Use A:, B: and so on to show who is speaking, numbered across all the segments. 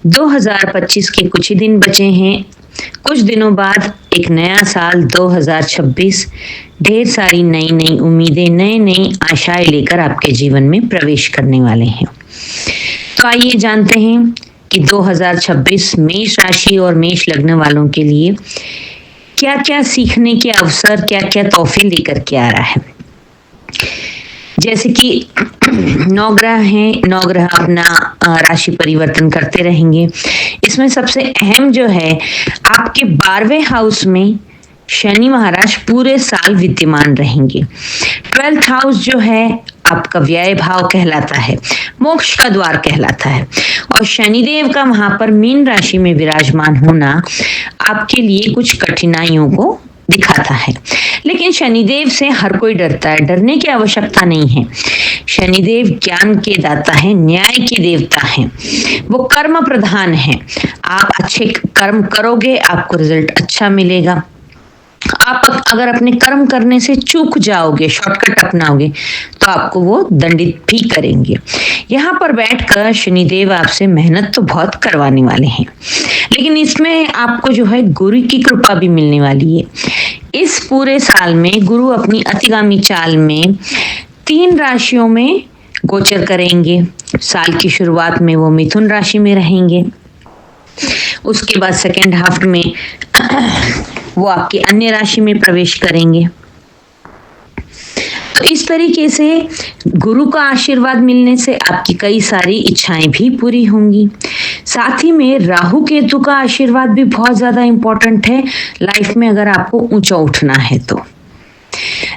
A: 2025 के कुछ ही दिन बचे हैं। कुछ दिनों बाद एक नया साल 2026 ढेर सारी नई नई उम्मीदें, नई नई आशाएं लेकर आपके जीवन में प्रवेश करने वाले हैं। तो आइए जानते हैं कि 2026 मेष राशि और मेष लग्न वालों के लिए क्या क्या सीखने के अवसर, क्या क्या तोहफे लेकर के आ रहा है। जैसे कि 9 ग्रह हैं, 9 ग्रह अपना राशि परिवर्तन करते रहेंगे। इसमें सबसे अहम जो है, आपके 12वें हाउस में शनि महाराज पूरे साल विद्यमान रहेंगे। 12th हाउस जो है आपका व्यय भाव कहलाता है, मोक्ष का द्वार कहलाता है, और शनिदेव का वहां पर मीन राशि में विराजमान होना आपके लिए कुछ कठिनाइयों को दिखाता है। लेकिन शनिदेव से हर कोई डरता है, डरने की आवश्यकता नहीं है। शनिदेव ज्ञान के दाता है, न्याय के देवता हैं, वो कर्म प्रधान है। आप अच्छे कर्म करोगे, आपको रिजल्ट अच्छा मिलेगा। आप अगर अपने कर्म करने से चूक जाओगे, शॉर्टकट अपनाओगे, तो आपको वो दंडित भी करेंगे। यहाँ पर बैठकर शनिदेव आपसे मेहनत तो बहुत करवाने वाले हैं, लेकिन इसमें आपको जो है गुरु की कृपा भी मिलने वाली है। इस पूरे साल में गुरु अपनी अतिगामी चाल में 3 राशियों में गोचर करेंगे। साल की शुरुआत में वो मिथुन राशि में रहेंगे, उसके बाद सेकेंड हाफ में वो आपकी अन्य राशि में प्रवेश करेंगे। तो इस तरीके से गुरु का आशीर्वाद मिलने से आपकी कई सारी इच्छाएं भी पूरी होंगी। साथ ही में राहु केतु का आशीर्वाद भी बहुत ज्यादा इंपॉर्टेंट है लाइफ में, अगर आपको ऊंचा उठना है तो।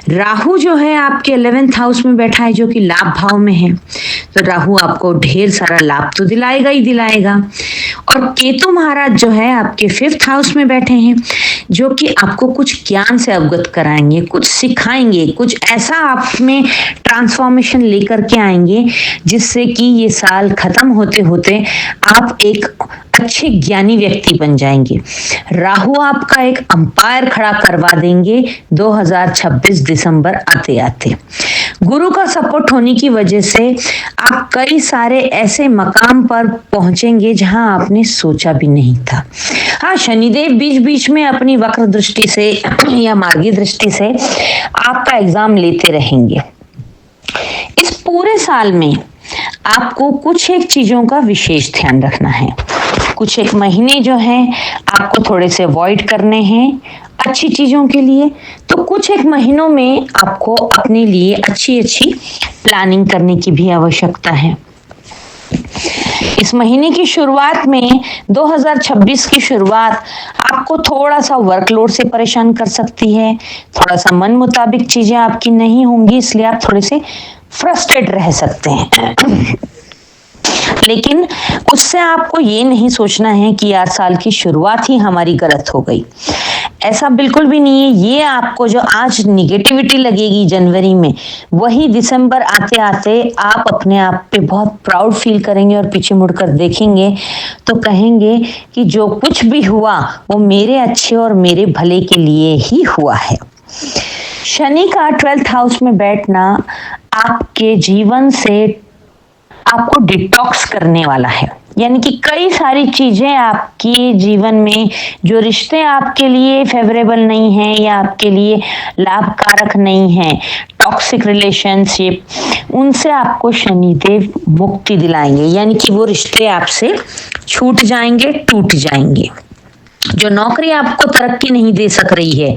A: राहु जो है आपके 11th हाउस में बैठा है, जो कि लाभ भाव में है, तो राहु आपको ढेर सारा लाभ तो दिलाएगा ही दिलाएगा। और केतु महाराज जो है आपके 5th हाउस में बैठे हैं, जो कि आपको कुछ ज्ञान से अवगत कराएंगे, कुछ सिखाएंगे, कुछ ऐसा आप में ट्रांसफॉर्मेशन लेकर के आएंगे जिससे कि ये साल खत्म होते होते आप एक अच्छे ज्ञानी व्यक्ति बन जाएंगे। राहु आपका एक अंपायर खड़ा करवा देंगे 2026 दिसंबर आते आते। गुरु का सपोर्ट होने की वजह से आप कई सारे ऐसे मकाम पर पहुंचेंगे जहां आपने सोचा भी नहीं था। हाँ, शनिदेव बीच बीच में अपनी वक्र दृष्टि से या मार्गी दृष्टि से आपका एग्जाम लेते रहेंगे। इस पूरे साल में आपको कुछ एक चीजों का विशेष ध्यान रखना है। कुछ एक महीने जो है आपको थोड़े से अवॉइड करने हैं अच्छी चीजों के लिए, तो कुछ एक महीनों में आपको अपने लिए अच्छी अच्छी प्लानिंग करने की भी आवश्यकता है। इस महीने की शुरुआत में 2026 की शुरुआत आपको थोड़ा सा वर्कलोड से परेशान कर सकती है, थोड़ा सा मन मुताबिक चीजें आपकी नहीं होंगी, इसलिए आप थोड़े से फ्रस्ट्रेट रह सकते हैं। लेकिन उससे आपको ये नहीं सोचना है कि यार साल की शुरुआत ही हमारी गलत हो गई, ऐसा बिल्कुल भी नहीं है। ये आपको जो आज निगेटिविटी लगेगी जनवरी में, वही दिसंबर आते आते आप अपने आप पे बहुत प्राउड फील करेंगे और पीछे मुड़कर देखेंगे तो कहेंगे कि जो कुछ भी हुआ वो मेरे अच्छे और मेरे भले के लिए ही हुआ है। शनि का 12th हाउस में बैठना आपके जीवन से आपको डिटॉक्स करने वाला है, यानी कि कई सारी चीजें आपके जीवन में जो रिश्ते आपके लिए फेवरेबल नहीं हैं या आपके लिए लाभकारक नहीं हैं, टॉक्सिक रिलेशनशिप, उनसे आपको शनिदेव मुक्ति दिलाएंगे, यानी कि वो रिश्ते आपसे छूट जाएंगे, टूट जाएंगे। जो नौकरी आपको तरक्की नहीं दे सक रही है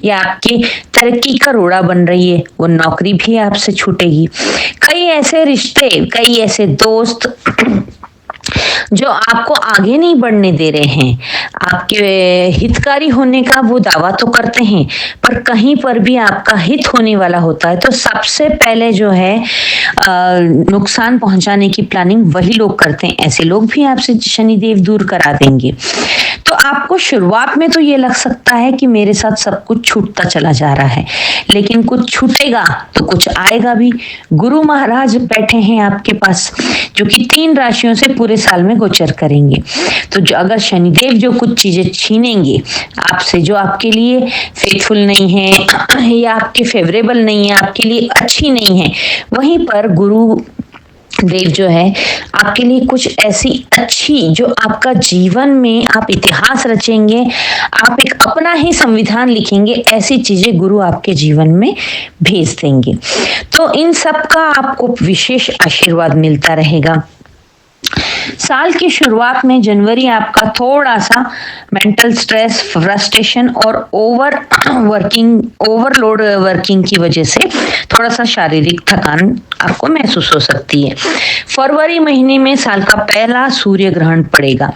A: या आपकी तरक्की का रोड़ा बन रही है, वो नौकरी भी आपसे छूटेगी। कई ऐसे रिश्ते, कई ऐसे दोस्त जो आपको आगे नहीं बढ़ने दे रहे हैं, आपके हितकारी होने का वो दावा तो करते हैं, पर कहीं पर भी आपका हित होने वाला होता है तो सबसे पहले जो है नुकसान पहुंचाने की प्लानिंग वही लोग करते हैं। ऐसे लोग भी आपसे शनिदेव दूर करा देंगे। तो आपको शुरुआत में तो ये लग सकता है कि मेरे साथ सब कुछ छूटता चला जा रहा है, लेकिन कुछ छूटेगा तो कुछ आएगा भी। गुरु महाराज बैठे हैं आपके पास, जो कि 3 राशियों से पूरे साल में गोचर करेंगे। तो जो अगर शनिदेव जो कुछ चीजें छीनेंगे आपसे, जो आपके लिए फेथफुल नहीं है या आपके फेवरेबल नहीं है, आपके लिए अच्छी नहीं है, वहीं पर गुरु देव जो है आपके लिए कुछ ऐसी अच्छी, जो आपका जीवन में आप इतिहास रचेंगे, आप एक अपना ही संविधान लिखेंगे, ऐसी चीजें गुरु आपके जीवन में भेज देंगे। तो इन सब का आपको विशेष आशीर्वाद मिलता रहेगा। साल की शुरुआत में जनवरी आपका थोड़ा सा मेंटल स्ट्रेस, फ्रस्ट्रेशन और ओवरलोड वर्किंग की वजह से थोड़ा सा शारीरिक थकान आपको महसूस हो सकती है। फरवरी महीने में साल का पहला सूर्य ग्रहण पड़ेगा,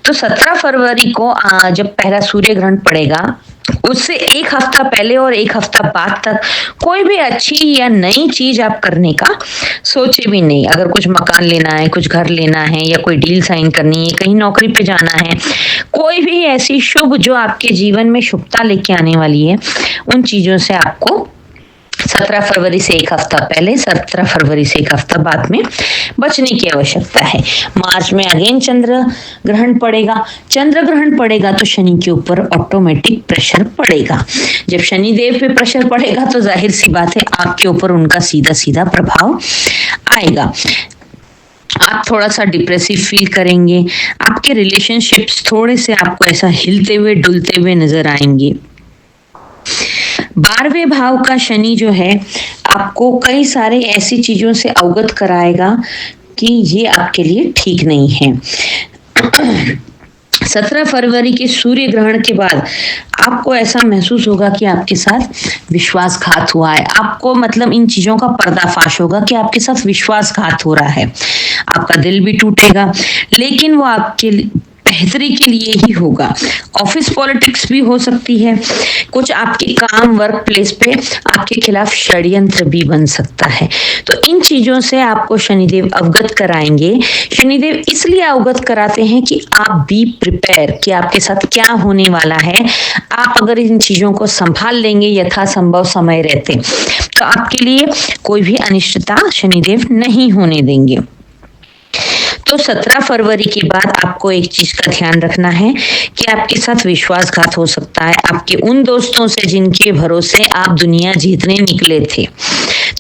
A: तो 17 फरवरी को जब पहला सूर्य ग्रहण पड़ेगा, उससे एक हफ्ता पहले और एक हफ्ता बाद तक कोई भी अच्छी या नई चीज आप करने का सोचे भी नहीं। अगर कुछ मकान लेना है, कुछ घर लेना है, या कोई डील साइन करनी है, कहीं नौकरी पे जाना है, कोई भी ऐसी शुभ जो आपके जीवन में शुभता लेके आने वाली है, उन चीजों से आपको 17 फरवरी से एक हफ्ता पहले, 17 फरवरी से एक हफ्ता बाद में बचने की आवश्यकता है। मार्च में अगेन चंद्र ग्रहण पड़ेगा। चंद्र ग्रहण पड़ेगा तो शनि के ऊपर ऑटोमेटिक प्रेशर पड़ेगा। जब शनि देव पे प्रेशर पड़ेगा तो जाहिर सी बात है आपके ऊपर उनका सीधा सीधा प्रभाव आएगा। आप थोड़ा सा डिप्रेसिव फील करेंगे, आपके रिलेशनशिप्स थोड़े से आपको ऐसा हिलते हुए डुलते हुए नजर आएंगे। 12वें भाव का शनि जो है आपको कई सारे ऐसी चीजों से अवगत कराएगा कि ये आपके लिए ठीक नहीं है। 17 फरवरी के सूर्य ग्रहण के बाद आपको ऐसा महसूस होगा कि आपके साथ विश्वासघात हुआ है। आपको मतलब इन चीजों का पर्दाफाश होगा कि आपके साथ विश्वासघात हो रहा है। आपका दिल भी टूटेगा, लेकिन वो आपके बेहतरी के लिए ही होगा। ऑफिस पॉलिटिक्स भी हो सकती है, कुछ आपके काम वर्क प्लेस पे आपके खिलाफ षड्यंत्र भी बन सकता है। तो इन चीजों से आपको शनिदेव अवगत कराएंगे। शनिदेव इसलिए अवगत कराते हैं कि आप बी प्रिपेयर कि आपके साथ क्या होने वाला है। आप अगर इन चीजों को संभाल लेंगे यथासंभव समय रहते, तो आपके लिए कोई भी अनिश्चितता शनिदेव नहीं होने देंगे। तो 17 फरवरी के बाद आपको एक चीज का ध्यान रखना है कि आपके साथ विश्वासघात हो सकता है, आपके उन दोस्तों से जिनके भरोसे आप दुनिया जीतने निकले थे।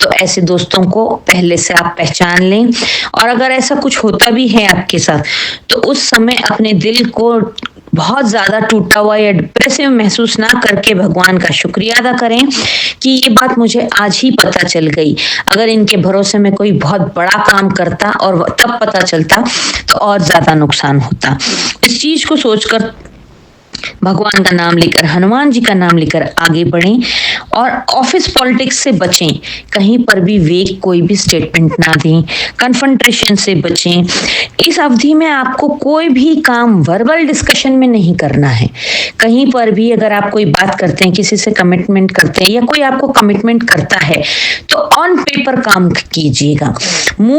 A: तो ऐसे दोस्तों को पहले से आप पहचान लें, और अगर ऐसा कुछ होता भी है आपके साथ, तो उस समय अपने दिल को बहुत ज्यादा टूटा हुआ या डिप्रेसिव महसूस ना करके भगवान का शुक्रिया अदा करें कि ये बात मुझे आज ही पता चल गई। अगर इनके भरोसे में कोई बहुत बड़ा काम करता और तब पता चलता तो और ज्यादा नुकसान होता। इस चीज को सोचकर भगवान का नाम लेकर, हनुमान जी का नाम लेकर आगे बढ़ें, और ऑफिस पॉलिटिक्स से बचें। कहीं पर भी वेग कोई भी स्टेटमेंट ना दें, कन्फ्रंटेशन से बचें। इस अवधि में आपको कोई भी काम वर्बल डिस्कशन में नहीं करना है। कहीं पर भी अगर आप कोई बात करते हैं, किसी से कमिटमेंट करते हैं, या कोई आपको कमिटमेंट करता है, तो ऑन पेपर काम कीजिएगा।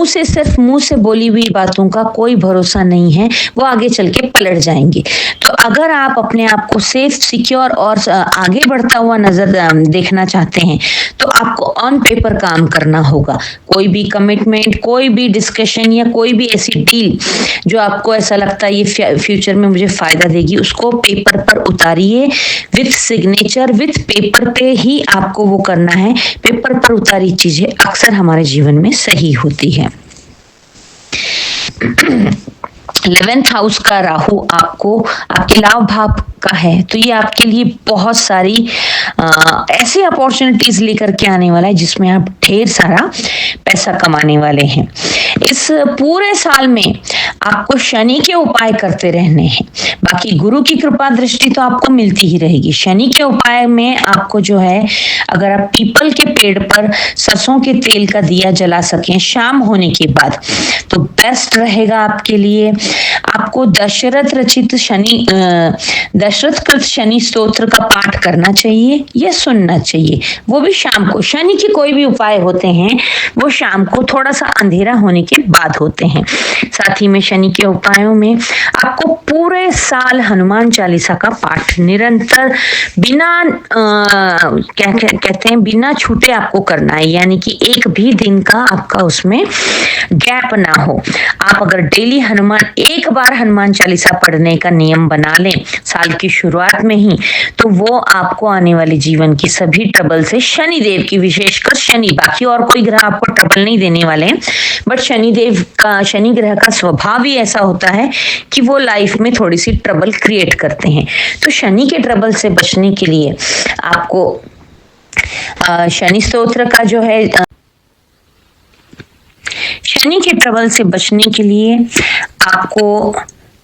A: सिर्फ मुंह से बोली हुई बातों का कोई भरोसा नहीं है, वो आगे चल के पलट जाएंगे। तो अगर आप अपने आप को सेफ, सिक्योर और आगे बढ़ता हुआ नजर देखना चाहते हैं, तो आपको ऑन पेपर काम करना होगा। कोई भी कमिटमेंट, कोई भी डिस्कशन या कोई भी ऐसी डील जो आपको ऐसा लगता है ये फ्यूचर में मुझे फायदा देगी, उसको पेपर पर उतारिए विथ सिग्नेचर, विथ पेपर पे ही आपको वो करना है। पेपर पर उतारी चीजें अक्सर हमारे जीवन में सही होती है। 11th हाउस का राहु आपको आपके लाभ भाव का है, तो ये आपके लिए बहुत सारी ऐसी अपॉर्चुनिटीज लेकर के आने वाला है जिसमें आप ढेर सारा पैसा कमाने वाले हैं। इस पूरे साल में आपको शनि के उपाय करते रहने हैं। बाकी गुरु की कृपा दृष्टि तो आपको मिलती ही रहेगी। शनि के उपाय में आपको जो है, अगर आप पीपल के पेड़ पर सरसों के तेल का दिया जला सकें शाम होने के बाद, तो बेस्ट रहेगा आपके लिए। आपको दशरथ कृत शनि स्तोत्र का पाठ करना चाहिए या सुनना चाहिए, वो भी शाम को। शनि के कोई भी उपाय होते हैं वो शाम को थोड़ा सा अंधेरा होने के बाद होते हैं। साथ ही में शनि के उपायों में आपको पूरे साल हनुमान चालीसा का पाठ निरंतर बिना क्या कहते हैं, बिना छूटे आपको करना है। यानी कि एक भी दिन का आपका उसमें गैप ना हो। आप अगर डेली एक बार हनुमान चालीसा पढ़ने का नियम बना लें साल की शुरुआत में ही, तो वो आपको आने वाले जीवन की सभी ट्रबल से, शनि देव की विशेषकर शनि, बाकी और कोई ग्रह आपको ट्रबल नहीं देने वाले हैं, बट शनि देव का, शनि ग्रह का स्वभाव ही ऐसा होता है कि वो लाइफ में थोड़ी सी ट्रबल क्रिएट करते हैं। तो शनि के ट्रबल से बचने के लिए आपको शनि स्तोत्र का जो है, शनि के ट्रबल से बचने के लिए आपको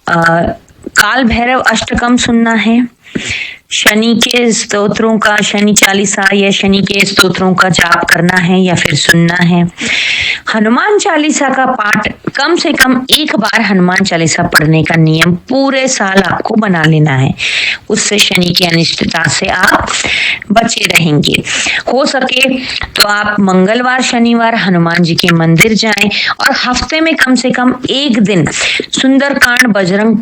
A: काल भैरव अष्टकम सुनना है, शनि के स्तोत्रों का, शनि चालीसा या शनि के स्तोत्रों का जाप करना है या फिर सुनना है। हनुमान चालीसा का पाठ कम से कम एक बार हनुमान चालीसा पढ़ने का नियम पूरे साल आपको बना लेना है, उससे शनि की अनिष्टता से आप बचे रहेंगे। हो सके तो आप मंगलवार शनिवार हनुमान जी के मंदिर जाएं और हफ्ते में कम से कम एक दिन सुंदरकांड बजरंग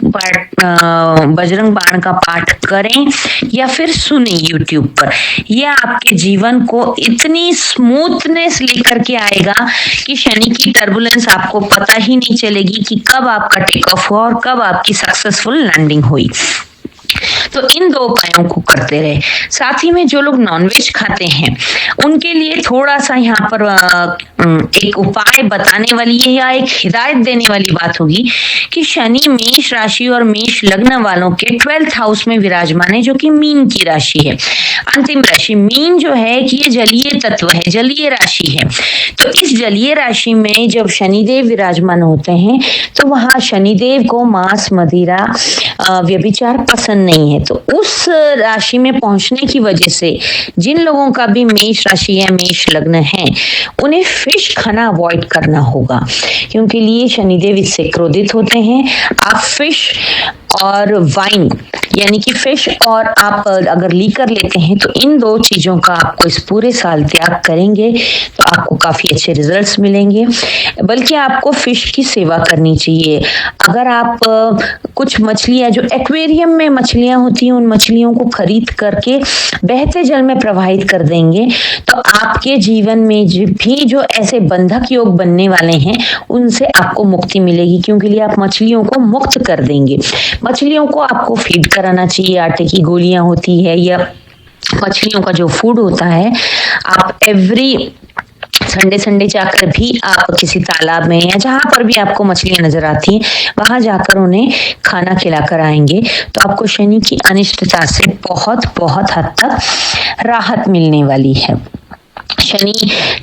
A: बाण का पाठ करें या फिर सुने यूट्यूब पर। यह आपके जीवन को इतनी स्मूथनेस लेकर के आएगा कि शनि की टर्बुलेंस आपको पता ही नहीं चलेगी कि कब आपका टेक ऑफ हुआ और कब आपकी सक्सेसफुल लैंडिंग हुई। तो इन दो उपायों को करते रहे। साथ ही में जो लोग नॉनवेज खाते हैं उनके लिए थोड़ा सा यहाँ पर एक उपाय बताने वाली है या एक हिदायत देने वाली बात होगी कि शनि मेष राशि और मेष लग्न वालों के 12th हाउस में विराजमान है, जो कि मीन की राशि है, अंतिम राशि। मीन जो है कि ये जलीय तत्व है, जलीय राशि है। तो इस जलीय राशि में जब शनिदेव विराजमान होते हैं तो वहां शनिदेव को मांस मदिरा व्यभिचार पसंद नहीं है। तो उस राशि में पहुंचने की वजह से जिन लोगों का भी मेष राशि या मेष लग्न है उन्हें फिश खाना अवॉइड करना होगा, क्योंकि लिए शनिदेव इससे क्रोधित होते हैं। आप फिश और वाइन यानी कि फिश और आप अगर लीकर लेते हैं तो इन दो चीजों का आपको इस पूरे साल त्याग करेंगे तो आपको काफी अच्छे रिजल्ट्स मिलेंगे। बल्कि आपको फिश की सेवा करनी चाहिए। अगर आप कुछ मछलियां जो एक्वेरियम में मछलियां होती हैं उन मछलियों को खरीद करके बहते जल में प्रवाहित कर देंगे तो आपके जीवन में भी जो ऐसे बंधक योग बनने वाले हैं उनसे आपको मुक्ति मिलेगी, क्योंकि लिए आप मछलियों को मुक्त कर देंगे। मछलियों को आपको फीड कराना चाहिए, आटे की गोलियां होती है या मछलियों का जो फूड होता है, आप एवरी संडे जाकर भी आप किसी तालाब में या जहां पर भी आपको मछलियां नजर आती हैं वहां जाकर उन्हें खाना खिलाकर आएंगे तो आपको शनि की अनिष्टता से बहुत बहुत हद तक राहत मिलने वाली है। शनि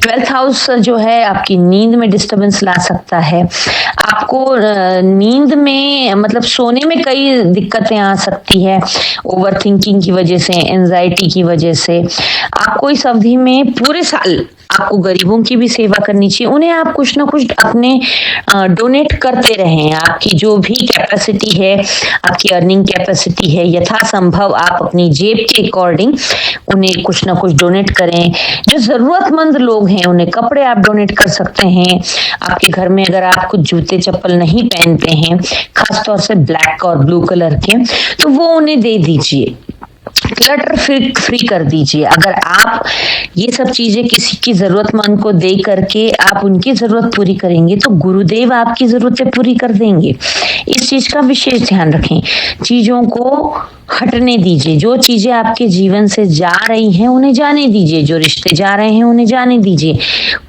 A: 12th हाउस जो है आपकी नींद में डिस्टरबेंस ला सकता है। आपको नींद में मतलब सोने में कई दिक्कतें आ सकती है, ओवर थिंकिंग की वजह से, एंजाइटी की वजह से। आपको इस अवधि में पूरे साल आपको गरीबों की भी सेवा करनी चाहिए। उन्हें आप कुछ ना कुछ अपने डोनेट करते रहें। आपकी जो भी कैपेसिटी है, आपकी अर्निंग कैपेसिटी है, यथासंभव आप अपनी जेब के अकॉर्डिंग उन्हें कुछ ना कुछ डोनेट करें। जो जरूरतमंद लोग हैं उन्हें कपड़े आप डोनेट कर सकते हैं। आपके घर में अगर आप कुछ जूते चप्पल नहीं पहनते हैं, खासतौर से ब्लैक और ब्लू कलर के, तो वो उन्हें दे दीजिए, क्लटर फ्री कर दीजिए। अगर आप ये सब चीजें किसी की जरूरतमंद को दे करके आप उनकी जरूरत पूरी करेंगे तो गुरुदेव आपकी जरूरतें पूरी कर देंगे। इस चीज का विशेष ध्यान रखें। चीजों को हटने दीजिए। जो चीजें आपके जीवन से जा रही हैं उन्हें जाने दीजिए, जो रिश्ते जा रहे हैं उन्हें जाने दीजिए।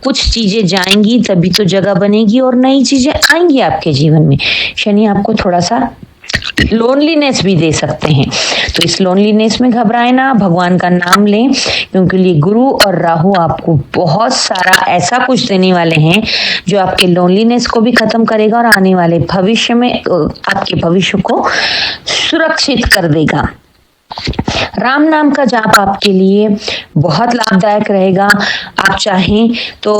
A: कुछ चीजें जाएंगी तभी तो जगह बनेगी और नई चीजें आएंगी आपके जीवन में। शनि आपको थोड़ा सा लोनलीनेस भी दे सकते हैं, तो इस लोनलीनेस में घबराए ना, भगवान का नाम लें, क्योंकि ये गुरु और राहु आपको बहुत सारा ऐसा कुछ देने वाले हैं जो आपके लोनलीनेस को भी खत्म करेगा और आने वाले भविष्य में आपके भविष्य को सुरक्षित कर देगा। राम नाम का जाप आपके लिए बहुत लाभदायक रहेगा। आप चाहें तो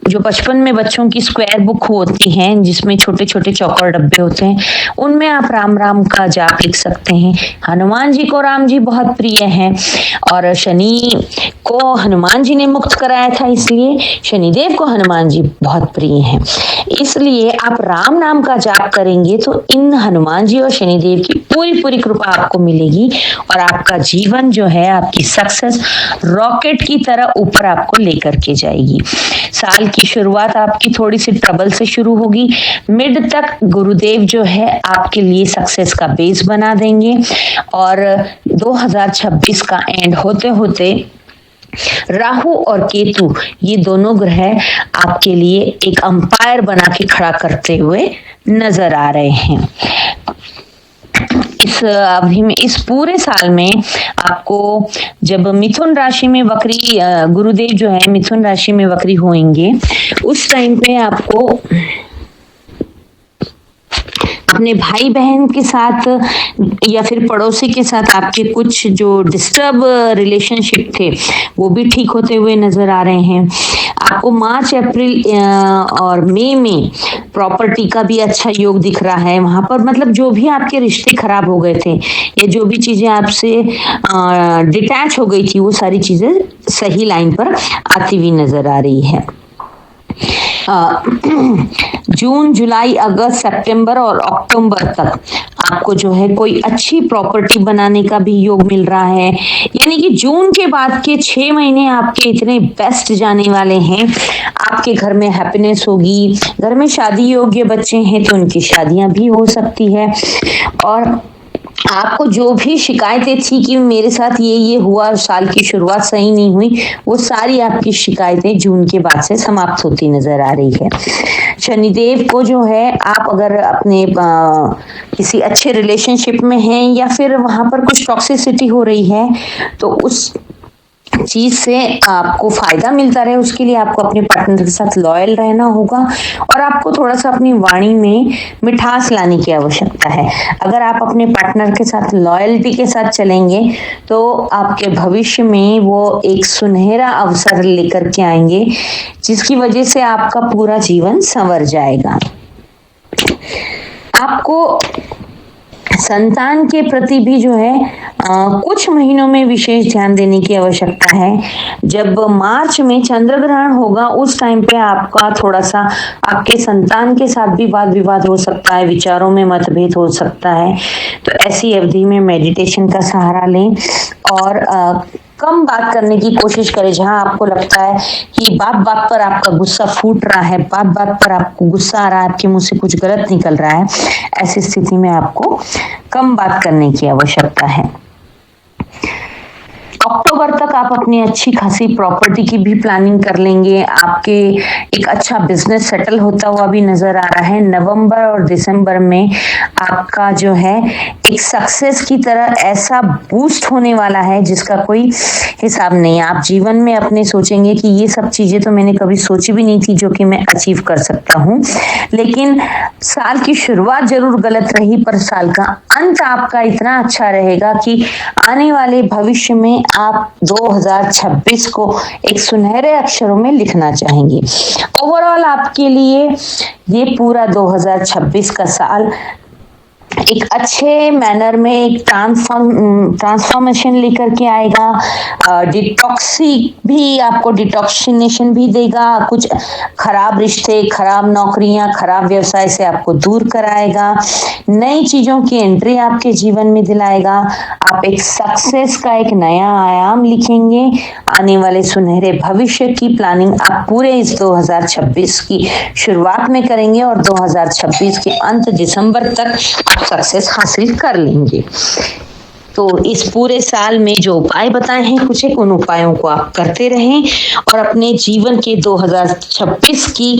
A: जो बचपन में बच्चों की स्क्वायर बुक होती हैं जिसमें छोटे छोटे चौकोर डब्बे होते हैं उनमें आप राम राम का जाप लिख सकते हैं। हनुमान जी को राम जी बहुत प्रिय हैं और शनि को हनुमान जी ने मुक्त कराया था, इसलिए शनिदेव को हनुमान जी बहुत प्रिय हैं। इसलिए आप राम नाम का जाप करेंगे तो इन हनुमान जी और शनिदेव की पूरी कृपा आपको मिलेगी और आपका जीवन जो है, आपकी सक्सेस रॉकेट की तरह ऊपर आपको लेकर के जाएगी। साल की शुरुआत आपकी थोड़ी सी ट्रबल से शुरू होगी। मिड तक गुरुदेव जो है आपके लिए सक्सेस का बेस बना देंगे और 2026 का एंड होते होते राहु और केतु ये दोनों ग्रह आपके लिए एक अंपायर बना के खड़ा करते हुए नजर आ रहे हैं। इस अवधि में, इस पूरे साल में आपको जब मिथुन राशि में वक्री गुरुदेव जो है मिथुन राशि में वक्री होंगे, उस टाइम पे आपको अपने भाई बहन के साथ या फिर पड़ोसी के साथ आपके कुछ जो डिस्टर्ब रिलेशनशिप थे वो भी ठीक होते हुए नजर आ रहे हैं। आपको मार्च अप्रैल और मई में प्रॉपर्टी का भी अच्छा योग दिख रहा है। वहां पर मतलब जो भी आपके रिश्ते खराब हो गए थे या जो भी चीजें आपसे डिटैच हो गई थी वो सारी चीजें सही लाइन पर आती हुई नजर आ रही है। जून, जुलाई, अगस्त, सितंबर और अक्टूबर तक आपको जो है कोई अच्छी प्रॉपर्टी बनाने का भी योग मिल रहा है। यानी कि जून के बाद के 6 महीने आपके इतने बेस्ट जाने वाले हैं। आपके घर में हैप्पीनेस होगी। घर में शादी योग्य बच्चे हैं तो उनकी शादियां भी हो सकती है। और आपको जो भी शिकायतें थी कि मेरे साथ ये हुआ, साल की शुरुआत सही नहीं हुई, वो सारी आपकी शिकायतें जून के बाद से समाप्त होती नजर आ रही है। शनिदेव को जो है आप अगर अपने किसी अच्छे रिलेशनशिप में हैं या फिर वहां पर कुछ टॉक्सिसिटी हो रही है तो उस चीज से आपको फायदा मिलता रहे, उसके लिए आपको अपने पार्टनर के साथ लॉयल रहना होगा और आपको थोड़ा सा अपनी वाणी में मिठास लाने की आवश्यकता है। अगर आप अपने पार्टनर के साथ लॉयल्टी के साथ चलेंगे तो आपके भविष्य में वो एक सुनहरा अवसर लेकर के आएंगे जिसकी वजह से आपका पूरा जीवन संवर जाएगा। आपको संतान के प्रति भी जो है कुछ महीनों में विशेष ध्यान देने की आवश्यकता है। जब मार्च में चंद्र ग्रहण होगा उस टाइम पे आपका थोड़ा सा आपके संतान के साथ भी वाद विवाद हो सकता है, विचारों में मतभेद हो सकता है। तो ऐसी अवधि में मेडिटेशन का सहारा लें और कम बात करने की कोशिश करें। जहां आपको लगता है कि बात बात पर आपका गुस्सा फूट रहा है, बात बात पर आपको गुस्सा आ रहा है, आपके मुंह से कुछ गलत निकल रहा है, ऐसी स्थिति में आपको कम बात करने की आवश्यकता है। अक्टूबर तक आप अपनी अच्छी खासी प्रॉपर्टी की भी प्लानिंग कर लेंगे। आपके एक अच्छा बिजनेस सेटल होता हुआ भी नजर आ रहा है। नवंबर और दिसंबर में आपका जो है एक सक्सेस की तरह ऐसा बूस्ट होने वाला है जिसका कोई हिसाब नहीं। आप जीवन में अपने सोचेंगे कि ये सब चीजें तो मैंने कभी सोची भी नहीं थी जो कि मैं अचीव कर सकता हूँ। लेकिन साल की शुरुआत जरूर गलत रही पर साल का अंत आपका इतना अच्छा रहेगा कि आने वाले भविष्य में आप 2026 को एक सुनहरे अक्षरों में लिखना चाहेंगे। ओवरऑल आपके लिए ये पूरा 2026 का साल एक अच्छे मैनर में एक ट्रांसफॉर्मेशन लेकर के आएगा। भी आपको डिटॉक्सिनेशन भी देगा। कुछ खराब रिश्ते, खराब नौकरियां, खराब व्यवसाय से आपको दूर कराएगा। नई चीजों की एंट्री आपके जीवन में दिलाएगा। आप एक सक्सेस का एक नया आयाम लिखेंगे। आने वाले सुनहरे भविष्य की प्लानिंग आप पूरे इस 2026 की शुरुआत में करेंगे और 2026 के अंत दिसंबर तक सक्सेस हासिल कर लेंगे। तो इस पूरे साल में जो उपाय बताए हैं कुछ एक उन उपायों को आप करते रहें और अपने जीवन के 2026 की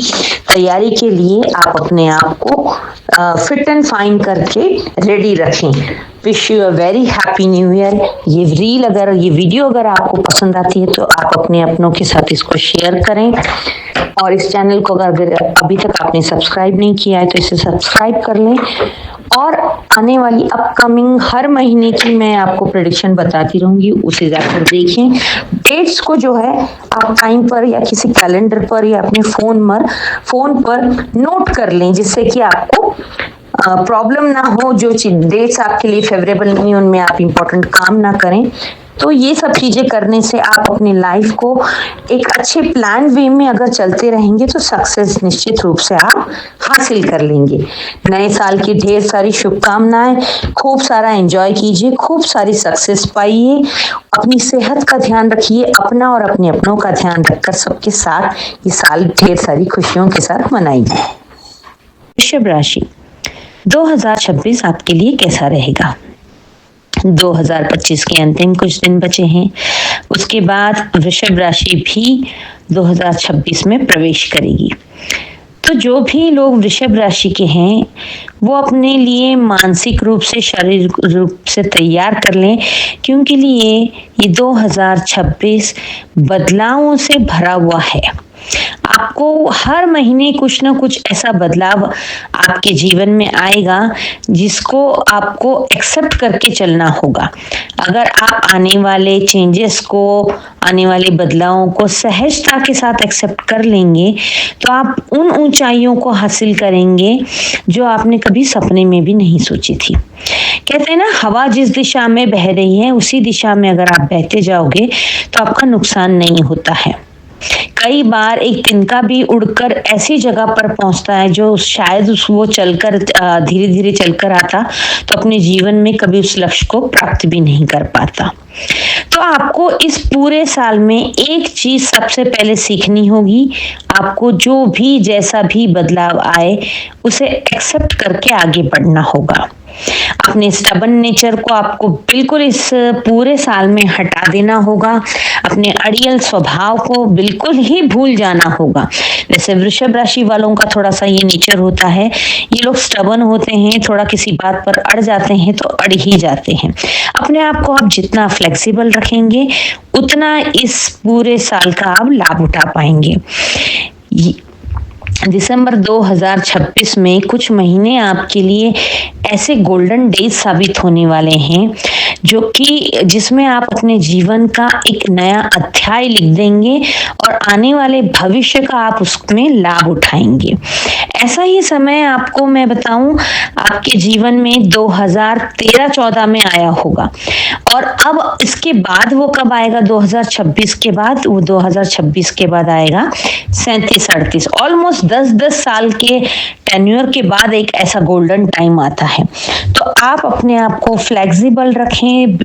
A: तैयारी के लिए आप अपने आप को फिट एंड फाइन करके रेडी रखें। Wish you a very happy new year. ये वीडियो अगर आपको पसंद आती है तो आप अपने अपनों के साथ इसको शेयर करें और इस चैनल को अगर अभी तक आपने सब्सक्राइब नहीं किया है तो इसे सब्सक्राइब कर लें। और आने वाली अपकमिंग हर महीने की मैं आपको प्रेडिक्शन बताती रहूंगी, उसे जाकर देखें। डेट्स को जो है आप टाइम पर या किसी कैलेंडर पर या अपने फोन पर नोट कर लें जिससे कि आपको प्रॉब्लम ना हो। जो डेट्स आपके लिए फेवरेबल नहीं उनमें आप इंपॉर्टेंट काम ना करें। तो ये सब चीजें करने से आप अपनी लाइफ को एक अच्छे प्लान वे में अगर चलते रहेंगे तो सक्सेस निश्चित रूप से आप हासिल कर लेंगे। नए साल की ढेर सारी शुभकामनाएं, खूब सारा एंजॉय कीजिए, खूब सारी सक्सेस पाइए, अपनी सेहत का ध्यान रखिए, अपना और अपने अपनों का ध्यान रखकर सबके साथ ये साल ढेर सारी खुशियों के साथ मनाइए। वृषभ राशि, 2026 आपके लिए कैसा रहेगा? 2025 के अंतिम कुछ दिन बचे हैं, उसके बाद वृषभ राशि भी 2026 में प्रवेश करेगी। तो जो भी लोग वृषभ राशि के हैं वो अपने लिए मानसिक रूप से, शारीरिक रूप से तैयार कर लें, क्योंकि ये 2026 बदलावों से भरा हुआ है। आपको हर महीने कुछ ना कुछ ऐसा बदलाव आपके जीवन में आएगा जिसको आपको एक्सेप्ट करके चलना होगा। अगर आप आने वाले चेंजेस को, आने वाले बदलावों को सहजता के साथ एक्सेप्ट कर लेंगे तो आप उन ऊंचाइयों को हासिल करेंगे जो आपने कभी सपने में भी नहीं सोची थी। कहते हैं ना, हवा जिस दिशा में बह रही है उसी दिशा में अगर आप बहते जाओगे तो आपका नुकसान नहीं होता है। कई बार एक तिनका भी उड़कर ऐसी जगह पर पहुंचता है जो शायद वो चलकर धीरे धीरे चलकर आता तो अपने जीवन में कभी उस लक्ष्य को प्राप्त भी नहीं कर पाता। तो आपको इस पूरे साल में एक चीज सबसे पहले सीखनी होगी, आपको जो भी जैसा भी बदलाव आए उसे एक्सेप्ट करके आगे बढ़ना होगा। अपने स्टबन नेचर को आपको बिल्कुल इस पूरे साल में हटा देना होगा। अपने अड़ियल स्वभाव को बिल्कुल ही भूल जाना होगा। जैसे वृषभ राशि वालों का थोड़ा सा ये नेचर होता है, ये लोग स्टबन होते हैं, थोड़ा किसी बात पर अड़ जाते हैं तो अड़ ही जाते हैं। अपने आप को आप जितना फ्लेक्सिबल रखेंगे उतना इस पूरे साल का आप लाभ उठा पाएंगे। दिसंबर 2026 में कुछ महीने आपके लिए ऐसे गोल्डन डेज साबित होने वाले हैं जो कि जिसमें आप अपने जीवन का एक नया अध्याय लिख देंगे और आने वाले भविष्य का आप उसमें लाभ उठाएंगे। ऐसा ही समय आपको मैं बताऊं आपके जीवन में 2013-14 में आया होगा, और अब इसके बाद वो कब आएगा? 2026 के बाद, वो 2026 के बाद आएगा 37-38, ऑलमोस्ट 10-10 साल के टेन्योर के बाद एक ऐसा गोल्डन टाइम आता है। तो आप अपने आप को फ्लेक्सिबल रखें,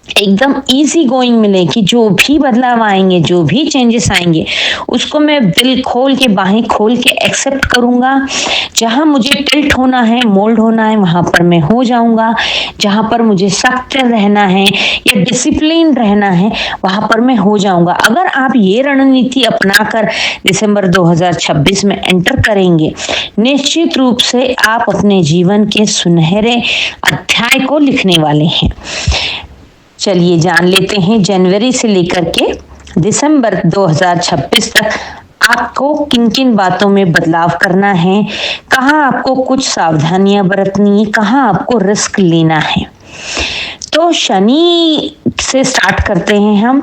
A: एकदम इजी गोइंग मिले कि जो भी बदलाव आएंगे, जो भी चेंजेस आएंगे उसको मैं दिल खोल के, बाहें खोल के एक्सेप्ट करूंगा। जहां मुझे टिल्ट होना है, मोल्ड होना है, वहां पर मैं हो जाऊंगा। जहां पर मुझे सख्त रहना है या डिसिप्लिन रहना है वहां पर मैं हो जाऊंगा। अगर आप ये रणनीति अपनाकर दिसंबर 2026 में एंटर करेंगे, निश्चित रूप से आप अपने जीवन के सुनहरे अध्याय को लिखने वाले हैं। चलिए जान लेते हैं जनवरी से लेकर के दिसंबर 2026 तक आपको किन किन बातों में बदलाव करना है, कहाँ आपको कुछ सावधानियां बरतनी है, कहाँ आपको रिस्क लेना है। तो शनि से स्टार्ट करते हैं हम।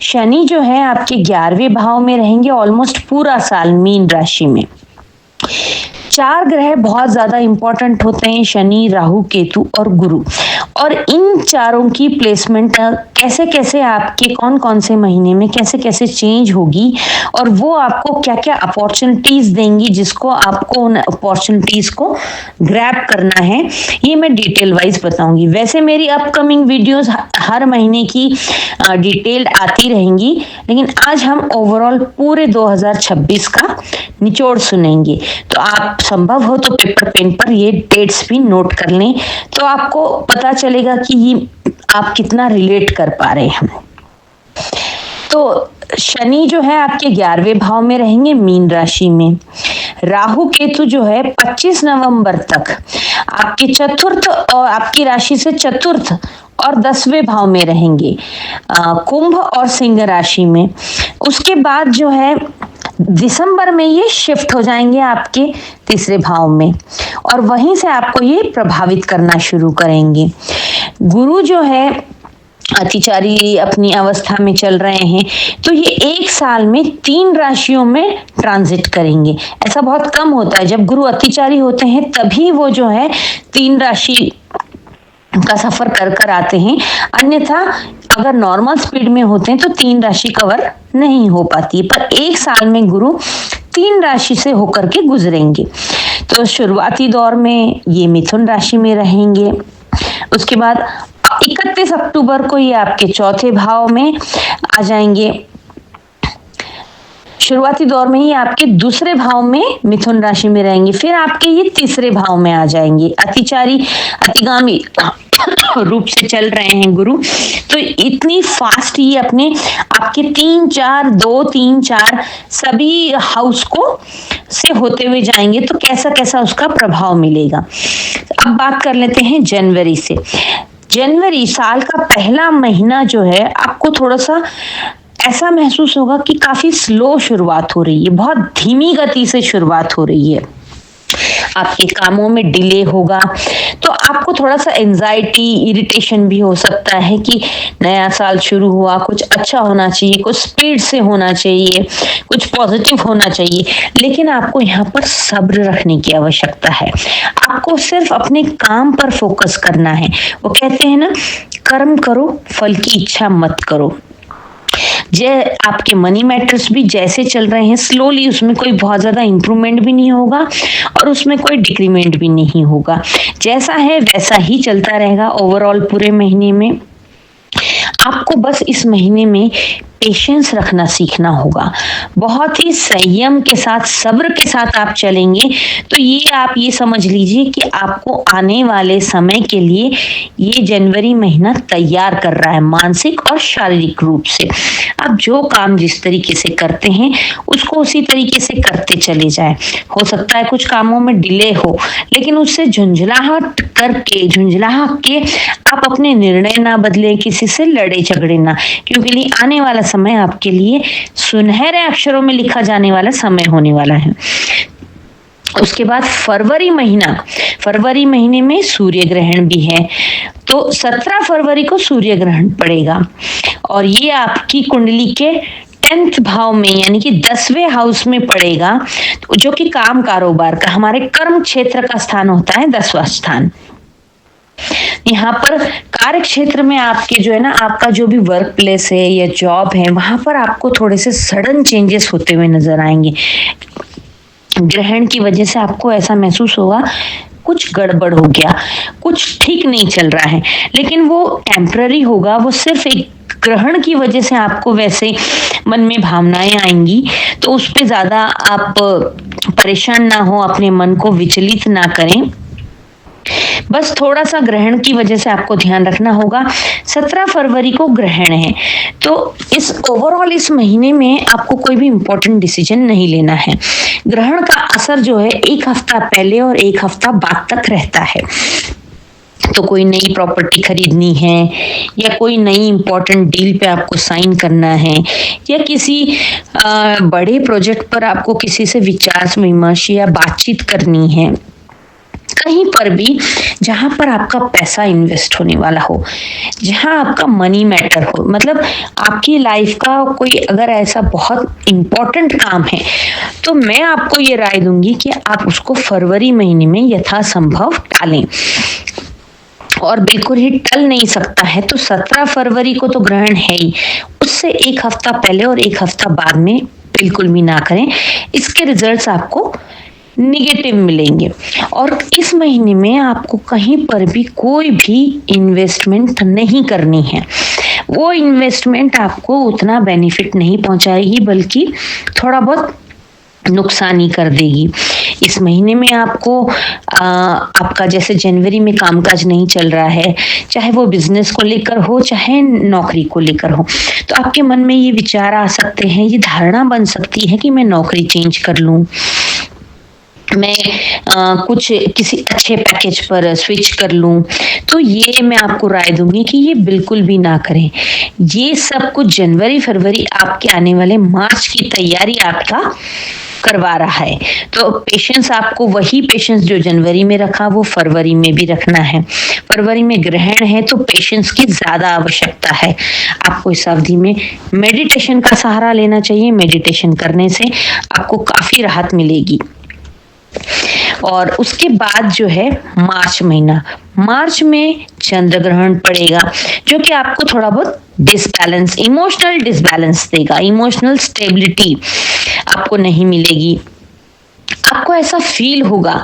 A: शनि जो है आपके 11वें भाव में रहेंगे ऑलमोस्ट पूरा साल, मीन राशि में। 4 ग्रह बहुत ज्यादा इंपॉर्टेंट होते हैं, शनि, राहु, केतु और गुरु, और इन चारों की प्लेसमेंट कैसे कैसे आपके कौन कौन से महीने में कैसे कैसे चेंज होगी और वो आपको क्या क्या अपॉर्चुनिटीज देंगी, जिसको आपको उन अपॉर्चुनिटीज को ग्रैब करना है, ये मैं डिटेल वाइज बताऊंगी। वैसे मेरी अपकमिंग वीडियोस हर महीने की डिटेल्ड आती रहेंगी, लेकिन आज हम ओवरऑल पूरे 2026 का निचोड़ सुनेंगे। तो आप संभव हो तो पेपर पेन पर ये डेट्स भी नोट कर लें, तो आपको पता चलेगा कि ये आप कितना रिलेट कर पा रहे हैं। तो शनि जो है आपके 11वें भाव में रहेंगे, मीन राशि में। राहु केतु जो है 25 नवंबर तक आपके चतुर्थ और आपकी राशि से चतुर्थ और 10वें भाव में रहेंगे, कुंभ और सिंह राशि में। उसके बाद जो है दिसंबर में ये शिफ्ट हो जाएंगे आपके 3रे भाव में, और वहीं से आपको ये प्रभावित करना शुरू करेंगे। गुरु जो है अतिचारी अपनी अवस्था में चल रहे हैं, तो ये 1 साल में 3 राशियों में ट्रांजिट करेंगे। ऐसा बहुत कम होता है, जब गुरु अतिचारी होते हैं तभी वो जो है 3 राशि का सफर कर कर आते हैं, अन्यथा अगर नॉर्मल स्पीड में होते हैं तो 3 राशि कवर नहीं हो पाती, पर एक साल में गुरु 3 राशि से होकर के गुजरेंगे। तो शुरुआती दौर में ये मिथुन राशि में रहेंगे, उसके बाद 31 अक्टूबर को ये आपके चौथे भाव में आ जाएंगे। शुरुआती दौर में ही आपके दूसरे भाव में मिथुन राशि में रहेंगे, फिर आपके ये तीसरे भाव में आ जाएंगे। अतिचारी अतिगामी रूप से चल रहे हैं गुरु, तो इतनी फास्ट ये अपने आपके 3-4 सभी हाउस को से होते हुए जाएंगे, तो कैसा कैसा उसका प्रभाव मिलेगा। अब बात कर लेते हैं जनवरी से। जनवरी साल का पहला महीना जो है, आपको थोड़ा सा ऐसा महसूस होगा कि काफी स्लो शुरुआत हो रही है, बहुत धीमी गति से शुरुआत हो रही है, आपके कामों में डिले होगा, तो आपको थोड़ा सा एंजाइटी इरिटेशन भी हो सकता है कि नया साल शुरू हुआ, कुछ अच्छा होना चाहिए, कुछ स्पीड से होना चाहिए, कुछ पॉजिटिव होना चाहिए, लेकिन आपको यहाँ पर सब्र रखने की आवश्यकता है। आपको सिर्फ अपने काम पर फोकस करना है। वो कहते हैं ना, कर्म करो फल की इच्छा मत करो। आपके मनी मैटर्स भी जैसे चल रहे हैं स्लोली, उसमें कोई बहुत ज्यादा इंप्रूवमेंट भी नहीं होगा और उसमें कोई डिक्रीमेंट भी नहीं होगा, जैसा है वैसा ही चलता रहेगा ओवरऑल पूरे महीने में। आपको बस इस महीने में पेशेंस रखना सीखना होगा, बहुत ही संयम के साथ सब्र के साथ आप चलेंगे तो ये आप ये समझ लीजिए कि आपको आने वाले समय के लिए ये जनवरी महीना तैयार कर रहा है, मानसिक और शारीरिक रूप से। आप जो काम जिस तरीके से करते हैं उसको उसी तरीके से करते चले जाएं। हो सकता है कुछ कामों में डिले हो, लेकिन उससे झुंझलाहट के आप अपने निर्णय ना बदले, किसी से लड़े झगड़े ना, क्योंकि आने वाला समय आपके लिए सुनहरे अक्षरों में लिखा जाने वाला समय होने वाला है। उसके बाद फरवरी महीने में सूर्य ग्रहण भी है, तो 17 फरवरी को सूर्य ग्रहण पड़ेगा और ये आपकी कुंडली के 10th भाव में यानी कि 10वें हाउस में पड़ेगा, जो कि काम कारोबार का हमारे कर्म क्षेत्र का स्थान होता है, 10वां स्थान। यहाँ पर कार्य क्षेत्र में आपके जो है ना, आपका जो भी वर्क प्लेस है या जॉब है, वहां पर आपको थोड़े से सडन चेंजेस होते हुए नजर आएंगे। ग्रहण की वजह से आपको ऐसा महसूस होगा कुछ गड़बड़ हो गया, कुछ ठीक नहीं चल रहा है, लेकिन वो टेम्पररी होगा, वो सिर्फ एक ग्रहण की वजह से आपको वैसे मन में भावनाएं आएंगी, तो उस पे ज्यादा आप परेशान ना हो, अपने मन को विचलित ना करें। बस थोड़ा सा ग्रहण की वजह से आपको ध्यान रखना होगा। 17 फरवरी को ग्रहण है, तो इस ओवरऑल इस महीने में आपको कोई भी इंपॉर्टेंट डिसीजन नहीं लेना है। ग्रहण का असर जो है 1 हफ्ता पहले और 1 हफ्ता बाद तक रहता है, तो कोई नई प्रॉपर्टी खरीदनी है या कोई नई इंपॉर्टेंट डील पे आपको साइन करना है या किसी बड़े प्रोजेक्ट पर आपको किसी से विचार विमर्श या बातचीत करनी है, कहीं पर भी जहां पर आपका पैसा इन्वेस्ट होने वाला हो, जहां आपका मनी मैटर हो, मतलब आपकी लाइफ का कोई अगर ऐसा बहुत इंपॉर्टेंट काम है, तो मैं आपको ये राय दूंगी कि आप उसको फरवरी महीने में यथासंभव टालें। और बिल्कुल ही टल नहीं सकता है तो 17 फरवरी को तो ग्रहण है ही, उससे 1 हफ्ता पहले और 1 हफ्ता बाद में बिल्कुल भी ना करें, इसके रिजल्ट्स आपको निगेटिव मिलेंगे। और इस महीने में आपको कहीं पर भी कोई भी इन्वेस्टमेंट नहीं करनी है, वो इन्वेस्टमेंट आपको उतना बेनिफिट नहीं पहुंचाएगी बल्कि थोड़ा बहुत नुकसान ही कर देगी। इस महीने में आपको आपका जैसे जनवरी में कामकाज नहीं चल रहा है, चाहे वो बिजनेस को लेकर हो चाहे नौकरी को लेकर हो, तो आपके मन में ये विचार आ सकते हैं, ये धारणा बन सकती है कि मैं नौकरी चेंज कर लूं, मैं कुछ किसी अच्छे पैकेज पर स्विच कर लूं। तो ये मैं आपको राय दूंगी कि ये बिल्कुल भी ना करें। ये सब कुछ जनवरी फरवरी आपके आने वाले मार्च की तैयारी आपका करवा रहा है, तो पेशेंस आपको वही पेशेंस जो जनवरी में रखा वो फरवरी में भी रखना है। फरवरी में ग्रहण है तो पेशेंस की ज्यादा आवश्यकता है। आपको इस अवधि में मेडिटेशन का सहारा लेना चाहिए, मेडिटेशन करने से आपको काफी राहत मिलेगी। और उसके बाद जो है मार्च महीना, मार्च में चंद्र ग्रहण पड़ेगा जो कि आपको थोड़ा बहुत डिसबैलेंस, इमोशनल डिसबैलेंस देगा, इमोशनल स्टेबिलिटी आपको नहीं मिलेगी। आपको ऐसा फील होगा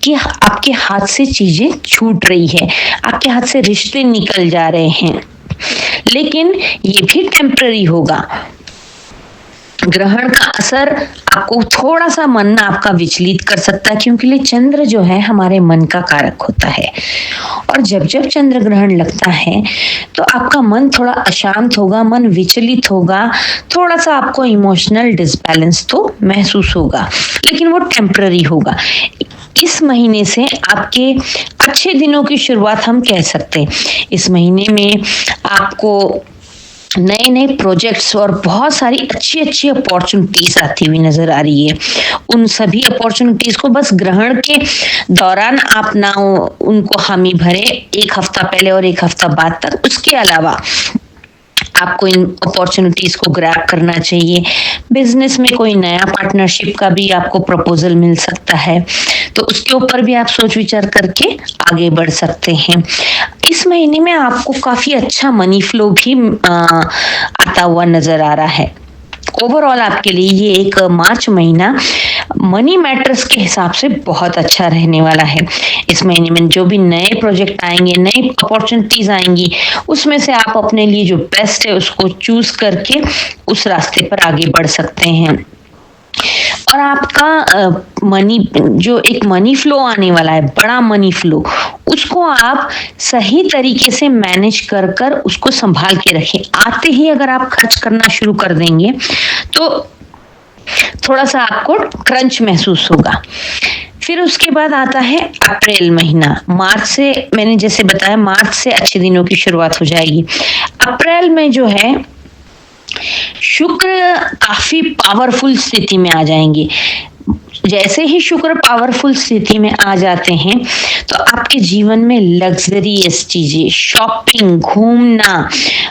A: कि आपके हाथ से चीजें छूट रही है, आपके हाथ से रिश्ते निकल जा रहे हैं, लेकिन ये भी टेम्पररी होगा। ग्रहण का असर आपको थोड़ा सा मन आपका विचलित कर सकता है, क्योंकि चंद्र जो है हमारे मन का कारक होता है, और जब जब चंद्र ग्रहण लगता है तो आपका मन थोड़ा अशांत होगा, मन विचलित होगा, थोड़ा सा आपको इमोशनल डिसबैलेंस तो महसूस होगा, लेकिन वो टेम्पररी होगा। इस महीने से आपके अच्छे दिनों की शुरुआत हम कह सकते हैं। इस महीने में आपको नए नए प्रोजेक्ट्स और बहुत सारी अच्छी अच्छी अपॉर्चुनिटीज आती हुई नजर आ रही है। उन सभी अपॉर्चुनिटीज को बस ग्रहण के दौरान आप ना उनको हामी भरे, एक हफ्ता पहले और एक हफ्ता बाद तक। उसके अलावा आपको इन अपॉर्चुनिटीज को ग्रैब करना चाहिए। बिजनेस में कोई नया पार्टनरशिप का भी आपको प्रपोजल मिल सकता है, तो उसके ऊपर भी आप सोच विचार करके आगे बढ़ सकते हैं। इस महीने में आपको काफी अच्छा मनी फ्लो भी आता हुआ नजर आ रहा है। ओवरऑल आपके लिए ये एक मार्च महीना मनी मैटर्स के हिसाब से बहुत अच्छा रहने वाला है। इस महीने में जो भी नए प्रोजेक्ट आएंगे, नई अपॉर्चुनिटीज आएंगी, उसमें से आप अपने लिए जो बेस्ट है उसको चूज करके उस रास्ते पर आगे बढ़ सकते हैं। और आपका मनी जो एक मनी फ्लो आने वाला है, बड़ा मनी फ्लो, उसको आप सही तरीके से मैनेज कर कर उसको संभाल के रखें। आते ही अगर आप खर्च करना शुरू कर देंगे तो थोड़ा सा आपको क्रंच महसूस होगा। फिर उसके बाद आता है अप्रैल महीना। मार्च से, मैंने जैसे बताया, मार्च से अच्छे दिनों की शुरुआत हो जाएगी। अप्रैल में जो है शुक्र काफी पावरफुल स्थिति में आ जाएंगे। जैसे ही शुक्र पावरफुल स्थिति में आ जाते हैं तो आपके जीवन में लग्जरियस चीजें, शॉपिंग, घूमना,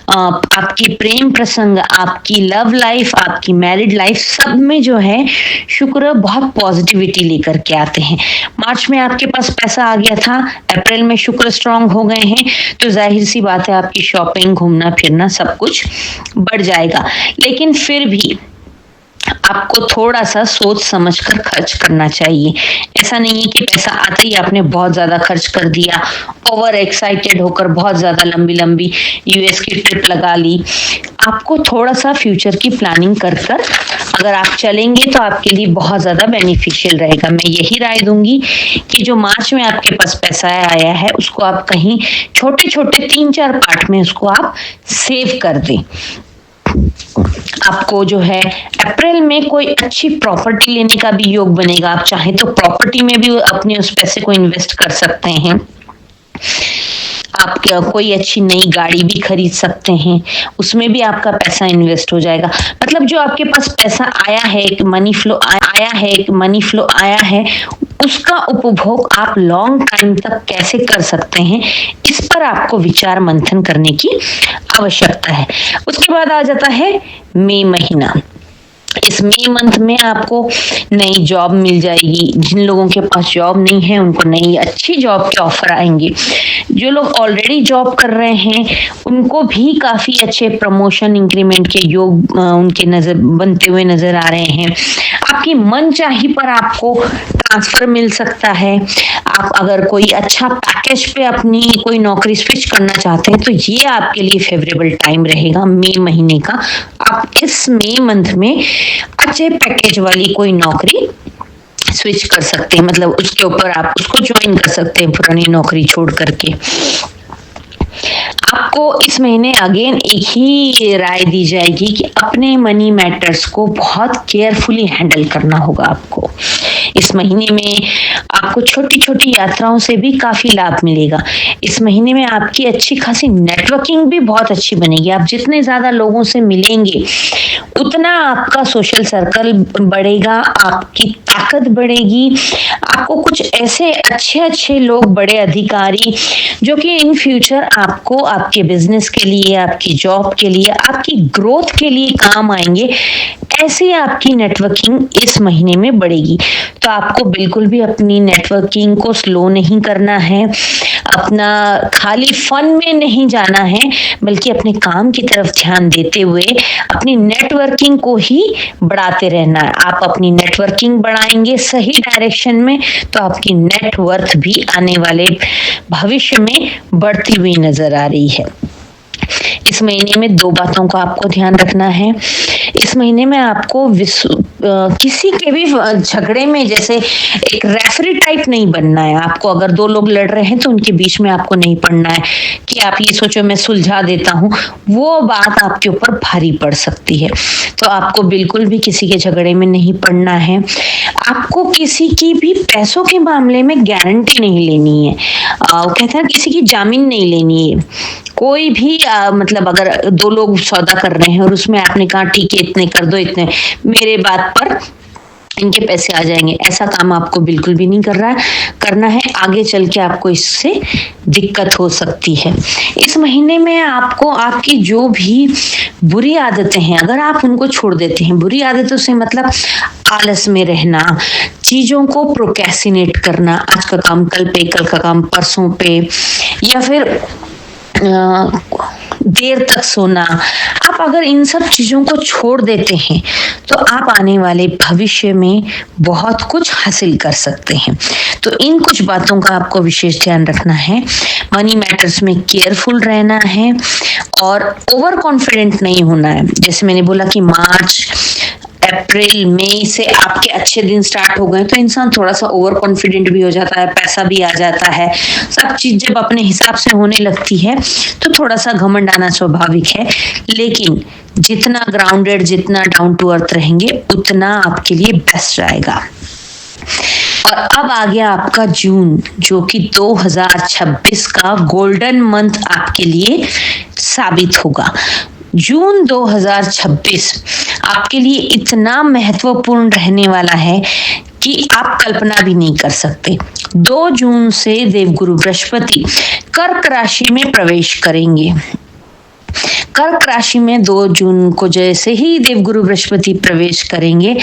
A: आपकी प्रेम प्रसंग, आपकी लव लाइफ, आपकी मैरिड लाइफ, सब में जो है शुक्र बहुत पॉजिटिविटी लेकर के आते हैं। मार्च में आपके पास पैसा आ गया था, अप्रैल में शुक्र स्ट्रांग हो गए हैं, तो जाहिर सी बात है आपकी शॉपिंग, घूमना फिरना सब कुछ बढ़ जाएगा। लेकिन फिर भी आपको थोड़ा सा सोच समझ कर खर्च करना चाहिए। ऐसा नहीं है कि पैसा आते ही आपने बहुत ज्यादा खर्च कर दिया, ओवर एक्साइटेड होकर बहुत ज्यादा लंबी लंबी यूएस की ट्रिप लगा ली। आपको थोड़ा सा फ्यूचर की प्लानिंग कर कर अगर आप चलेंगे तो आपके लिए बहुत ज्यादा बेनिफिशियल रहेगा। मैं यही राय दूंगी कि जो मार्च में आपके पास पैसा आया है उसको आप कहीं छोटे छोटे 3-4 पार्ट में उसको आप सेव कर दें। आपको जो है अप्रैल में कोई अच्छी प्रॉपर्टी लेने का भी योग बनेगा। आप चाहें तो प्रॉपर्टी में भी अपने उस पैसे को इन्वेस्ट कर सकते हैं। आप कोई अच्छी नई गाड़ी भी खरीद सकते हैं, उसमें भी आपका पैसा इन्वेस्ट हो जाएगा। मतलब जो आपके पास पैसा आया है, एक मनी फ्लो आया है, उसका उपभोग आप लॉन्ग टाइम तक कैसे कर सकते हैं, इस पर आपको विचार मंथन करने की आवश्यकता है। उसके बाद आ जाता है मई महीना। इस मई मंथ में आपको नई जॉब मिल जाएगी। जिन लोगों के पास जॉब नहीं है उनको नई अच्छी जॉब के ऑफर आएंगे। जो लोग ऑलरेडी जॉब कर रहे हैं उनको भी काफी अच्छे प्रमोशन, इंक्रीमेंट के योग उनके नजर बनते हुए नजर आ रहे हैं। आपकी मनचाही पर आपको ट्रांसफर मिल सकता है। आप अगर कोई अच्छा पैकेज पे अपनी कोई नौकरी स्विच करना चाहते हैं तो ये आपके लिए फेवरेबल टाइम रहेगा मई महीने का। आप इस मई मंथ में अच्छे पैकेज वाली कोई नौकरी स्विच कर सकते हैं, मतलब उसके ऊपर आप उसको ज्वाइन कर सकते हैं पुरानी नौकरी छोड़ करके। आपको इस महीने अगेन एक ही राय दी जाएगी कि अपने मनी मैटर्स को बहुत केयरफुली हैंडल करना होगा आपको। इस महीने में आपको छोटी छोटी यात्राओं से भी काफी लाभ मिलेगा। इस महीने में आपकी अच्छी खासी नेटवर्किंग भी बहुत अच्छी बनेगी। आप जितने ज्यादा लोगों से मिलेंगे उतना आपका सोशल सर्कल बढ़ेगा, आपकी ताकत बढ़ेगी। आपको कुछ ऐसे अच्छे अच्छे लोग, बड़े अधिकारी जो कि इन फ्यूचर आपको आपके बिजनेस के लिए, आपकी जॉब के लिए, आपकी ग्रोथ के लिए काम आएंगे, ऐसे ही आपकी नेटवर्किंग इस महीने में बढ़ेगी। तो आपको बिल्कुल भी अपनी नेटवर्किंग को स्लो नहीं करना है, अपना खाली फन में नहीं जाना है, बल्कि अपने काम की तरफ ध्यान देते हुए अपनी नेटवर्किंग को ही बढ़ाते रहना है। आप अपनी नेटवर्किंग बढ़ाएंगे सही डायरेक्शन में तो आपकी नेटवर्थ भी आने वाले भविष्य में बढ़ती हुई नजर आ रही है। इस महीने में 2 बातों का आपको ध्यान रखना है। इस महीने में आपको किसी के भी झगड़े में जैसे एक रेफरी टाइप नहीं बनना है। आपको अगर 2 लोग लड़ रहे हैं तो उनके बीच में आपको नहीं पड़ना है कि आप ये सोचो मैं सुलझा देता हूँ, वो बात आपके ऊपर भारी पड़ सकती है। तो आपको बिल्कुल भी किसी के झगड़े में नहीं पड़ना है। आपको किसी की भी पैसों के मामले में गारंटी नहीं लेनी है। कहते हैं किसी की जामीन नहीं लेनी है। कोई भी मतलब अगर 2 लोग सौदा कर रहे हैं और उसमें आपने कहा ठीक है इतने कर दो, इतने मेरे बात पर इनके पैसे आ जाएंगे, ऐसा काम आपको बिल्कुल भी नहीं करना है। आगे चल के आपको इससे दिक्कत हो सकती है। इस महीने में आपको आपकी जो भी बुरी आदतें हैं अगर आप उनको छोड़ देते हैं, बुरी आदतों से मतलब आलस में रहना, चीजों को प्रोक्रेस्टिनेट करना, आज का काम कल पे, कल का काम परसों पे, या फिर देर तक सोना, आप अगर इन सब चीजों को छोड़ देते हैं तो आप आने वाले भविष्य में बहुत कुछ हासिल कर सकते हैं। तो इन कुछ बातों का आपको विशेष ध्यान रखना है। मनी मैटर्स में केयरफुल रहना है और ओवर कॉन्फिडेंट नहीं होना है। जैसे मैंने बोला कि मार्च, अप्रैल, मई से आपके अच्छे दिन स्टार्ट हो गए तो इंसान थोड़ा सा ओवर कॉन्फिडेंट भी हो जाता है, पैसा भी आ जाता है, सब चीज जब अपने हिसाब से होने लगती है तो थोड़ा सा घमंड आना स्वाभाविक है। लेकिन जितना ग्राउंडेड, जितना डाउन टू अर्थ रहेंगे उतना आपके लिए बेस्ट रहेगा। और अब आ गया आपका जून, जो कि 2026 का गोल्डन मंथ आपके लिए साबित होगा। जून 2026 आपके लिए इतना महत्वपूर्ण रहने वाला है कि आप कल्पना भी नहीं कर सकते। 2 जून से देवगुरु बृहस्पति कर्क राशि में प्रवेश करेंगे। कर्क राशि में 2 जून को जैसे ही देवगुरु बृहस्पति प्रवेश करेंगे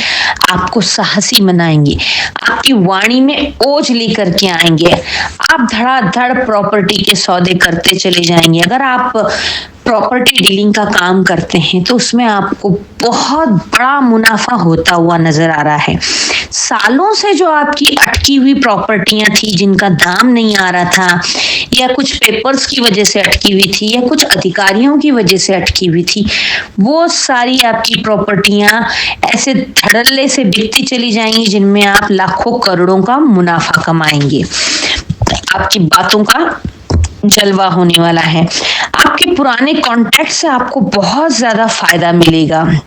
A: आपको साहसी बनाएंगे, आपकी वाणी में ओज लेकर के आएंगे, आप धड़ाधड़ प्रॉपर्टी के सौदे करते चले जाएंगे। अगर आप प्रॉपर्टी डीलिंग का काम करते हैं तो उसमें आपको बहुत बड़ा मुनाफा होता हुआ नजर आ रहा है। सालों से जो आपकी अटकी हुई प्रॉपर्टियां थी जिनका दाम नहीं आ रहा था, या कुछ पेपर्स की वजह से अटकी हुई थी, या कुछ अधिकारियों की वजह से अटकी हुई थी, वो सारी आपकी प्रॉपर्टियां ऐसे धड़ल्ले से बिकती चली जाएंगी जिनमें आप लाखों करोड़ों का मुनाफा कमाएंगे। आपकी बातों का जलवा होने वाला है। आपके पुराने कॉन्टैक्ट से आपको बहुत ज्यादा फायदा मिलेगा।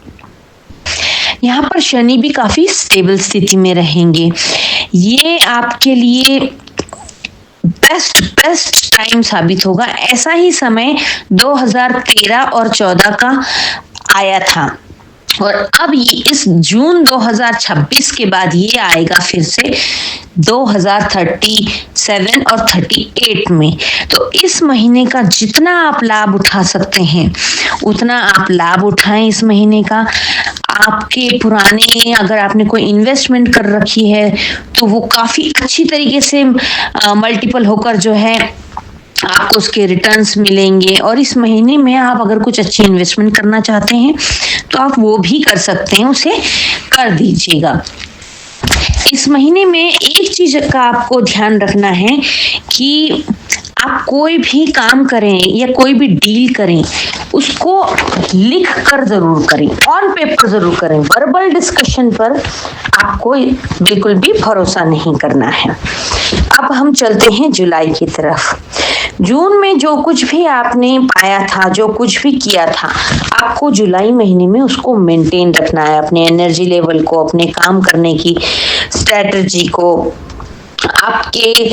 A: यहाँ पर शनि भी काफी स्टेबल स्थिति में रहेंगे। ये आपके लिए बेस्ट टाइम साबित होगा। ऐसा ही समय 2013 और 14 का आया था और अब इस जून 2026 के बाद ये आएगा फिर से 2037 और 38 में। तो इस महीने का जितना आप लाभ उठा सकते हैं उतना आप लाभ उठाएं इस महीने का। आपके पुराने अगर आपने कोई इन्वेस्टमेंट कर रखी है तो वो काफी अच्छी तरीके से मल्टीपल होकर जो है आपको उसके रिटर्न्स मिलेंगे। और इस महीने में आप अगर कुछ अच्छी इन्वेस्टमेंट करना चाहते हैं तो आप वो भी कर सकते हैं, उसे कर दीजिएगा। इस महीने में एक चीज का आपको ध्यान रखना है कि आप कोई भी काम करें या कोई भी डील करें उसको लिख कर जरूर करें, ऑन पेपर जरूर करें। वर्बल डिस्कशन पर आपको बिल्कुल भी भरोसा नहीं करना है। अब हम चलते हैं जुलाई की तरफ। जून में जो कुछ भी आपने पाया था, जो कुछ भी किया था, आपको जुलाई महीने में उसको मेंटेन रखना है। अपने एनर्जी लेवल को, अपने काम करने की स्ट्रेटजी को, आपके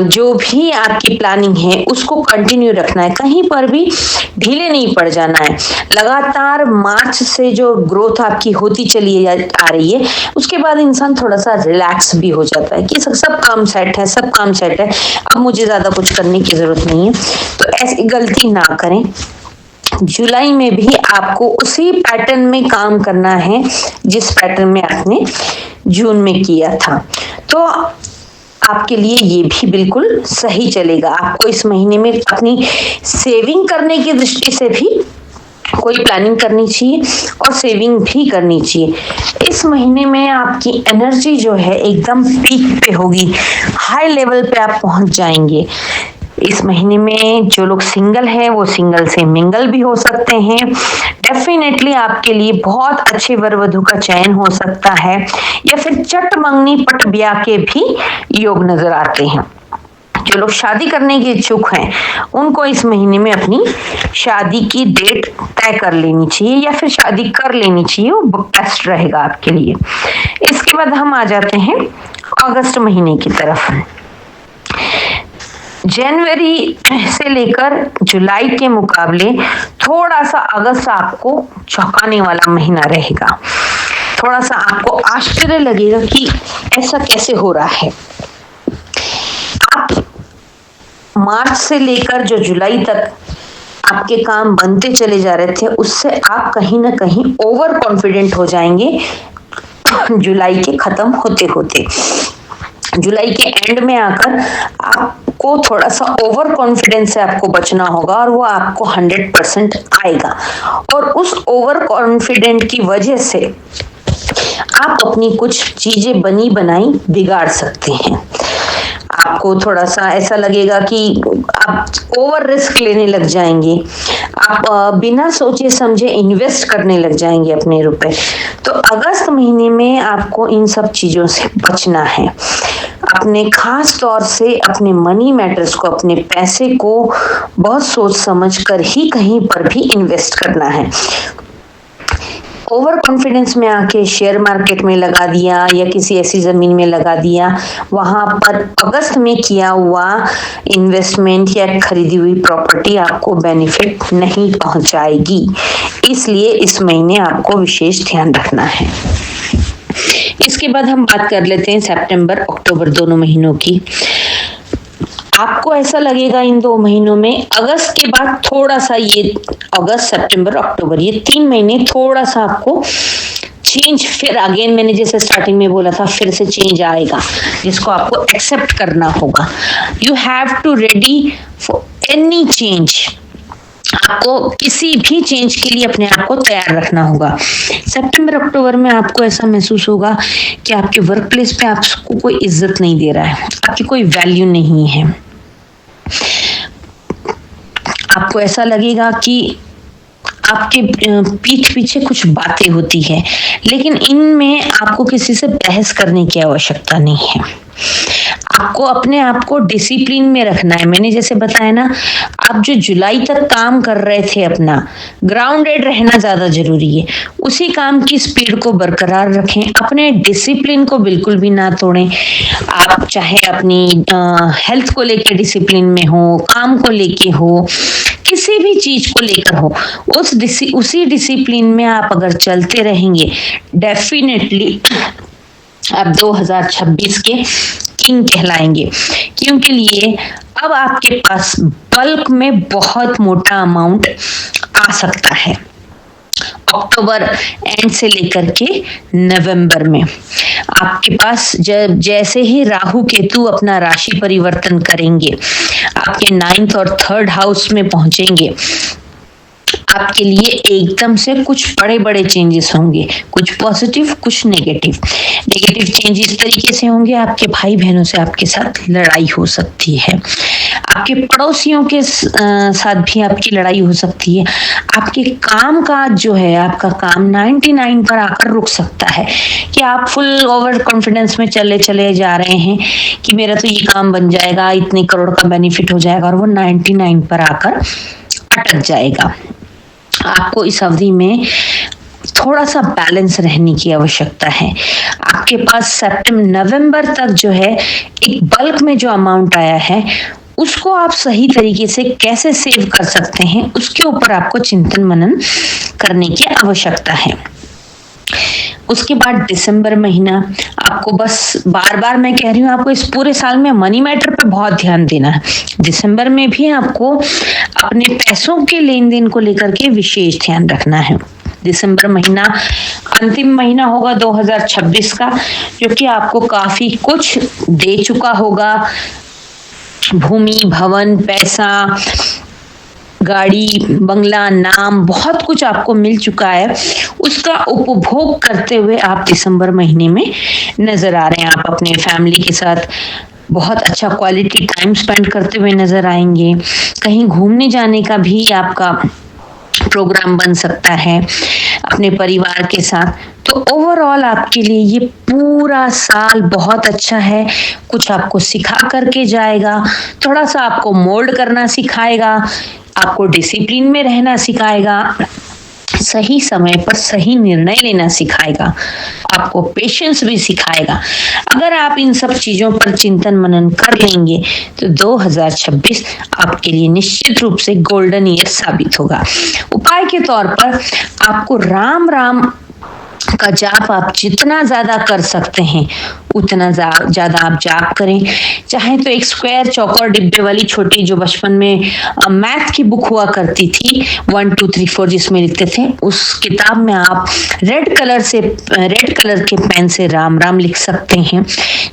A: जो भी आपकी प्लानिंग है उसको कंटिन्यू रखना है। कहीं पर भी ढीले नहीं पड़ जाना है। लगातार मार्च से जो ग्रोथ आपकी होती चली आ रही है उसके बाद इंसान थोड़ा सा रिलैक्स भी हो जाता है कि सब काम सेट है, सब काम सेट है, अब मुझे ज्यादा कुछ करने की जरूरत नहीं है। तो ऐसी गलती ना करें। जुलाई में भी आपको उसी पैटर्न में काम करना है जिस पैटर्न में आपने जून में किया था। तो आपके लिए ये भी बिल्कुल सही चलेगा। आपको इस महीने में अपनी सेविंग करने की दृष्टि से भी कोई प्लानिंग करनी चाहिए और सेविंग भी करनी चाहिए। इस महीने में आपकी एनर्जी जो है एकदम पीक पे होगी, हाई लेवल पे आप पहुंच जाएंगे। इस महीने में जो लोग सिंगल हैं वो सिंगल से मिंगल भी हो सकते हैं। डेफिनेटली आपके लिए बहुत अच्छे वर वधु का चयन हो सकता है, या फिर चट मंगनी पट ब्याह के भी योग नजर आते हैं। जो लोग शादी करने के इच्छुक हैं उनको इस महीने में अपनी शादी की डेट तय कर लेनी चाहिए या फिर शादी कर लेनी चाहिए, वो बेस्ट रहेगा आपके लिए। इसके बाद हम आ जाते हैं अगस्त महीने की तरफ। जनवरी से लेकर जुलाई के मुकाबले थोड़ा सा अगस्त आपको चौंकाने वाला महीना रहेगा। थोड़ा सा आपको आश्चर्य लगेगा कि ऐसा कैसे हो रहा है। आप मार्च से लेकर जो जुलाई तक आपके काम बनते चले जा रहे थे, उससे आप कहीं ना कहीं ओवर कॉन्फिडेंट हो जाएंगे जुलाई के खत्म होते होते। जुलाई के एंड में आकर आपको थोड़ा सा ओवर कॉन्फिडेंस से आपको बचना होगा और वो आपको 100% आएगा। और उस ओवर कॉन्फिडेंट की वजह से आप अपनी कुछ चीजें बनी बनाई बिगाड़ सकते हैं। आपको थोड़ा सा ऐसा लगेगा कि आप ओवर रिस्क लेने लग जाएंगे, आप बिना सोचे समझे इन्वेस्ट करने लग जाएंगे अपने रुपए। तो अगस्त महीने में आपको इन सब चीजों से बचना है। अपने खास तौर से अपने मनी मैटर्स को, अपने पैसे को बहुत सोच समझ कर ही कहीं पर भी इन्वेस्ट करना है। ओवर कॉन्फिडेंस में आके शेयर मार्केट में लगा दिया या किसी ऐसी जमीन में लगा दिया, वहां पर अगस्त में किया हुआ इन्वेस्टमेंट या खरीदी हुई प्रॉपर्टी आपको बेनिफिट नहीं पहुंचाएगी। इसलिए इस महीने आपको विशेष ध्यान रखना है। इसके बाद हम बात कर लेते हैं सितंबर अक्टूबर दोनों महीनों की। आपको ऐसा लगेगा इन 2 महीनों में, अगस्त के बाद थोड़ा सा, ये अगस्त सितंबर अक्टूबर ये 3 महीने थोड़ा सा आपको चेंज, फिर अगेन मैंने जैसे स्टार्टिंग में बोला था, फिर से चेंज आएगा जिसको आपको एक्सेप्ट करना होगा। You have to ready for any change. आपको किसी भी चेंज के लिए अपने आप को तैयार रखना होगा। सितंबर अक्टूबर में आपको ऐसा महसूस होगा कि आपके वर्क प्लेस पे आपको कोई इज्जत नहीं दे रहा है, आपकी कोई वैल्यू नहीं है। आपको ऐसा लगेगा कि आपके पीठ पीछे कुछ बातें होती है, लेकिन इनमें आपको किसी से बहस करने की आवश्यकता नहीं है। आपको अपने आप को डिसिप्लिन में रखना है। मैंने जैसे बताया ना, आप जो जुलाई तक काम कर रहे थे अपना, ग्राउंडेड रहना ज्यादा जरूरी है। उसी काम की स्पीड को बरकरार रखें, अपने डिसिप्लिन को बिल्कुल भी ना तोड़ें। आप चाहे अपनी हेल्थ को लेके डिसिप्लिन में हो, काम को लेके हो, किसी भी चीज को लेकर हो, उसी डिसिप्लिन में आप अगर चलते रहेंगे, डेफिनेटली आप 2026 के किंग कहलाएंगे। क्योंकि लिए अब आपके पास बल्क में बहुत मोटा अमाउंट आ सकता है। अक्टूबर एंड से लेकर के नवंबर में आपके पास जब जैसे ही राहु केतु अपना राशि परिवर्तन करेंगे, आपके 9th और 3rd हाउस में पहुंचेंगे, आपके लिए एकदम से कुछ बड़े बड़े चेंजेस होंगे, कुछ पॉजिटिव कुछ नेगेटिव। नेगेटिव चेंज इस तरीके से होंगे, आपके भाई बहनों से आपके साथ लड़ाई हो सकती है, आपके पड़ोसियों के साथ भी आपकी लड़ाई हो सकती है। आपके काम काज जो है, आपका काम 99 पर आकर रुक सकता है कि आप फुल ओवर कॉन्फिडेंस में चले जा रहे हैं कि मेरा तो ये काम बन जाएगा, इतने करोड़ का बेनिफिट हो जाएगा, और वो 99 पर आकर अटक जाएगा। आपको इस अवधि में थोड़ा सा बैलेंस रहने की आवश्यकता है। आपके पास सितंबर नवंबर तक जो है एक बल्क में जो अमाउंट आया है, उसको आप सही तरीके से कैसे सेव कर सकते हैं, उसके ऊपर आपको चिंतन मनन करने की आवश्यकता है। उसके बाद दिसंबर महीना आपको, बस बार बार मैं कह रही हूँ, आपको इस पूरे साल में मनी मैटर पे बहुत ध्यान देना है। दिसंबर में भी आपको अपने पैसों के लेन देन को लेकर के विशेष ध्यान रखना है। दिसंबर महीना अंतिम महीना होगा 2026 का, जो कि आपको काफी कुछ दे चुका होगा। भूमि, भवन, पैसा, गाड़ी, बंगला, नाम, बहुत कुछ आपको मिल चुका है। उसका उपभोग करते हुए आप दिसंबर महीने में नजर आ रहे हैं। आप अपने फैमिली के साथ बहुत अच्छा क्वालिटी टाइम स्पेंड करते हुए नजर आएंगे। कहीं घूमने जाने का भी आपका प्रोग्राम बन सकता है अपने परिवार के साथ। तो ओवरऑल आपके लिए ये पूरा साल बहुत अच्छा है। कुछ आपको सिखा करके जाएगा, थोड़ा सा आपको मोल्ड करना सिखाएगा, आपको डिसिप्लिन में रहना सिखाएगा, सही समय पर सही निर्णय लेना सिखाएगा, आपको पेशेंस भी सिखाएगा। अगर आप इन सब चीजों पर चिंतन मनन कर लेंगे तो 2026 आपके लिए निश्चित रूप से गोल्डन ईयर साबित होगा। उपाय के तौर पर आपको राम राम का जाप आप जितना ज्यादा कर सकते हैं उतना ज्यादा आप जाप करें। चाहे तो एक स्क्वायर चौकोर डिब्बे वाली छोटी, जो बचपन में मैथ की बुक हुआ करती थी 1 2 3 4 जिसमें लिखते थे, उस किताब में आप रेड कलर के पेन से राम राम लिख सकते हैं।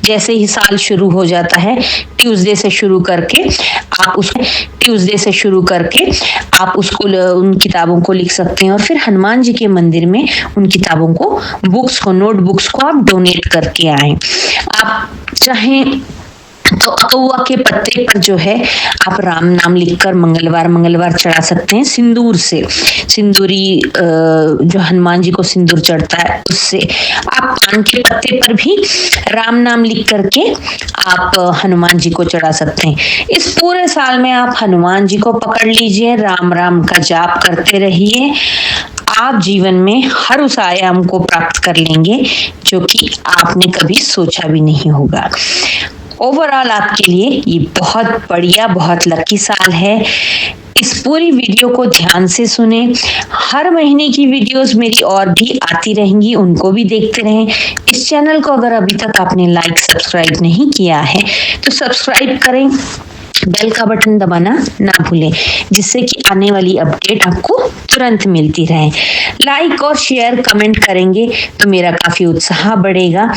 A: जैसे ही साल शुरू हो जाता है, ट्यूसडे से शुरू करके आप उसको उन किताबों को लिख सकते हैं, और फिर हनुमान जी के मंदिर में उन किताबों को, नोटबुक्स को आप डोनेट करके आए। आप चाहें तो अकौआ के पत्ते पर जो है आप राम नाम लिखकर मंगलवार चढ़ा सकते हैं सिंदूर से। सिंदूरी जो हनुमान जी को सिंदूर चढ़ता है उससे। आप पान के पत्ते पर भी राम नाम लिख करके आप हनुमान जी को चढ़ा सकते हैं। इस पूरे साल में आप हनुमान जी को पकड़ लीजिए, राम राम का जाप करते रहिए। आप जीवन में हर उस आयाम को प्राप्त कर लेंगे जो कि आपने कभी सोचा भी नहीं होगा। ओवरऑल आपके लिए ये बहुत बढ़िया, बहुत लकी साल है। इस पूरी वीडियो को ध्यान से सुने। हर महीने की वीडियोस मेरी और भी आती रहेंगी, उनको भी देखते रहें। इस चैनल को अगर अभी तक आपने लाइक सब्सक्राइब नहीं किया है तो सब्सक्राइब करें, बेल का बटन दबाना ना भूलें, जिससे कि आने वाली अपडेट आपको तुरंत मिलती रहे। लाइक और शेयर कमेंट करेंगे तो मेरा काफी उत्साह बढ़ेगा।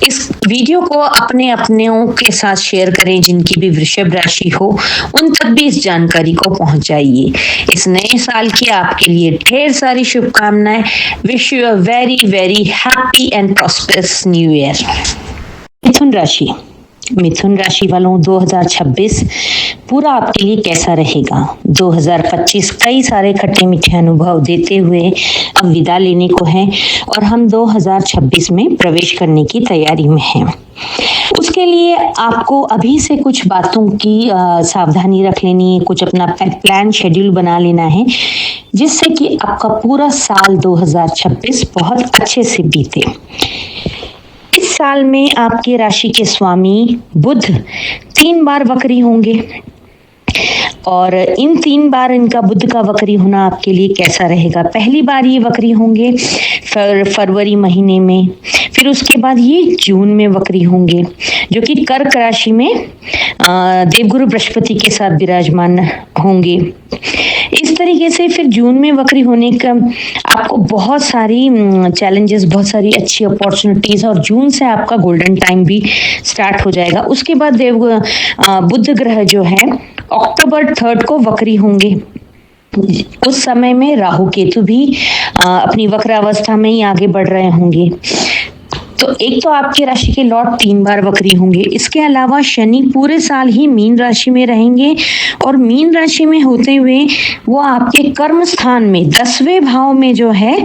A: इस वीडियो को अपनों के साथ शेयर करें जिनकी भी वृषभ राशि हो, उन तक भी इस जानकारी को पहुंचाइए। इस नए साल की आपके लिए ढेर सारी शुभकामनाएं। Wish you a very very happy and prosperous new year. मिथुन राशि वालों, 2026 पूरा आपके लिए कैसा रहेगा? 2025 कई सारे खट्टे मीठे अनुभव देते हुए अब विदा लेने को है और हम 2026 में प्रवेश करने की तैयारी में हैं। उसके लिए आपको अभी से कुछ बातों की सावधानी रख लेनी है, कुछ अपना प्लान शेड्यूल बना लेना है, जिससे कि आपका पूरा साल 2026 बहुत अच्छे से बीते। इस साल में आपके राशि के स्वामी बुध 3 बार वक्री होंगे, और इन 3 बार इनका बुध का वक्री होना आपके लिए कैसा रहेगा? पहली बार ये वक्री होंगे फरवरी महीने में, फिर उसके बाद ये जून में वक्री होंगे, जो कि कर्क राशि में देवगुरु बृहस्पति के साथ विराजमान होंगे। इस तरीके से फिर जून में वक्री होने का आपको बहुत सारी चैलेंजेस, बहुत सारी अच्छी अपॉर्चुनिटीज, और जून से आपका गोल्डन टाइम भी स्टार्ट हो जाएगा। उसके बाद बुध ग्रह जो है अक्टूबर 3 को वक्री होंगे। उस समय में राहु केतु भी अपनी वक्रावस्था में ही आगे बढ़ रहे होंगे। तो एक तो आपके राशि के लॉर्ड 3 बार वक्री होंगे। इसके अलावा शनि पूरे साल ही मीन राशि में रहेंगे, और मीन राशि में होते हुए वो आपके कर्म स्थान में 10वें भाव में जो है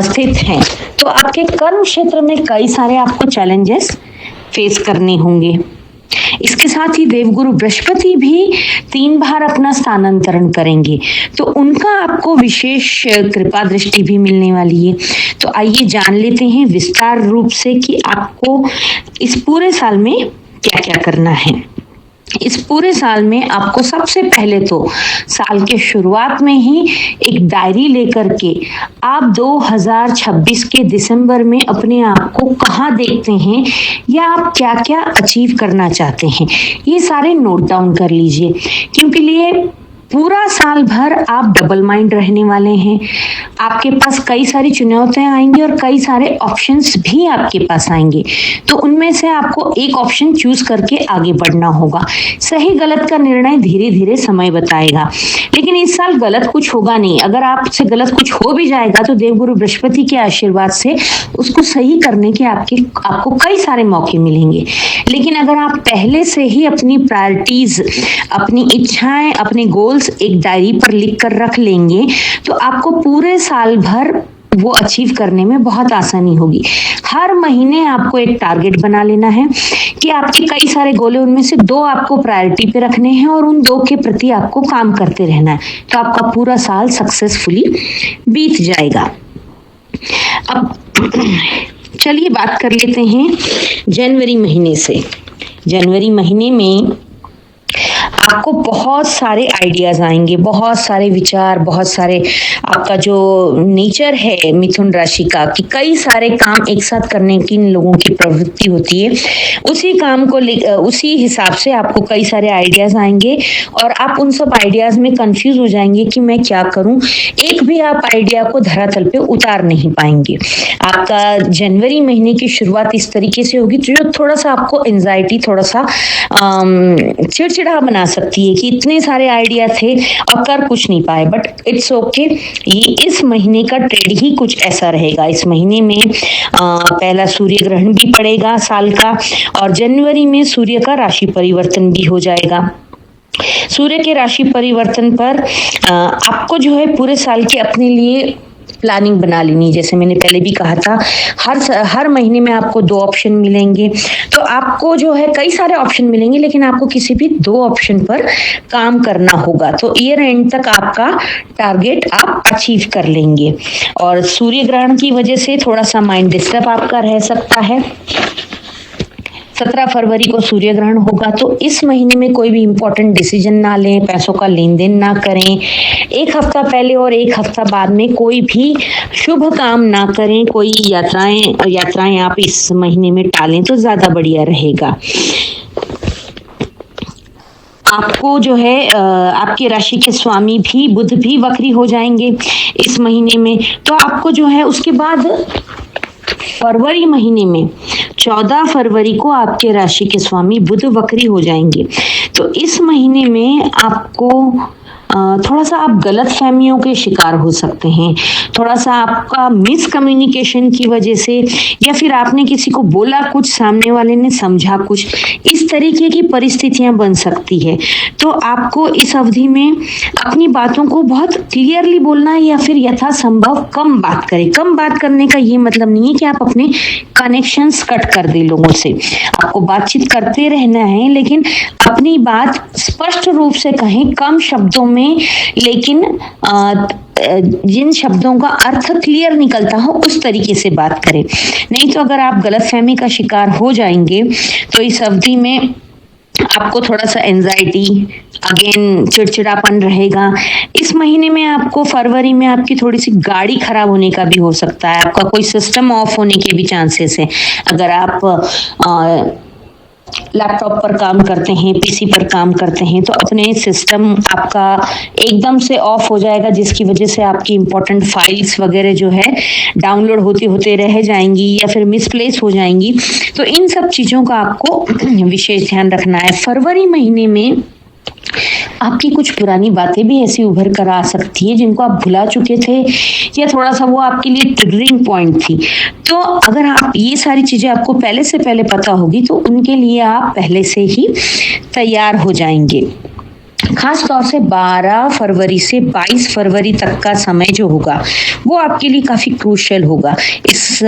A: स्थित हैं। तो आपके कर्म क्षेत्र में कई सारे आपको चैलेंजेस फेस करने होंगे। इसके साथ ही देवगुरु बृहस्पति भी 3 बार अपना स्थानांतरण करेंगे, तो उनका आपको विशेष कृपा दृष्टि भी मिलने वाली है। तो आइए जान लेते हैं विस्तार रूप से कि आपको इस पूरे साल में क्या क्या करना है। इस पूरे साल में आपको सबसे पहले तो साल के शुरुआत में ही एक डायरी लेकर के आप 2026 के दिसंबर में अपने आप को कहाँ देखते हैं या आप क्या क्या अचीव करना चाहते हैं, ये सारे नोट डाउन कर लीजिए, क्योंकि लिए पूरा साल भर आप डबल माइंड रहने वाले हैं। आपके पास कई सारी चुनौतियां आएंगी और कई सारे ऑप्शंस भी आपके पास आएंगे, तो उनमें से आपको एक ऑप्शन चूज करके आगे बढ़ना होगा। सही गलत का निर्णय धीरे धीरे समय बताएगा, लेकिन इस साल गलत कुछ होगा नहीं। अगर आपसे गलत कुछ हो भी जाएगा तो देवगुरु बृहस्पति के आशीर्वाद से उसको सही करने के आपको कई सारे मौके मिलेंगे। लेकिन अगर आप पहले से ही अपनी प्रायोरिटीज, अपनी इच्छाएं, अपने गोल्स एक डायरी पर लिख कर रख लेंगे तो आपको पूरे साल भर वो अचीव करने में बहुत आसानी होगी। हर महीने आपको एक टारगेट बना लेना है कि आपके कई सारे गोल हैं, उनमें से 2 आपको प्रायोरिटी पे रखने हैं और उन 2 के प्रति आपको काम करते रहना है, तो आपका पूरा साल सक्सेसफुली बीत जाएगा। अब चलिए बात कर लेते हैं जनवरी महीने से। जनवरी महीने में आपको बहुत सारे आइडियाज आएंगे, बहुत सारे विचार, बहुत सारे आपका जो नेचर है मिथुन राशि का कि कई सारे काम एक साथ करने की इन लोगों की प्रवृत्ति होती है, उसी काम को उसी हिसाब से आपको कई सारे आइडियाज आएंगे और आप उन सब आइडियाज में कंफ्यूज हो जाएंगे कि मैं क्या करूं। एक भी आप आइडिया को धरातल पे उतार नहीं पाएंगे। आपका जनवरी महीने की शुरुआत इस तरीके से होगी जो थोड़ा सा आपको एंजाइटी, थोड़ा सा चिड़चिड़ा बना सकती है कि इतने सारे आइडिया थे और कर कुछ नहीं पाए, बट इट्स ओके। ये इस महीने का ट्रेड ही कुछ ऐसा रहेगा। इस महीने में पहला सूर्य ग्रहण भी पड़ेगा साल का, और जनवरी में सूर्य का राशि परिवर्तन भी हो जाएगा। सूर्य के राशि परिवर्तन पर आपको जो है पूरे साल के अपने लिए प्लानिंग बना लेनी। जैसे मैंने पहले भी कहा था, हर महीने में आपको 2 ऑप्शन मिलेंगे, तो आपको जो है कई सारे ऑप्शन मिलेंगे, लेकिन आपको किसी भी 2 ऑप्शन पर काम करना होगा, तो ईयर एंड तक आपका टारगेट आप अचीव कर लेंगे। और सूर्य ग्रहण की वजह से थोड़ा सा माइंड डिस्टर्ब आपका रह सकता है। 17 फरवरी को सूर्य ग्रहण होगा, तो इस महीने में कोई भी इंपॉर्टेंट डिसीजन ना लें, पैसों का लेन देन ना करें। 1 हफ्ता पहले और 1 हफ्ता बाद में कोई भी शुभ काम ना करें। कोई यात्राएं आप इस महीने में टालें तो ज्यादा बढ़िया रहेगा। आपको जो है आपके राशि के स्वामी भी बुध भी वक्री हो जाएंगे इस महीने में, तो आपको जो है उसके बाद फरवरी महीने में 14 फरवरी को आपके राशि के स्वामी बुध वक्री हो जाएंगे। तो इस महीने में आपको थोड़ा सा आप गलत फहमियों के शिकार हो सकते हैं। थोड़ा सा आपका मिसकम्युनिकेशन की वजह से, या फिर आपने किसी को बोला कुछ, सामने वाले ने समझा कुछ, इस तरीके की परिस्थितियां बन सकती है। तो आपको इस अवधि में अपनी बातों को बहुत क्लियरली बोलना है, या फिर यथासंभव कम बात करें। कम बात करने का ये मतलब नहीं है कि आप अपने कनेक्शंस कट कर दें लोगों से। आपको बातचीत करते रहना है, लेकिन अपनी बात स्पष्ट रूप से कहें, कम शब्दों में, लेकिन जिन शब्दों का अर्थ क्लियर निकलता हो उस तरीके से बात करें। नहीं तो अगर आप गलतफहमी का शिकार हो जाएंगे तो इस अवधि में आपको थोड़ा सा एंजाइटी, अगेन चिड़चिड़ापन रहेगा। इस महीने में आपको फरवरी में आपकी थोड़ी सी गाड़ी खराब होने का भी हो सकता है, आपका कोई सिस्टम ऑफ होने के भी चांसेस है। अगर आप लैपटॉप पर काम करते हैं, पीसी पर काम करते हैं, तो अपने सिस्टम आपका एकदम से ऑफ हो जाएगा, जिसकी वजह से आपकी इंपॉर्टेंट फाइल्स वगैरह जो है डाउनलोड होते होते रह जाएंगी या फिर मिसप्लेस हो जाएंगी। तो इन सब चीज़ों का आपको विशेष ध्यान रखना है। फरवरी महीने में आपकी कुछ पुरानी बातें भी ऐसी उभर कर आ सकती है जिनको आप भुला चुके थे, या थोड़ा सा वो आपके लिए ट्रिगरिंग पॉइंट थी। तो अगर आप ये सारी चीजें आपको पहले से पहले पता होगी तो उनके लिए आप पहले से ही तैयार हो जाएंगे। खास तौर से 12 फरवरी से 22 फरवरी तक का समय जो होगा वो आपके लिए काफी क्रूशियल होगा। इस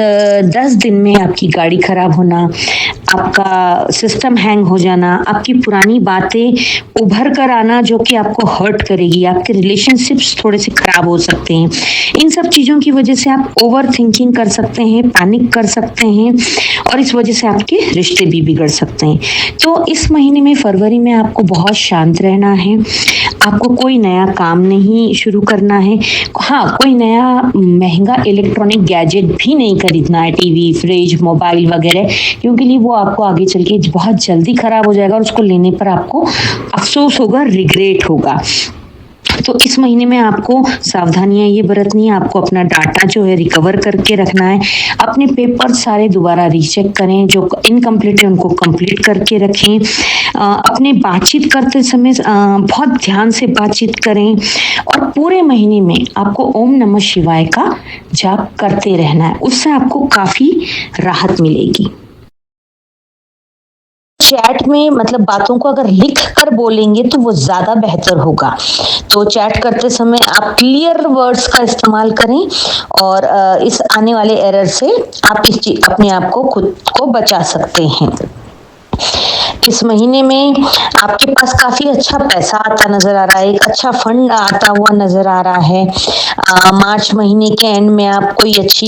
A: 10 दिन में आपकी गाड़ी खराब होना, आपका सिस्टम हैंग हो जाना, आपकी पुरानी बातें उभर कर आना जो कि आपको हर्ट करेगी, आपके रिलेशनशिप्स थोड़े से खराब हो सकते हैं। इन सब चीज़ों की वजह से आप ओवर थिंकिंग कर सकते हैं, पैनिक कर सकते हैं और इस वजह से आपके रिश्ते भी बिगड़ सकते हैं। तो इस महीने में फरवरी में आपको बहुत शांत रहना है, आपको कोई नया काम नहीं शुरू करना है। हाँ, कोई नया महंगा इलेक्ट्रॉनिक गैजेट भी नहीं खरीदना है, टीवी, फ्रिज, मोबाइल वगैरह, क्योंकि वो आपको आगे चल के बहुत जल्दी खराब हो जाएगा और उसको लेने पर आपको अफसोस होगा, रिग्रेट होगा। तो इस महीने में आपको सावधानियां ये बरतनी है, आपको अपना डाटा जो है रिकवर करके रखना है, अपने पेपर सारे दोबारा रीचेक करें, जो इनकम्प्लीट है उनको कंप्लीट करके रखें। अपने बातचीत करते समय बहुत ध्यान से बातचीत करें और पूरे महीने में आपको ओम नमः शिवाय का जाप करते रहना है, उससे आपको काफी राहत मिलेगी। चैट में मतलब बातों को अगर लिख कर बोलेंगे तो वो ज्यादा बेहतर होगा। तो चैट करते समय आप क्लियर वर्ड्स का इस्तेमाल करें और इस आने वाले एरर से आप अपने आप को खुद को बचा सकते हैं। इस महीने में आपके पास काफी अच्छा पैसा आता नजर आ रहा है, एक अच्छा फंड आता हुआ नजर आ रहा है। मार्च महीने के एंड में आप कोई अच्छी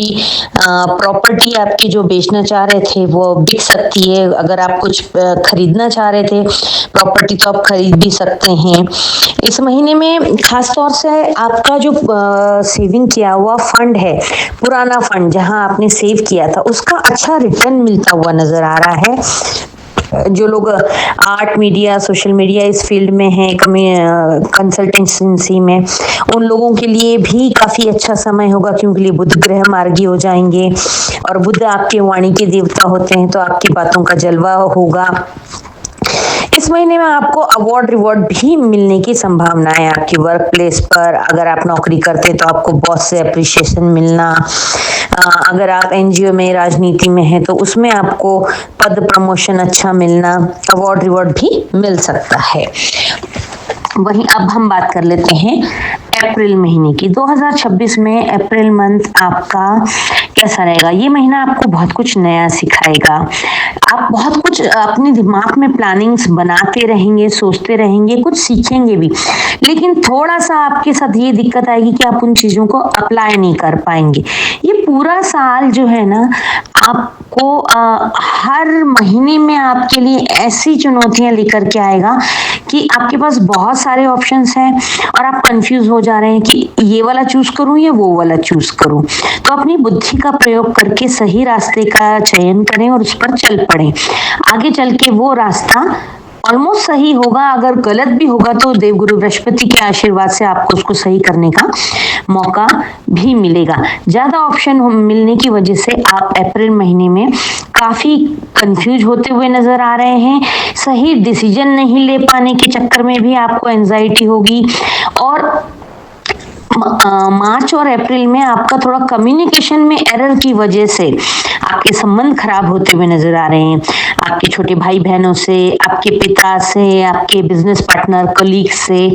A: प्रॉपर्टी आपकी जो बेचना चाह रहे थे वो बिक सकती है। अगर आप कुछ खरीदना चाह रहे थे प्रॉपर्टी तो आप खरीद भी सकते हैं। इस महीने में खास तौर से आपका जो सेविंग किया हुआ फंड है, पुराना फंड जहां आपने सेव किया था, उसका अच्छा रिटर्न मिलता हुआ नजर आ रहा है। जो लोग आर्ट, मीडिया, सोशल मीडिया इस फील्ड में हैं, कंसल्टेंसी में, उन लोगों के लिए भी काफी अच्छा समय होगा, क्योंकि बुध ग्रह मार्गी हो जाएंगे और बुध आपके वाणी के देवता होते हैं, तो आपकी बातों का जलवा होगा। इस महीने में आपको अवार्ड रिवॉर्ड भी मिलने की संभावना है। आपकी वर्क प्लेस पर अगर आप नौकरी करते हैं तो आपको बॉस से अप्रिशिएशन मिलना, अगर आप एनजीओ में, राजनीति में हैं तो उसमें आपको पद प्रमोशन अच्छा मिलना, अवार्ड रिवॉर्ड भी मिल सकता है। वहीं अब हम बात कर लेते हैं अप्रैल महीने की। 2026 में अप्रैल मंथ आपका कैसा रहेगा? ये महीना आपको बहुत कुछ नया सिखाएगा। आप बहुत कुछ अपने दिमाग में प्लानिंग्स बनाते रहेंगे, सोचते रहेंगे, कुछ सीखेंगे भी, लेकिन थोड़ा सा आपके साथ ये दिक्कत आएगी कि आप उन चीजों को अप्लाई नहीं कर पाएंगे। ये पूरा साल जो है ना, आपको हर महीने में आपके लिए ऐसी चुनौतियां लेकर के आएगा कि आपके पास बहुत सारे ऑप्शंस हैं और आप कंफ्यूज हो जा रहे हैं कि ये वाला चूज करूं या वो वाला चूज करूं। तो अपनी बुद्धि का प्रयोग करके सही रास्ते का चयन करें और उस पर चल पड़ें। आगे चल के वो रास्ता ऑलमोस्ट सही होगा, अगर गलत भी होगा तो देवगुरु बृहस्पति के आशीर्वाद से आपको उसको सही करने का मौका भी मिलेगा। ज्यादा ऑप्शन मिलने की वजह से आप अप्रैल महीने में काफी कंफ्यूज होते हुए नजर आ रहे हैं। सही डिसीजन नहीं ले पाने के चक्कर में भी आपको एंजाइटी होगी और मार्च और अप्रैल में आपका थोड़ा कम्युनिकेशन में एरर की वजह से आपके संबंध खराब होते हुए नजर आ रहे हैं। आपके छोटे भाई बहनों से, आपके पिता से, आपके बिजनेस पार्टनर, कलीग से।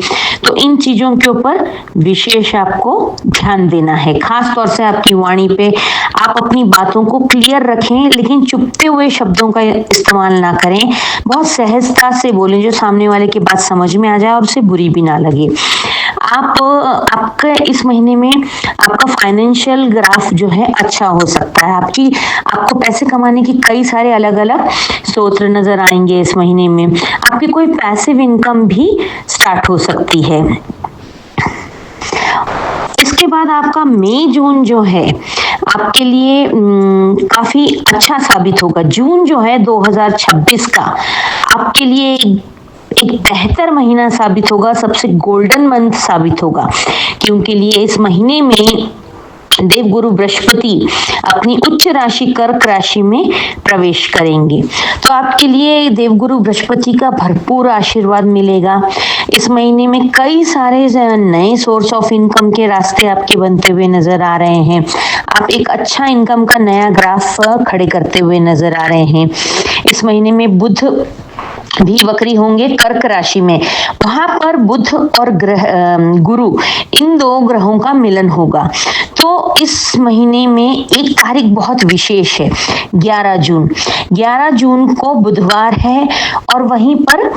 A: तो इन चीजों के ऊपर विशेष आपको ध्यान देना है। खास तौर से आपकी वाणी पे आप अपनी बातों को क्लियर रखें, लेकिन चुपते हुए शब्दों का इस्तेमाल ना करें। बहुत सहजता से बोलें जो सामने वाले की बात समझ में आ जाए और उसे बुरी भी ना लगे। आपका इस महीने में आपका फाइनेंशियल ग्राफ जो है अच्छा हो सकता है। आपको पैसे कमाने की कई सारे अलग अलग स्रोत नजर आएंगे इस महीने में। आपकी कोई पैसिव इनकम भी स्टार्ट हो सकती है। इसके बाद आपका मई जून जो है आपके लिए काफी अच्छा साबित होगा। जून जो है 2026 का आपके लिए एक बेहतर महीना साबित होगा, सबसे गोल्डन मंथ साबित होगा, क्योंकि लिए इस महीने में देवगुरु बृहस्पति अपनी उच्च राशि कर्क राशि में प्रवेश करेंगे। तो आपके लिए देवगुरु बृहस्पति का भरपूर आशीर्वाद मिलेगा। इस महीने में कई सारे नए सोर्स ऑफ इनकम के रास्ते आपके बनते हुए नजर आ रहे हैं। आप एक अच्छा इनकम का नया ग्राफ खड़े करते हुए नजर आ रहे हैं। इस महीने में बुध भी वक्री होंगे कर्क राशि में। वहां पर बुध और गुरु इन दो ग्रहों का मिलन होगा। तो इस महीने में एक तारीख बहुत विशेष है, 11 जून। 11 जून को बुधवार है और वहीं पर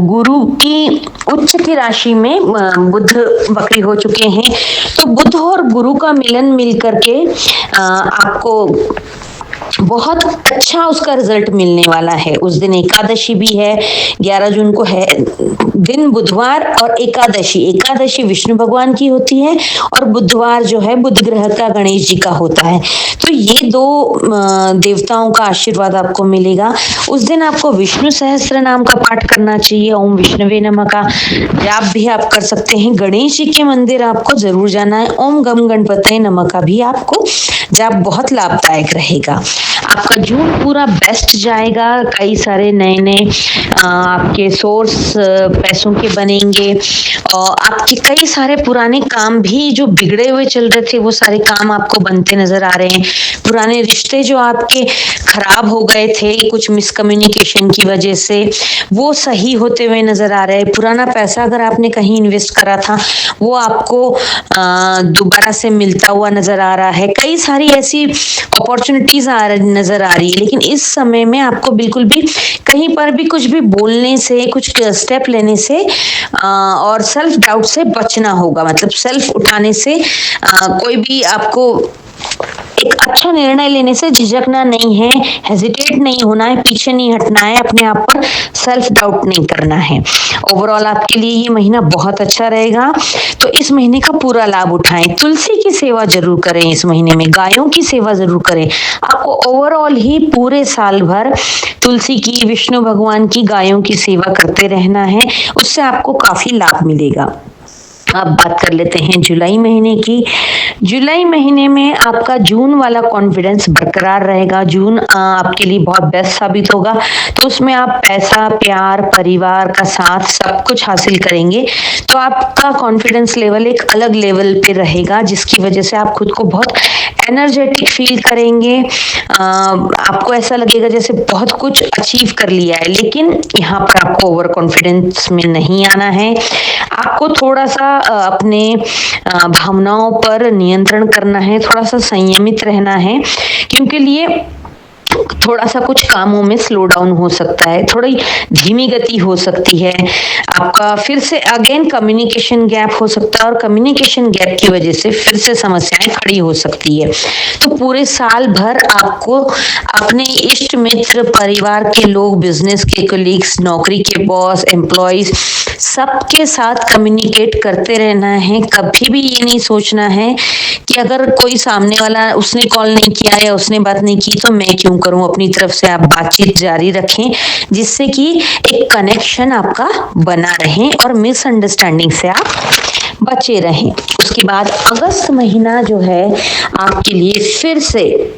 A: गुरु की उच्च की राशि में बुध वक्री हो चुके हैं। तो बुध और गुरु का मिलन मिल करके आपको बहुत अच्छा उसका रिजल्ट मिलने वाला है। उस दिन एकादशी भी है, 11 जून को है दिन बुधवार और एकादशी विष्णु भगवान की होती है और बुधवार जो है बुध ग्रह का गणेश जी का होता है। तो ये दो देवताओं का आशीर्वाद आपको मिलेगा। उस दिन आपको विष्णु सहस्त्र नाम का पाठ करना चाहिए, ओम विष्णुवे नमः का जाप भी आप कर सकते हैं। गणेश जी के मंदिर आपको जरूर जाना है, ओम गम गणपतये नमः का भी आपको जाप बहुत लाभदायक रहेगा। आपका जून पूरा बेस्ट जाएगा, कई सारे नए नए आपके सोर्स पैसों के बनेंगे और आपके कई सारे पुराने काम भी जो बिगड़े हुए चल रहे थे वो सारे काम आपको बनते नजर आ रहे हैं। पुराने रिश्ते जो आपके खराब हो गए थे कुछ मिसकम्युनिकेशन की वजह से, वो सही होते हुए नजर आ रहे हैं। पुराना पैसा अगर आपने कहीं इन्वेस्ट करा था वो आपको दोबारा से मिलता हुआ नजर आ रहा है। कई सारी ऐसी अपॉर्चुनिटीज नजर आ रही है, लेकिन इस समय में आपको बिल्कुल भी कहीं पर भी कुछ भी बोलने से, कुछ स्टेप लेने से और सेल्फ डाउट से बचना होगा। मतलब सेल्फ उठाने से कोई भी आपको एक अच्छा निर्णय लेने से झिझकना नहीं है, हेजिटेट नहीं होना है, पीछे नहीं हटना है, अपने आप पर सेल्फ डाउट नहीं करना है। ओवरऑल आपके लिए ये महीना बहुत अच्छा रहेगा, तो इस महीने का पूरा लाभ उठाएं। तुलसी की सेवा जरूर करें, इस महीने में गायों की सेवा जरूर करें। आपको ओवरऑल ही पूरे साल भर तुलसी की, विष्णु भगवान की, गायों की सेवा करते रहना है, उससे आपको काफी लाभ मिलेगा। अब बात कर लेते हैं जुलाई महीने की। जुलाई महीने में आपका जून वाला कॉन्फिडेंस बरकरार रहेगा। जून आपके लिए बहुत बेस्ट साबित होगा, तो उसमें आप पैसा, प्यार, परिवार का साथ सब कुछ हासिल करेंगे। तो आपका कॉन्फिडेंस लेवल एक अलग लेवल पे रहेगा, जिसकी वजह से आप खुद को बहुत एनर्जेटिक फील करेंगे। आपको ऐसा लगेगा जैसे बहुत कुछ अचीव कर लिया है, लेकिन यहाँ पर आपको ओवर कॉन्फिडेंस में नहीं आना है। आपको थोड़ा सा अपने भावनाओं पर नियंत्रण करना है, थोड़ा सा संयमित रहना है, क्योंकि लिए थोड़ा सा कुछ कामों में स्लो डाउन हो सकता है, थोड़ी धीमी गति हो सकती है। आपका फिर से अगेन कम्युनिकेशन गैप हो सकता है और कम्युनिकेशन गैप की वजह से फिर से समस्याएं खड़ी हो सकती है। तो पूरे साल भर आपको अपने इष्ट मित्र, परिवार के लोग, बिजनेस के कलीग्स, नौकरी के बॉस, एम्प्लॉइज, सबके साथ कम्युनिकेट करते रहना है। कभी भी ये नहीं सोचना है कि अगर कोई सामने वाला, उसने कॉल नहीं किया या उसने बात नहीं की तो मैं क्यों करूं। अपनी तरफ से आप बातचीत जारी रखें, जिससे कि एक कनेक्शन आपका बना रहे और मिसअंडरस्टैंडिंग से आप बचे रहें। उसके बाद अगस्त महीना जो है आपके लिए फिर से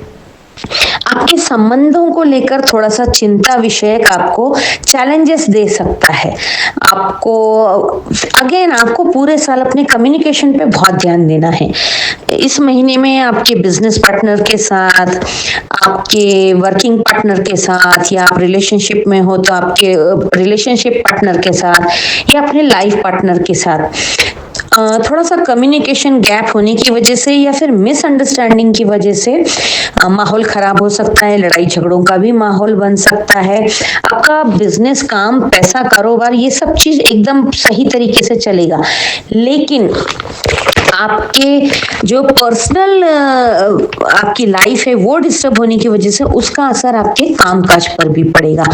A: आपके संबंधों को लेकर थोड़ा सा चिंता विषयक आपको चैलेंजेस दे सकता है। आपको पूरे साल अपने कम्युनिकेशन पे बहुत ध्यान देना है। इस महीने में आपके बिजनेस पार्टनर के साथ, आपके वर्किंग पार्टनर के साथ, या आप रिलेशनशिप में हो तो आपके रिलेशनशिप पार्टनर के साथ या अपने लाइफ पार्टनर के साथ थोड़ा सा कम्युनिकेशन गैप होने की वजह से या फिर मिसअंडरस्टैंडिंग की वजह से माहौल खराब हो सकता है, लड़ाई झगड़ों का भी माहौल बन सकता है। आपका बिजनेस, काम, पैसा, कारोबार, ये सब चीज एकदम सही तरीके से चलेगा, लेकिन आपके जो पर्सनल आपकी लाइफ है वो डिस्टर्ब होने की वजह से उसका असर आपके कामकाज पर भी पड़ेगा।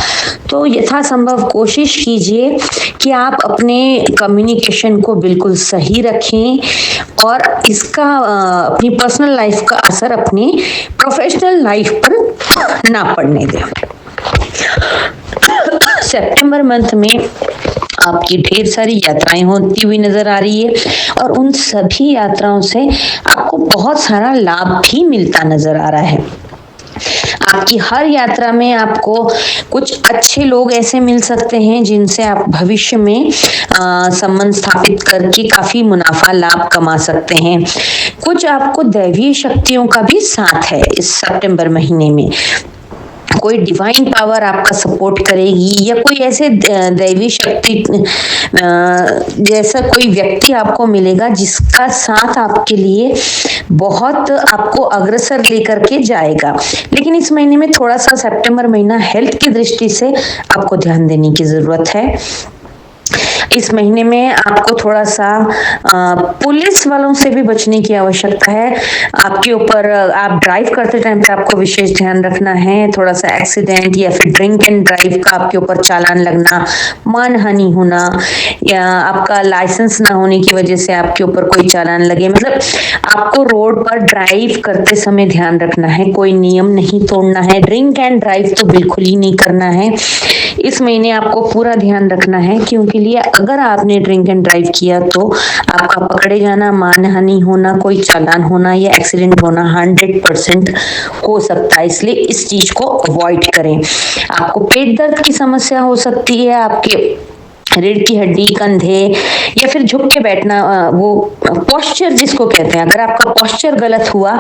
A: तो यथासंभव कोशिश कीजिए कि आप अपने कम्युनिकेशन को बिल्कुल सही रखें और इसका अपनी पर्सनल लाइफ का असर अपनी प्रोफेशनल लाइफ पर ना पड़ने दें। सितंबर मंथ में आपकी ढेर सारी यात्राएं होती हुई नजर आ रही है और उन सभी यात्राओं से आपको बहुत सारा लाभ भी मिलता नजर आ रहा है। आपकी हर यात्रा में आपको कुछ अच्छे लोग ऐसे मिल सकते हैं जिनसे आप भविष्य में संबंध स्थापित करके काफी मुनाफा, लाभ कमा सकते हैं। कुछ आपको दैवीय शक्तियों का भी साथ है इस सितंबर महीने में। कोई डिवाइन पावर आपका सपोर्ट करेगी या कोई ऐसे दैवी शक्ति जैसा कोई व्यक्ति आपको मिलेगा जिसका साथ आपके लिए बहुत आपको अग्रसर लेकर के जाएगा। लेकिन इस महीने में थोड़ा सा सितंबर महीना हेल्थ की दृष्टि से आपको ध्यान देने की जरूरत है। इस महीने में आपको थोड़ा सा पुलिस वालों से भी बचने की आवश्यकता है। आपके ऊपर आप ड्राइव करते टाइम पे आपको विशेष ध्यान रखना है। थोड़ा सा एक्सीडेंट या फिर ड्रिंक एंड ड्राइव का आपके ऊपर चालान लगना, मानहानि होना या आपका लाइसेंस ना होने की वजह से आपके ऊपर कोई चालान लगे, मतलब आपको रोड पर ड्राइव करते समय ध्यान रखना है, कोई नियम नहीं तोड़ना है। ड्रिंक एंड ड्राइव तो बिल्कुल ही नहीं करना है। इस महीने आपको पूरा ध्यान रखना है क्योंकि लिए अगर आपने ड्रिंक एंड ड्राइव किया तो आपका पकड़े जाना, मानहानि होना, कोई चालान होना या एक्सीडेंट होना 100% हो सकता है। इसलिए इस चीज को अवॉइड करें। आपको पेट दर्द की समस्या हो सकती है, आपके रीढ़ की हड्डी, कंधे या फिर झुक के बैठना, वो पोस्चर जिसको कहते हैं, अगर आपका पोस्चर गलत हुआ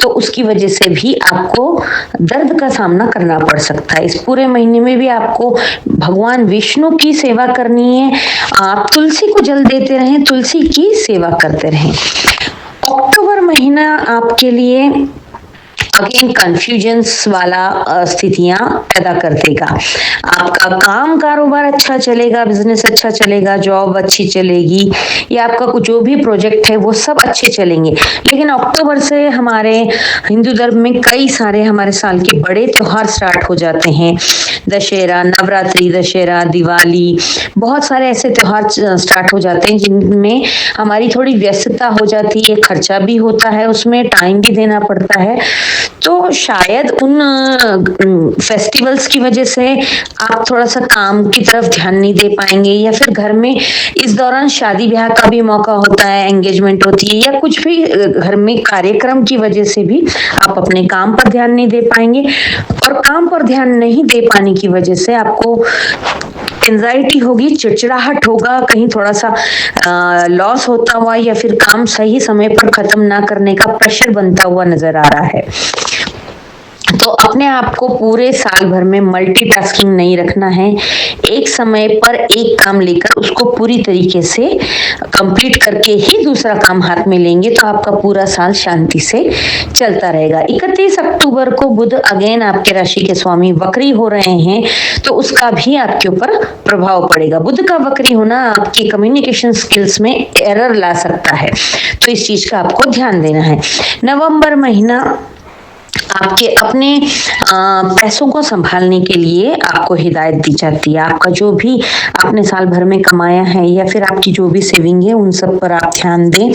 A: तो उसकी वजह से भी आपको दर्द का सामना करना पड़ सकता है। इस पूरे महीने में भी आपको भगवान विष्णु की सेवा करनी है। आप तुलसी को जल देते रहें, तुलसी की सेवा करते रहें। अक्टूबर महीना आपके लिए अगेन कंफ्यूजन्स वाला स्थितियां पैदा कर देगा। आपका काम कारोबार अच्छा चलेगा, बिजनेस अच्छा चलेगा, जॉब अच्छी चलेगी या आपका कुछ जो भी प्रोजेक्ट है वो सब अच्छे चलेंगे। लेकिन अक्टूबर से हमारे हिंदू धर्म में कई सारे हमारे साल के बड़े त्योहार स्टार्ट हो जाते हैं। दशहरा, नवरात्रि, दशहरा, दिवाली, बहुत सारे ऐसे त्योहार स्टार्ट हो जाते हैं जिनमें हमारी थोड़ी व्यस्तता हो जाती है, खर्चा भी होता है, उसमें टाइम भी देना पड़ता है। तो शायद उन फेस्टिवल्स की वजह से आप थोड़ा सा काम की तरफ ध्यान नहीं दे पाएंगे या फिर घर में इस दौरान शादी ब्याह का भी मौका होता है, एंगेजमेंट होती है या कुछ भी घर में कार्यक्रम की वजह से भी आप अपने काम पर ध्यान नहीं दे पाएंगे। और काम पर ध्यान नहीं दे पाने की वजह से आपको एंजाइटी होगी, चिड़चिड़ाहट होगा, कहीं थोड़ा सा लॉस होता हुआ या फिर काम सही समय पर खत्म ना करने का प्रेशर बनता हुआ नजर आ रहा है। तो अपने आप को पूरे साल भर में मल्टीटास्किंग नहीं रखना है। एक समय पर एक काम लेकर उसको पूरी तरीके से कंप्लीट करके ही दूसरा काम हाथ में लेंगे तो आपका पूरा साल शांति से चलता रहेगा। 31 अक्टूबर को बुध अगेन आपके राशि के स्वामी वक्री हो रहे हैं तो उसका भी आपके ऊपर प्रभाव पड़ेगा। बुध का वक्री होना आपकी कम्युनिकेशन स्किल्स में एरर ला सकता है, तो इस चीज का आपको ध्यान देना है। नवंबर महीना आपके अपने पैसों को संभालने के लिए आपको हिदायत दी जाती है। आपका जो भी आपने साल भर में कमाया है या फिर आपकी जो भी सेविंग है उन सब पर आप ध्यान दें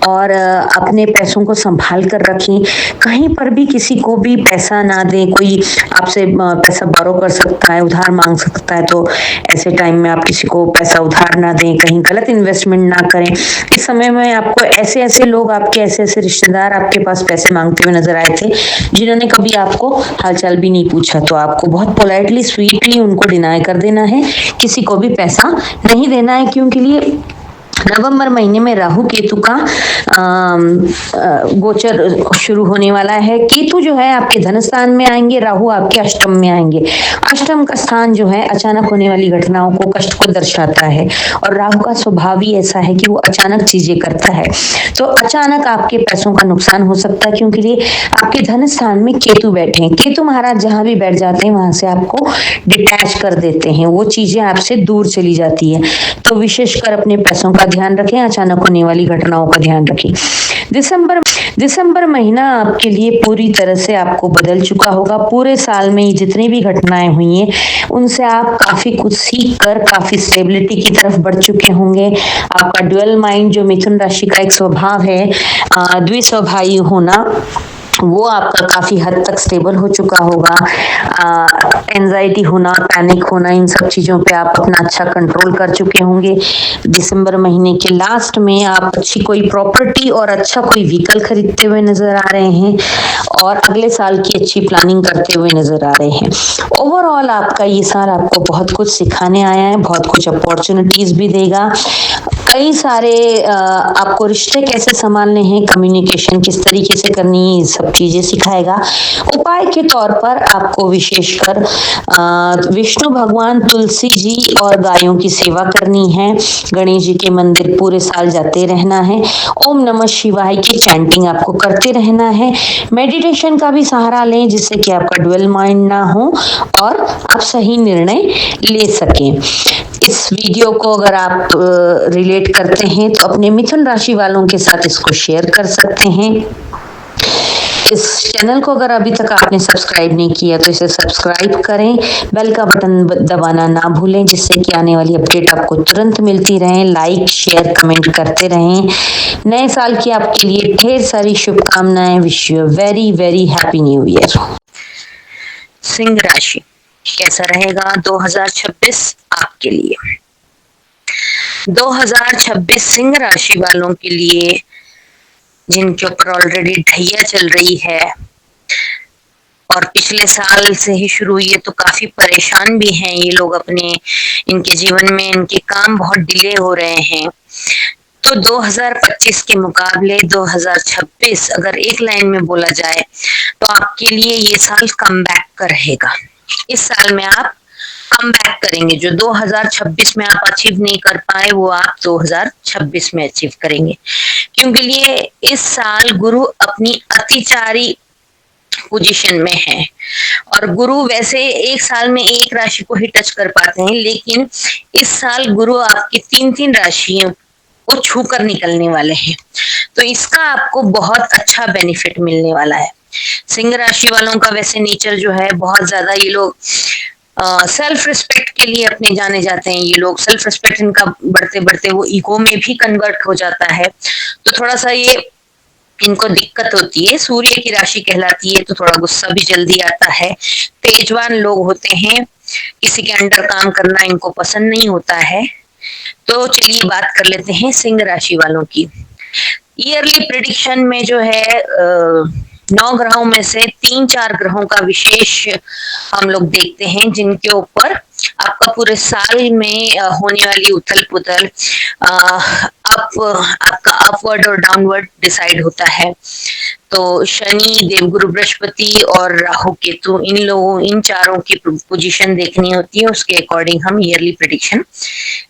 A: और अपने पैसों को संभाल कर रखें। कहीं पर भी किसी को भी पैसा ना दें। कोई आपसे पैसा बोरो कर सकता है, उधार मांग सकता है, तो ऐसे टाइम में आप किसी को पैसा उधार ना दें। कहीं गलत इन्वेस्टमेंट ना करें। इस समय में आपको ऐसे ऐसे लोग, आपके ऐसे ऐसे रिश्तेदार आपके पास पैसे मांगते हुए नजर आए थे जिन्होंने कभी आपको हालचाल भी नहीं पूछा, तो आपको बहुत पोलाइटली, स्वीटली उनको डिनाई कर देना है। किसी को भी पैसा नहीं देना है क्योंकि लिए नवंबर महीने में राहु केतु का गोचर शुरू होने वाला है। केतु जो है आपके धन स्थान में आएंगे, राहु आपके अष्टम में आएंगे। अष्टम का स्थान जो है अचानक होने वाली घटनाओं को, कष्ट को दर्शाता है और राहु का स्वभाव ही ऐसा है कि वो अचानक चीजें करता है। तो अचानक आपके पैसों का नुकसान हो सकता है क्योंकि लिए आपके धन स्थान में केतु बैठे हैं। केतु महाराज जहां भी बैठ जाते हैं वहां से आपको डिटैच कर देते हैं, वो चीजें आपसे दूर चली जाती है। तो विशेषकर अपने पैसों का ध्यान रखें, अचानक होने वाली घटनाओं का ध्यान रखें। दिसंबर महीना आपके लिए पूरी तरह से आपको बदल चुका होगा। पूरे साल में जितनी भी घटनाएं हुई हैं उनसे आप काफी कुछ सीख कर काफी स्टेबिलिटी की तरफ बढ़ चुके होंगे। आपका ड्यूअल माइंड जो मिथुन राशि का एक स्वभाव है, द्विस्वभावी होना, वो आपका काफी हद तक स्टेबल हो चुका होगा। एंजाइटी होना, पैनिक होना, इन सब चीजों पे आप अपना अच्छा कंट्रोल कर चुके होंगे। दिसंबर महीने के लास्ट में आप अच्छी कोई प्रॉपर्टी और अच्छा कोई व्हीकल खरीदते हुए नजर आ रहे हैं और अगले साल की अच्छी प्लानिंग करते हुए नजर आ रहे हैं। ओवरऑल आपका ये साल आपको बहुत कुछ सिखाने आया है, बहुत कुछ अपॉर्चुनिटीज भी देगा। कई सारे आपको रिश्ते कैसे संभालने हैं, कम्युनिकेशन किस तरीके से करनी है, ये सब चीजें सिखाएगा। उपाय के तौर पर आपको विशेषकर विष्णु भगवान, तुलसी जी और गायों की सेवा करनी है। गणेश जी के मंदिर पूरे साल जाते रहना है। ओम नमः शिवाय की चैंटिंग आपको करते रहना है। मेडिटेशन का भी सहारा लें जिससे कि आपका ड्वेल माइंड ना हो और आप सही निर्णय ले सकें। इस वीडियो को अगर आप रिलेट करते हैं तो अपने मिथुन राशि वालों के साथ इसको शेयर कर सकते हैं। इस चैनल को अगर अभी तक आपने सब्सक्राइब नहीं किया तो इसे सब्सक्राइब करें, बेल का बटन दबाना ना भूलें जिससे कि आने वाली अपडेट आपको तुरंत मिलती रहे। लाइक, शेयर, कमेंट करते रहें। नए साल की आपके लिए ढेर सारी शुभकामनाएं। Wish you very very happy new year. Singh राशि कैसा रहेगा 2026 आपके लिए? 2026 सिंह राशि वालों के लिए, जिनके ऊपर ऑलरेडी ढैया चल रही है और पिछले साल से ही शुरू हुई है, तो काफी परेशान भी हैं ये लोग। अपने इनके जीवन में इनके काम बहुत डिले हो रहे हैं। तो 2025 के मुकाबले 2026 अगर एक लाइन में बोला जाए तो आपके लिए ये साल कम बैक का रहेगा। इस साल में आप कम बैक करेंगे। जो 2026 में आप अचीव नहीं कर पाए वो आप 2026 में अचीव करेंगे, क्योंकि लिए इस साल गुरु अपनी अतिचारी पोजीशन में है। और गुरु वैसे एक साल में एक राशि को ही टच कर पाते हैं, लेकिन इस साल गुरु आपकी तीन तीन राशियों को छू कर निकलने वाले हैं। तो इसका आपको बहुत अच्छा बेनिफिट मिलने वाला है। सिंह राशि वालों का वैसे नेचर जो है, बहुत ज्यादा ये लोग सेल्फ रिस्पेक्ट के लिए अपने जाने जाते हैं। ये लोग सेल्फ रिस्पेक्ट इनका बढ़ते बढ़ते वो ईगो में भी कन्वर्ट हो जाता है। तो थोड़ा सा ये इनको दिक्कत होती है। सूर्य की राशि कहलाती है तो थोड़ा गुस्सा भी जल्दी आता है। तेजवान लोग होते हैं, किसी के अंडर काम करना इनको पसंद नहीं होता है। तो चलिए बात कर लेते हैं सिंह राशि वालों की। ईयरली प्रेडिक्शन में जो है 9 ग्रहों में से 3-4 ग्रहों का विशेष हम लोग देखते हैं, जिनके ऊपर आपका पूरे साल में होने वाली उथल पुथल आपका अपवर्ड और डाउनवर्ड डिसाइड होता है। तो शनि, देवगुरु बृहस्पति और राहु केतु, इन चारों की पोजीशन देखनी होती है। उसके अकॉर्डिंग हम ईयरली प्रेडिक्शन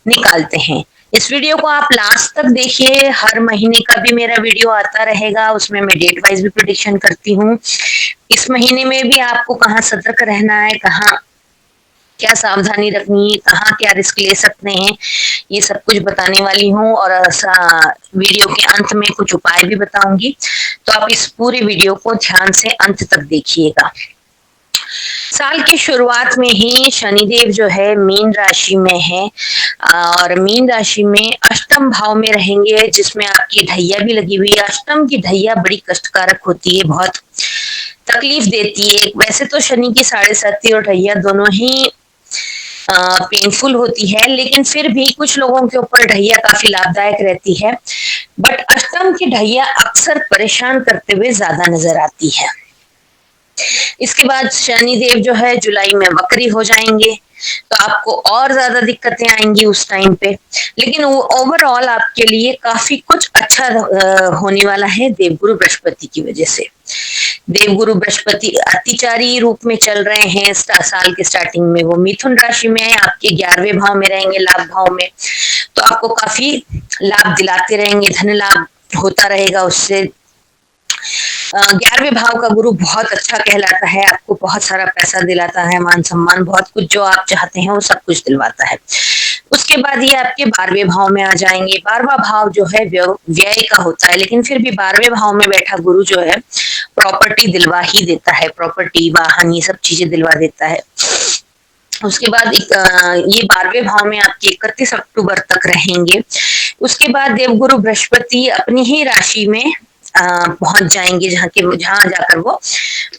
A: निकालते हैं। इस वीडियो को आप लास्ट तक देखिए। हर महीने का भी मेरा वीडियो आता रहेगा, उसमें मैं डेट वाइज भी प्रेडिक्शन करती हूँ। इस महीने में भी आपको कहाँ सतर्क रहना है, कहाँ क्या सावधानी रखनी है, कहाँ क्या रिस्क ले सकते हैं, ये सब कुछ बताने वाली हूँ। और वीडियो के अंत में कुछ उपाय भी बताऊंगी। तो आप इस पूरे वीडियो को ध्यान से अंत तक देखिएगा। साल की शुरुआत में ही शनिदेव जो है मीन राशि में है और मीन राशि में अष्टम भाव में रहेंगे, जिसमें आपकी ढैया भी लगी हुई है। अष्टम की ढैया बड़ी कष्टकारक होती है, बहुत तकलीफ देती है। वैसे तो शनि की 7.5 और ढैया दोनों ही पेनफुल होती है, लेकिन फिर भी कुछ लोगों के ऊपर ढैया काफी लाभदायक रहती है। बट अष्टम की ढैया अक्सर परेशान करते हुए ज्यादा नजर आती है। इसके बाद शनिदेव जो है जुलाई में वक्री हो जाएंगे, तो आपको और ज्यादा दिक्कतें आएंगी उस टाइम पे। लेकिन ओवरऑल आपके लिए काफी कुछ अच्छा होने वाला है देवगुरु बृहस्पति की वजह से। देवगुरु बृहस्पति अतिचारी रूप में चल रहे हैं। साल के स्टार्टिंग में वो मिथुन राशि में है, आपके 11वें भाव में रहेंगे, लाभ भाव में। तो आपको काफी लाभ दिलाते रहेंगे, धन लाभ होता रहेगा उससे। 11वें भाव का गुरु बहुत अच्छा कहलाता है, आपको बहुत सारा पैसा दिलाता है, मान सम्मान, बहुत कुछ जो आप चाहते हैं वो सब कुछ दिलवाता है। उसके बाद ये आपके 12वें भाव में आ जाएंगे। 12वां भाव जो है व्यय का होता है, लेकिन फिर भी 12वें भाव में बैठा गुरु जो है प्रॉपर्टी दिलवा ही देता है। प्रॉपर्टी, वाहन, ये सब चीजें दिलवा देता है। उसके बाद ये 12वें भाव में आपके 31 अक्टूबर तक रहेंगे। उसके बाद देवगुरु बृहस्पति अपनी ही राशि में पहुंच जाएंगे, जहां जाकर वो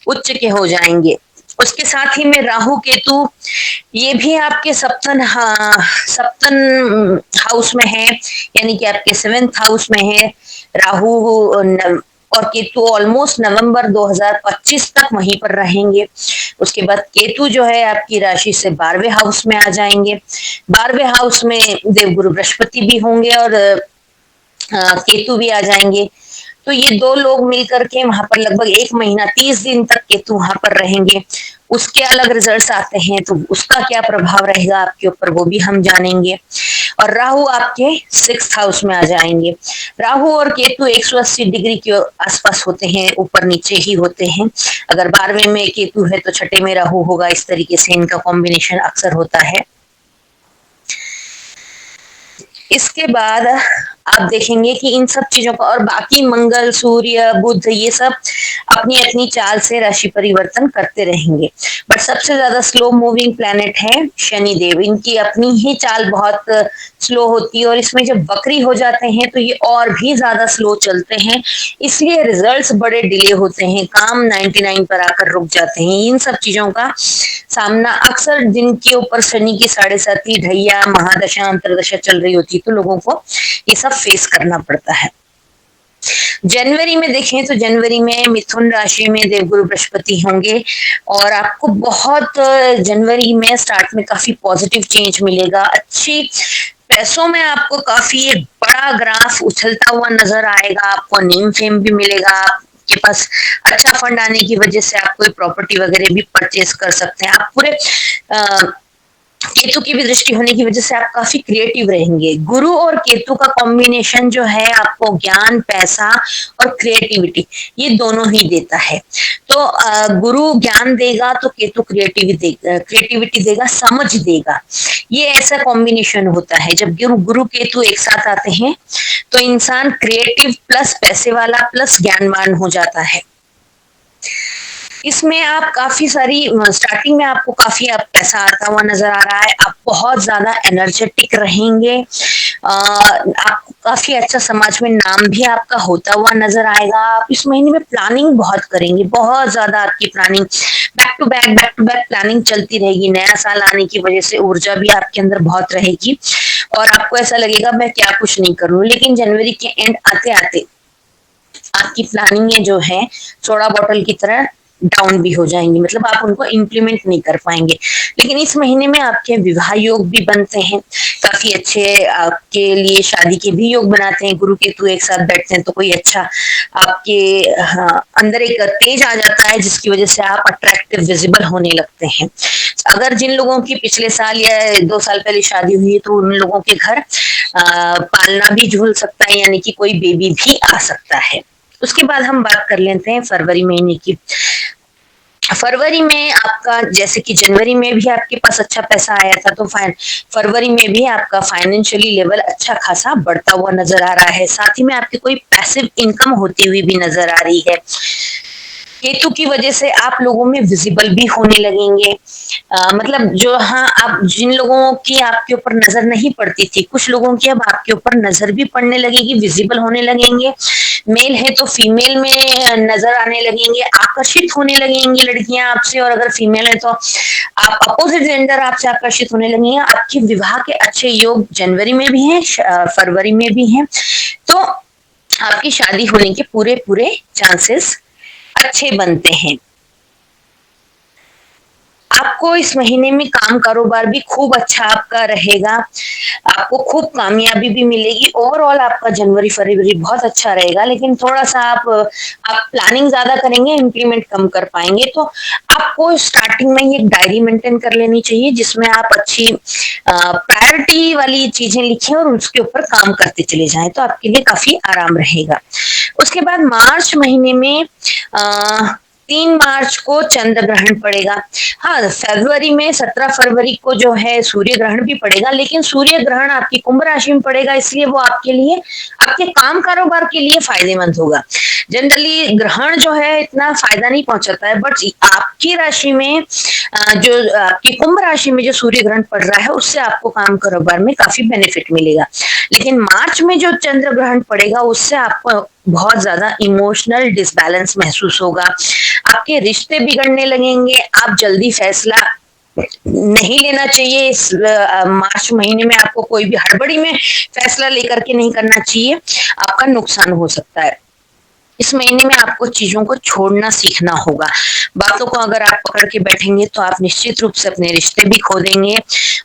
A: उच्च के हो जाएंगे। उसके साथ ही में राहु केतु, ये भी आपके सप्तन हाउस में है, यानी कि आपके 7th हाउस में है। राहु और केतु ऑलमोस्ट नवंबर 2025 तक वहीं पर रहेंगे। उसके बाद केतु जो है आपकी राशि से 12वें हाउस में आ जाएंगे। 12वें हाउस में देवगुरु बृहस्पति भी होंगे और केतु भी आ जाएंगे। तो ये दो लोग मिलकर के वहां पर लगभग 1 महीना 30 दिन तक केतु वहां पर रहेंगे। उसके अलग रिजल्ट्स आते हैं, तो उसका क्या प्रभाव रहेगा आपके ऊपर वो भी हम जानेंगे। और राहु आपके 6th हाउस में आ जाएंगे। राहु और केतु 180 डिग्री के आसपास होते हैं, ऊपर नीचे ही होते हैं। अगर 12वें में केतु है तो 6ठे में राहु होगा। इस तरीके से इनका कॉम्बिनेशन अक्सर होता है। इसके बाद आप देखेंगे कि इन सब चीजों का और बाकी मंगल, सूर्य, बुध ये सब अपनी अपनी चाल से राशि परिवर्तन करते रहेंगे। बट सबसे ज्यादा स्लो मूविंग प्लैनेट है शनि देव। इनकी अपनी ही चाल बहुत स्लो होती है और इसमें जब वक्री हो जाते हैं तो ये और भी ज्यादा स्लो चलते हैं, इसलिए रिजल्ट्स बड़े डिले होते हैं, काम 99 पर आकर रुक जाते हैं। इन सब चीजों का सामना अक्सर जिनके ऊपर शनि की 7.5 ढैया, महादशा, अंतरदशा चल रही होती है तो लोगों को ये सब फेस करना पड़ता है। जनवरी में देखें तो जनवरी में मिथुन राशि में देवगुरु बृहस्पति होंगे और आपको बहुत जनवरी में स्टार्ट में काफी पॉजिटिव चेंज मिलेगा। अच्छी पैसों में आपको काफी एक बड़ा ग्राफ उछलता हुआ नजर आएगा। आपको नेम फेम भी मिलेगा। आपके पास अच्छा फंड आने की वजह से आप कोई प्रॉपर्टी वगैरह भी परचेज कर सकते हैं। आप पूरे केतु की भी दृष्टि होने की वजह से आप काफी क्रिएटिव रहेंगे। गुरु और केतु का कॉम्बिनेशन जो है आपको ज्ञान, पैसा और क्रिएटिविटी ये दोनों ही देता है। तो गुरु ज्ञान देगा तो केतु क्रिएटिविटी देगा, समझ देगा। ये ऐसा कॉम्बिनेशन होता है। जब गुरु केतु एक साथ आते हैं तो इंसान क्रिएटिव प्लस पैसे वाला प्लस ज्ञानवान हो जाता है। इसमें आप काफी सारी स्टार्टिंग में आपको काफी पैसा आता हुआ नजर आ रहा है। आप बहुत ज्यादा एनर्जेटिक रहेंगे। आपको काफी अच्छा समाज में नाम भी आपका होता हुआ नजर आएगा। आप इस महीने में प्लानिंग बहुत करेंगे, बहुत ज्यादा आपकी planning back to back planning चलती रहेगी। नया साल आने की वजह से ऊर्जा भी आपके अंदर बहुत रहेगी और आपको ऐसा लगेगा मैं क्या कुछ नहीं करूं। लेकिन जनवरी के एंड आते आते आपकी प्लानिंग जो है सोडा बॉटल की तरह डाउन भी हो जाएंगी, मतलब आप उनको इम्प्लीमेंट नहीं कर पाएंगे। लेकिन इस महीने में आपके विवाह योग भी बनते हैं, काफी अच्छे आपके लिए शादी के भी योग बनाते हैं। गुरु केतु एक साथ बैठते हैं तो कोई अच्छा आपके अंदर एक तेज आ जाता है जिसकी वजह से आप अट्रैक्टिव, विजिबल होने लगते हैं। अगर जिन लोगों की पिछले साल या 2 साल पहले शादी हुई है तो उन लोगों के घर पालना भी झूल सकता है, यानी कि कोई बेबी भी आ सकता है। उसके बाद हम बात कर लेते हैं फरवरी महीने की। फरवरी में आपका, जैसे कि जनवरी में भी आपके पास अच्छा पैसा आया था तो फरवरी में भी आपका फाइनेंशियली लेवल अच्छा खासा बढ़ता हुआ नजर आ रहा है। साथ ही में आपकी कोई पैसिव इनकम होती हुई भी नजर आ रही है। केतु की वजह से आप लोगों में विजिबल भी होने लगेंगे। मतलब जो आप जिन लोगों की आपके ऊपर नजर नहीं पड़ती थी, कुछ लोगों की अब आपके ऊपर नजर भी पड़ने लगेगी, विजिबल होने लगेंगे। मेल है तो फीमेल में नजर आने लगेंगे, आकर्षित होने लगेंगी लड़कियां आपसे, और अगर फीमेल है तो आप अपोजिट जेंडर आपसे आकर्षित होने लगेंगे। आपके विवाह के अच्छे योग जनवरी में भी हैं, फरवरी में भी हैं, तो आपकी शादी होने के पूरे चांसेस अच्छे बनते हैं। आपको इस महीने में काम कारोबार भी खूब अच्छा आपका रहेगा, आपको खूब कामयाबी भी मिलेगी। ओवरऑल आपका जनवरी फरवरी बहुत अच्छा रहेगा, लेकिन थोड़ा सा आप प्लानिंग ज्यादा करेंगे, इम्प्लीमेंट कम कर पाएंगे। तो आपको स्टार्टिंग में एक डायरी मेंटेन कर लेनी चाहिए जिसमें आप अच्छी प्रायोरिटी वाली चीजें लिखें और उसके ऊपर काम करते चले जाएं, तो आपके लिए काफी आराम रहेगा। उसके बाद मार्च महीने में 3 मार्च को चंद्र ग्रहण पड़ेगा। हाँ, फरवरी में 17 फरवरी को जो है सूर्य ग्रहण भी पड़ेगा, लेकिन सूर्य ग्रहण आपकी कुंभ राशि में पड़ेगा, इसलिए वो आपके लिए, आपके काम कारोबार के लिए फायदेमंद होगा। जनरली ग्रहण जो है इतना फायदा नहीं पहुंचाता है, बट आपकी राशि में जो आपकी कुंभ राशि में जो सूर्य ग्रहण पड़ रहा है उससे आपको काम कारोबार में काफी बेनिफिट मिलेगा। लेकिन मार्च में जो चंद्र ग्रहण पड़ेगा उससे आपको बहुत ज्यादा इमोशनल डिसबैलेंस महसूस होगा, आपके रिश्ते बिगड़ने लगेंगे, आप जल्दी फैसला नहीं लेना चाहिए। इस मार्च महीने में आपको कोई भी हड़बड़ी में फैसला लेकर के नहीं करना चाहिए, आपका नुकसान हो सकता है। इस महीने में आपको चीजों को छोड़ना सीखना होगा। बातों को अगर आप पकड़ के बैठेंगे तो आप निश्चित रूप से अपने रिश्ते भी खो देंगे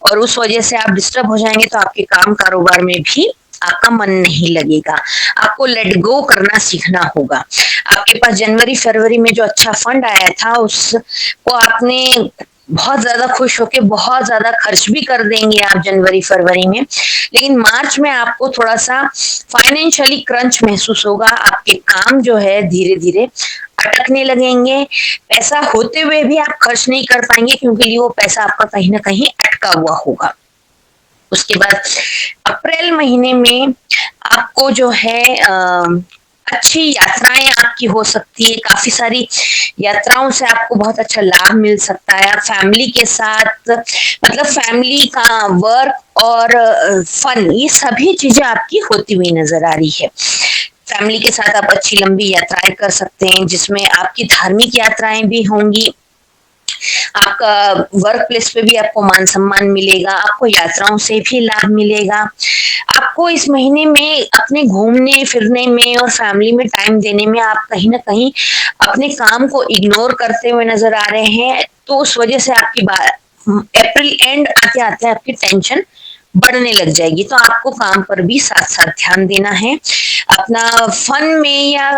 A: और उस वजह से आप डिस्टर्ब हो जाएंगे, तो आपके काम कारोबार में भी आपका मन नहीं लगेगा। आपको लेट गो करना सीखना होगा। आपके पास जनवरी फरवरी में जो अच्छा फंड आया था उसको आपने बहुत ज्यादा खुश होके बहुत ज्यादा खर्च भी कर देंगे आप जनवरी फरवरी में, लेकिन मार्च में आपको थोड़ा सा फाइनेंशियली क्रंच महसूस होगा। आपके काम जो है धीरे धीरे अटकने लगेंगे। पैसा होते हुए भी आप खर्च नहीं कर पाएंगे क्योंकि वो पैसा आपका कहीं ना कहीं अटका हुआ होगा। उसके बाद अप्रैल महीने में आपको जो है अच्छी यात्राएं आपकी हो सकती है। काफी सारी यात्राओं से आपको बहुत अच्छा लाभ मिल सकता है। आप फैमिली के साथ, मतलब फैमिली का वर्क और फन, ये सभी चीजें आपकी होती हुई नजर आ रही है। फैमिली के साथ आप अच्छी लंबी यात्राएं कर सकते हैं जिसमें आपकी धार्मिक यात्राएं भी होंगी। आपका वर्क प्लेस पे भी आपको मान सम्मान मिलेगा, आपको यात्राओं से भी लाभ मिलेगा। आपको इस महीने में अपने घूमने फिरने में और फैमिली में टाइम देने में आप कहीं ना कहीं अपने काम को इग्नोर करते हुए नजर आ रहे हैं, तो उस वजह से आपकी अप्रैल एंड आते आते आपकी टेंशन बढ़ने लग जाएगी। तो आपको काम पर भी साथ साथ ध्यान देना है। अपना फन में या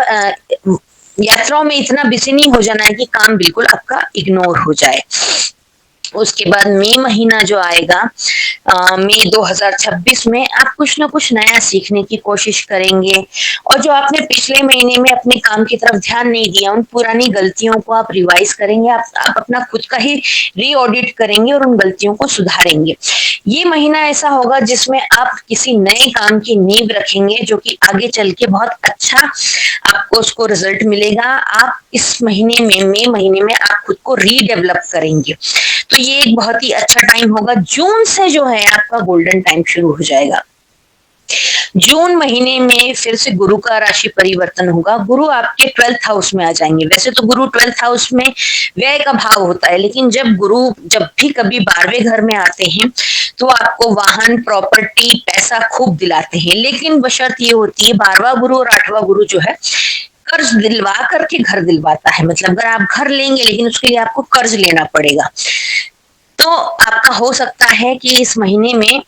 A: यात्राओं में इतना बिजी नहीं हो जाना है कि काम बिल्कुल आपका इग्नोर हो जाए। उसके बाद मई महीना जो आएगा, मई 2026 में आप कुछ ना कुछ नया सीखने की कोशिश करेंगे और जो आपने पिछले महीने में अपने काम की तरफ ध्यान नहीं दिया, उन पुरानी गलतियों को आप रिवाइज करेंगे। आप अपना खुद का ही री ऑडिट करेंगे और उन गलतियों को सुधारेंगे। ये महीना ऐसा होगा जिसमें आप किसी नए काम की नींव रखेंगे जो कि आगे चल के बहुत अच्छा आपको उसको रिजल्ट मिलेगा। आप इस महीने में, मई महीने में आप खुद को रीडेवलप करेंगे, तो ये एक बहुत ही अच्छा टाइम होगा। जून से जो है आपका गोल्डन टाइम शुरू हो जाएगा। जून महीने में फिर से गुरु का राशि परिवर्तन होगा। गुरु आपके 12th हाउस में आ जाएंगे। वैसे तो गुरु 12th हाउस में व्यय का भाव होता है, लेकिन जब गुरु जब भी कभी 12वें घर में आते हैं तो आपको वाहन, प्रॉपर्टी, पैसा खूब दिलाते हैं, लेकिन बशर्त ये होती है 12वां गुरु और 8वां गुरु जो है कर्ज दिलवा करके घर दिलवाता है। मतलब अगर आप घर लेंगे लेकिन उसके लिए आपको कर्ज लेना पड़ेगा। तो आपका हो सकता है कि इस महीने में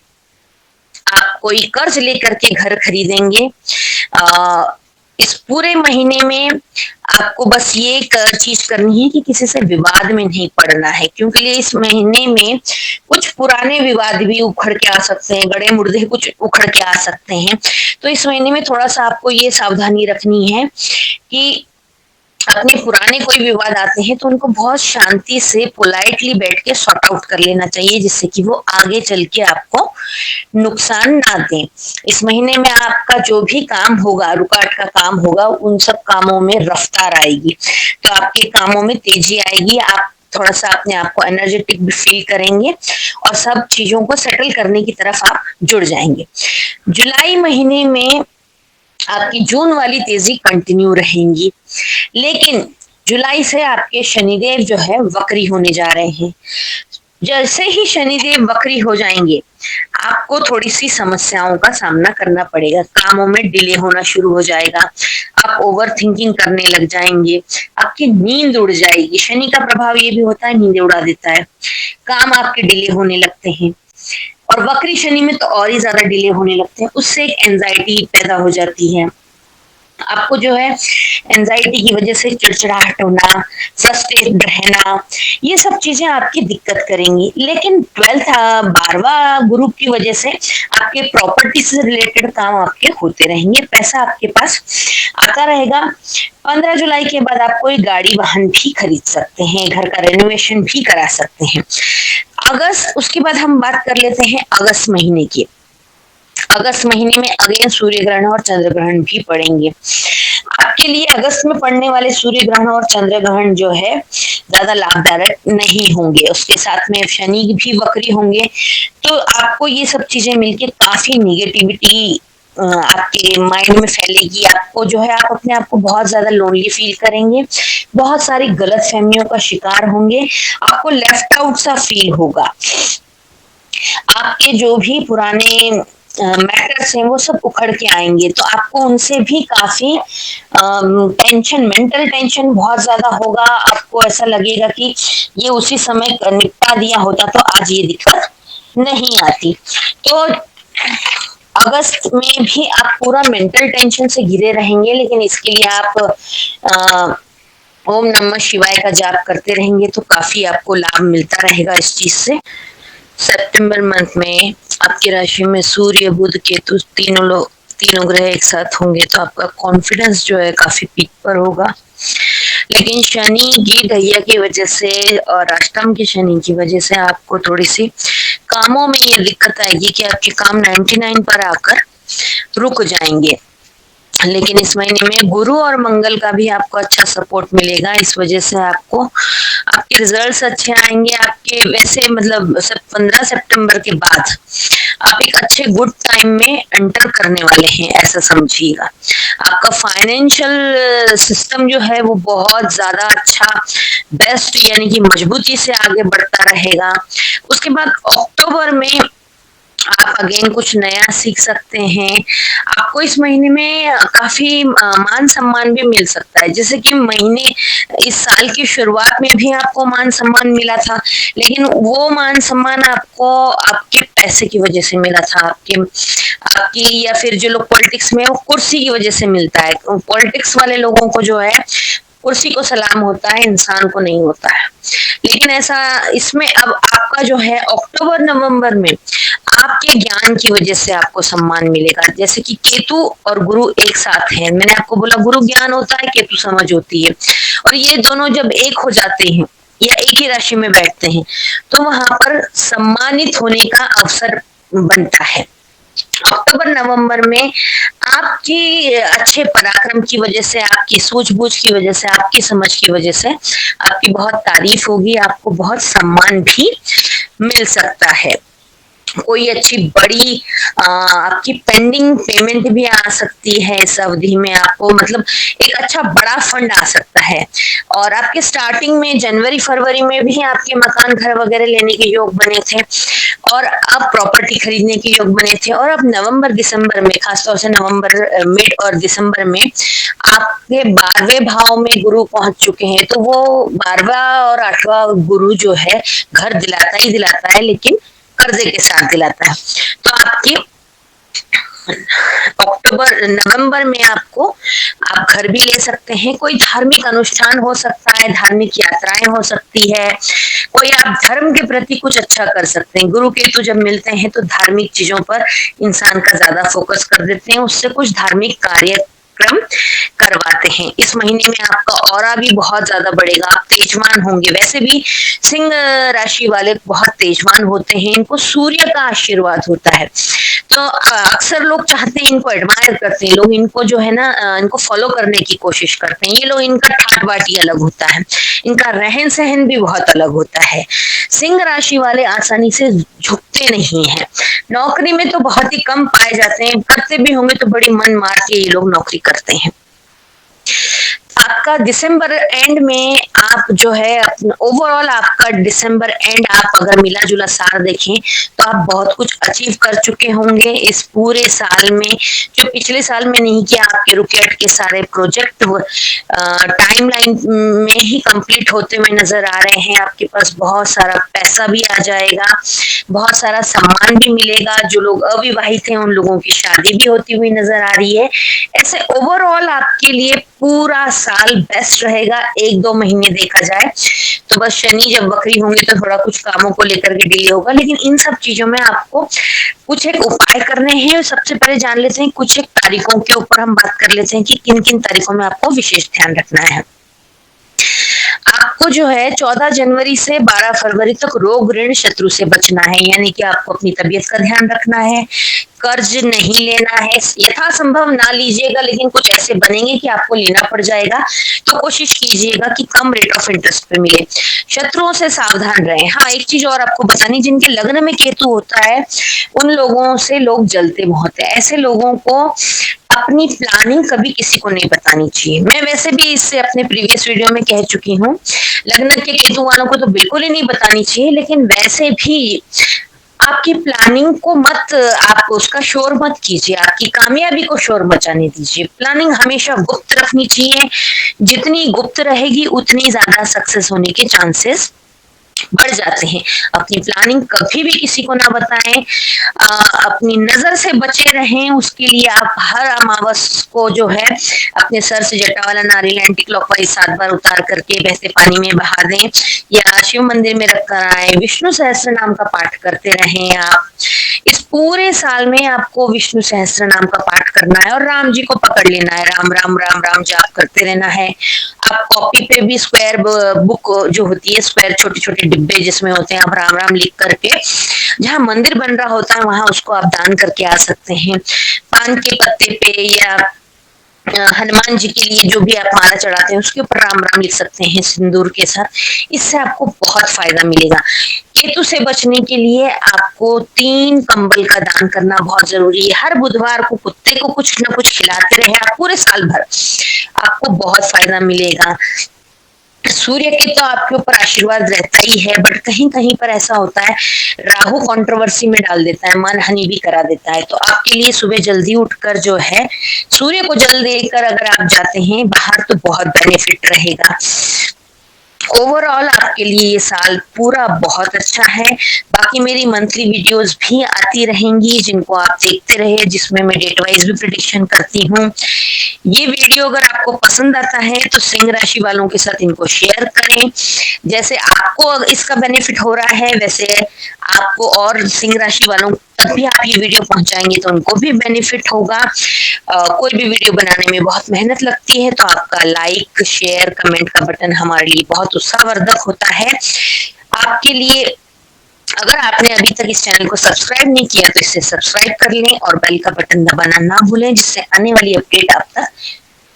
A: आप कोई कर्ज लेकर के घर खरीदेंगे। इस पूरे महीने में आपको बस ये चीज करनी है कि किसी से विवाद में नहीं पड़ना है, क्योंकि इस महीने में कुछ पुराने विवाद भी उखड़ के आ सकते हैं, गड़े मुर्दे कुछ उखड़ के आ सकते हैं। तो इस महीने में थोड़ा सा आपको ये सावधानी रखनी है कि अपने पुराने कोई विवाद आते हैं तो उनको बहुत शांति से पोलाइटली बैठ के सॉर्ट आउट कर लेना चाहिए, जिससे कि वो आगे चल के आपको नुकसान ना दें। इस महीने में आपका जो भी काम होगा, रुकावट का काम होगा, उन सब कामों में रफ्तार आएगी, तो आपके कामों में तेजी आएगी। आप थोड़ा सा अपने आप को एनर्जेटिक भी फील करेंगे और सब चीजों को सेटल करने की तरफ आप जुड़ जाएंगे। जुलाई महीने में आपकी जून वाली तेजी कंटिन्यू रहेंगी, लेकिन जुलाई से आपके शनिदेव जो है वक्री होने जा रहे हैं। जैसे ही शनिदेव वक्री हो जाएंगे आपको थोड़ी सी समस्याओं का सामना करना पड़ेगा। कामों में डिले होना शुरू हो जाएगा, आप ओवर थिंकिंग करने लग जाएंगे, आपकी नींद उड़ जाएगी। शनि का प्रभाव ये भी होता है, नींद उड़ा देता है, काम आपके डिले होने लगते हैं। और वक्री शनि में तो और ही ज्यादा डिले होने लगते हैं, उससे एक एंजाइटी पैदा हो जाती है। आपको जो है एंजाइटी की वजह से चिड़चिड़ाहट होना, फ्रस्ट्रेटेड रहना, ये सब चीजें आपकी दिक्कत करेंगी। लेकिन 12वां गुरु की वजह से आपके प्रॉपर्टी से रिलेटेड काम आपके होते रहेंगे, पैसा आपके पास आता रहेगा। 15 जुलाई के बाद आप कोई गाड़ी वाहन भी खरीद सकते हैं, घर का रेनोवेशन भी करा सकते हैं। अगस्त, उसके बाद हम बात कर लेते हैं अगस्त महीने की। अगस्त महीने में अगेन सूर्य ग्रहण और चंद्र ग्रहण भी पड़ेंगे। आपके लिए अगस्त में पड़ने वाले सूर्य ग्रहण और चंद्र ग्रहण जो है ज्यादा लाभदायक नहीं होंगे। उसके साथ में शनि भी वक्री होंगे, तो आपको ये सब चीजें मिलके काफी निगेटिविटी आपके माइंड में फैलेगी। आपको जो है आप अपने आप को बहुत ज्यादा लोनली फील करेंगे, बहुत सारी गलत फहमियों का शिकार होंगे, आपको लेफ्ट आउट सा फील होगा। आपके जो भी पुराने मैटर्स हैं वो सब उखड़ के आएंगे, तो आपको उनसे भी काफी टेंशन, मेंटल टेंशन बहुत ज्यादा होगा। आपको ऐसा लगेगा कि ये उसी समय निपटा दिया होता तो आज ये दिक्कत नहीं आती। तो अगस्त में भी आप पूरा मेंटल टेंशन से घिरे रहेंगे, लेकिन इसके लिए आप ओम नमः शिवाय का जाप करते रहेंगे तो काफी आपको लाभ मिलता रहेगा इस चीज से। सितंबर मंथ में आपकी राशि में सूर्य, बुध, केतु तीनों ग्रह एक साथ होंगे तो आपका कॉन्फिडेंस जो है काफी पीक पर होगा। लेकिन शनि की ढैया की वजह से और अष्टम की शनि की वजह से आपको थोड़ी सी कामों में ये दिक्कत आएगी कि आपके काम 99 पर आकर रुक जाएंगे। लेकिन इस महीने में गुरु और मंगल का भी आपको अच्छा सपोर्ट मिलेगा, इस वजह से आपको आपके रिजल्ट्स अच्छे आएंगे। आपके वैसे मतलब 15 सितंबर के बाद आप एक अच्छे गुड टाइम में एंटर करने वाले हैं, ऐसा समझिएगा। आपका फाइनेंशियल सिस्टम जो है वो बहुत ज्यादा अच्छा, बेस्ट यानी कि मजबूती से आगे बढ़ता रहेगा। उसके बाद अक्टूबर में आप अगेन कुछ नया सीख सकते हैं। आपको इस महीने में काफी मान सम्मान भी मिल सकता है, जैसे कि महीने इस साल की शुरुआत में भी आपको मान सम्मान मिला था, लेकिन वो मान सम्मान आपको आपके पैसे की वजह से मिला था, आपकी या फिर जो लोग पॉलिटिक्स में, वो कुर्सी की वजह से मिलता है। पॉलिटिक्स वाले लोगों को जो है कुर्सी को सलाम होता है, इंसान को नहीं होता है। लेकिन ऐसा इसमें अब आपका जो है अक्टूबर नवंबर में आपके ज्ञान की वजह से आपको सम्मान मिलेगा। जैसे कि केतु और गुरु एक साथ हैं, मैंने आपको बोला गुरु ज्ञान होता है, केतु समझ होती है, और ये दोनों जब एक हो जाते हैं या एक ही राशि में बैठते हैं तो वहां पर सम्मानित होने का अवसर बनता है। अक्टूबर नवंबर में आपकी अच्छे पराक्रम की वजह से, आपकी सूझबूझ की वजह से, आपकी समझ की वजह से आपकी बहुत तारीफ होगी, आपको बहुत सम्मान भी मिल सकता है। कोई अच्छी बड़ी आपकी पेंडिंग पेमेंट भी आ सकती है इस अवधि में, आपको मतलब एक अच्छा बड़ा फंड आ सकता है। और आपके स्टार्टिंग में जनवरी फरवरी में भी आपके मकान घर वगैरह लेने के योग बने थे और अब प्रॉपर्टी खरीदने के योग बने थे, और अब नवंबर दिसंबर में, खासतौर से नवंबर मिड और दिसंबर में आपके 12वें भाव में गुरु पहुंच चुके हैं, तो वो 12वां और 8वां गुरु जो है घर दिलाता ही दिलाता है, लेकिन कर्जे के साथ दिलाता है। तो आपकी अक्टूबर नवंबर में आपको आप घर भी ले सकते हैं, कोई धार्मिक अनुष्ठान हो सकता है, धार्मिक यात्राएं हो सकती है, कोई आप धर्म के प्रति कुछ अच्छा कर सकते हैं। गुरु केतु जब मिलते हैं तो धार्मिक चीजों पर इंसान का ज्यादा फोकस कर देते हैं, उससे कुछ धार्मिक कार्यक्रम करवाते हैं। इस महीने में आपका ऑरा भी बहुत ज्यादा बढ़ेगा, आप तेजवान होंगे। वैसे भी सिंह राशि वाले बहुत तेजवान होते हैं, इनको सूर्य का आशीर्वाद होता है, तो अक्सर लोग चाहते हैं, इनको एडमायर करते हैं लोग, इनको जो है ना इनको फॉलो करने की कोशिश करते हैं। ये लोग, इनका ठाट बाटी अलग होता है, इनका रहन सहन भी बहुत अलग होता है। सिंह राशि वाले आसानी से झुकते नहीं हैं, नौकरी में तो बहुत ही कम पाए जाते हैं, करते भी होंगे तो बड़ी मन मार के ये लोग नौकरी करते हैं। आपका दिसंबर एंड में आप जो है ओवरऑल आपका दिसंबर एंड आप अगर मिला जुला साल देखें तो आप बहुत कुछ अचीव कर चुके होंगे इस पूरे साल में। जो पिछले साल में नहीं किया, आपके रुके अटके सारे प्रोजेक्ट टाइमलाइन में ही कंप्लीट होते हुए नजर आ रहे हैं। आपके पास बहुत सारा पैसा भी आ जाएगा, बहुत सारा सम्मान भी मिलेगा। जो लोग अविवाहित हैं उन लोगों की शादी भी होती हुई नजर आ रही है। ऐसे ओवरऑल आपके लिए पूरा साल बेस्ट रहेगा। 1-2 महीने देखा जाए तो बस शनि जब वक्री होंगे तो थोड़ा कुछ कामों को लेकर के डिले होगा, लेकिन इन सब चीजों में आपको कुछ एक उपाय करने हैं। सबसे पहले जान लेते हैं, कुछ एक तारीखों के ऊपर हम बात कर लेते हैं कि किन किन तारीखों में आपको विशेष ध्यान रखना है। आपको जो है 14 जनवरी से 12 फरवरी तक रोग ऋण शत्रु से बचना है, यानी कि आपको अपनी तबीयत का ध्यान रखना है, कर्ज नहीं लेना है, यथासंभव ना लीजिएगा, लेकिन कुछ ऐसे बनेंगे कि आपको लेना पड़ जाएगा तो कोशिश कीजिएगा कि कम रेट ऑफ इंटरेस्ट पे मिले। शत्रुओं से सावधान रहें। हाँ, एक चीज और आपको बतानी, जिनके लग्न में केतु होता है उन लोगों से लोग जलते बहुत है। ऐसे लोगों को अपनी प्लानिंग कभी किसी को नहीं बतानी चाहिए। मैं वैसे भी इससे अपने प्रीवियस वीडियो में कह चुकी हूँ, लग्न के केतु वालों को तो बिल्कुल ही नहीं बतानी चाहिए, लेकिन वैसे भी आपकी प्लानिंग को मत, आप उसका शोर मत कीजिए, आपकी कामयाबी को शोर मचाने दीजिए। प्लानिंग हमेशा गुप्त रखनी चाहिए, जितनी गुप्त रहेगी उतनी ज्यादा सक्सेस होने के चांसेस बढ़ जाते हैं। अपनी प्लानिंग कभी भी किसी को ना बताएं, अपनी नजर से बचे रहें। उसके लिए आप हर अमावस को जो है अपने सर से जटा वाला नारियल एंटी क्लॉकवाइज 7 बार उतार करके बहते पानी में बहा दें या शिव मंदिर में रख कर आए। विष्णु सहस्त्र नाम का पाठ करते रहें आप। इस पूरे साल में आपको विष्णु सहस्त्र नाम का पाठ करना है और राम जी को पकड़ लेना है, राम राम राम राम जाप करते रहना है। आप कॉपी पे भी स्क्वायर बुक जो होती है, स्क्वायर छोटे छोटे डिब्बे जिसमें होते हैं, आप राम राम लिख करके जहाँ मंदिर बन रहा होता है वहां उसको आप दान करके आ सकते हैं। पान के पत्ते पे या हनुमान जी के लिए जो भी आप माला चढ़ाते हैं उसके ऊपर राम राम लिख सकते हैं सिंदूर के साथ। इससे आपको बहुत फायदा मिलेगा। केतु से बचने के लिए आपको 3 कंबल का दान करना बहुत जरूरी है। हर बुधवार को कुत्ते को कुछ न कुछ खिलाते रहे आप पूरे साल भर, आपको बहुत फायदा मिलेगा। सूर्य के तो आपके ऊपर आशीर्वाद रहता ही है, बट कहीं कहीं पर ऐसा होता है राहु कंट्रोवर्सी में डाल देता है, मन हानि भी करा देता है। तो आपके लिए सुबह जल्दी उठकर जो है सूर्य को जल देकर अगर आप जाते हैं बाहर तो बहुत बेनिफिट रहेगा। ओवरऑल आपके लिए ये साल पूरा बहुत अच्छा है। बाकी मेरी मंथली वीडियोस भी आती रहेंगी जिनको आप देखते रहे, जिसमें मैं डेट वाइज भी प्रेडिक्शन करती हूँ। ये वीडियो अगर आपको पसंद आता है तो सिंह राशि वालों के साथ इनको शेयर करें। जैसे आपको इसका बेनिफिट हो रहा है वैसे आपको और सिंह राशि वालों तक भी आप ये वीडियो पहुंचाएंगे तो उनको भी बेनिफिट होगा। कोई भी वीडियो बनाने में बहुत मेहनत लगती है, तो आपका लाइक शेयर कमेंट का बटन हमारे लिए बहुत उत्साहवर्धक होता है। आपके लिए अगर आपने अभी तक इस चैनल को सब्सक्राइब नहीं किया तो इसे सब्सक्राइब कर लें और बेल का बटन दबाना ना भूलें, जिससे आने वाली अपडेट आप तक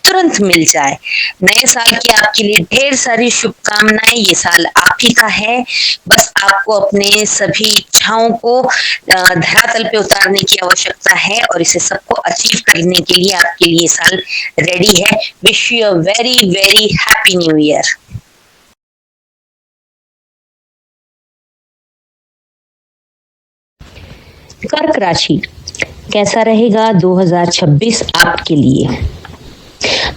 A: तुरंत मिल जाए। नए साल की आपके लिए ढेर सारी शुभकामनाएं। ये साल आप ही का है, बस आपको अपने सभी इच्छाओं को धरातल पे उतारने की आवश्यकता है और इसे सबको अचीव करने के लिए आपके लिए साल रेडी है। Wish you a very very happy new year. कर्क राशि कैसा रहेगा 2026 आपके लिए।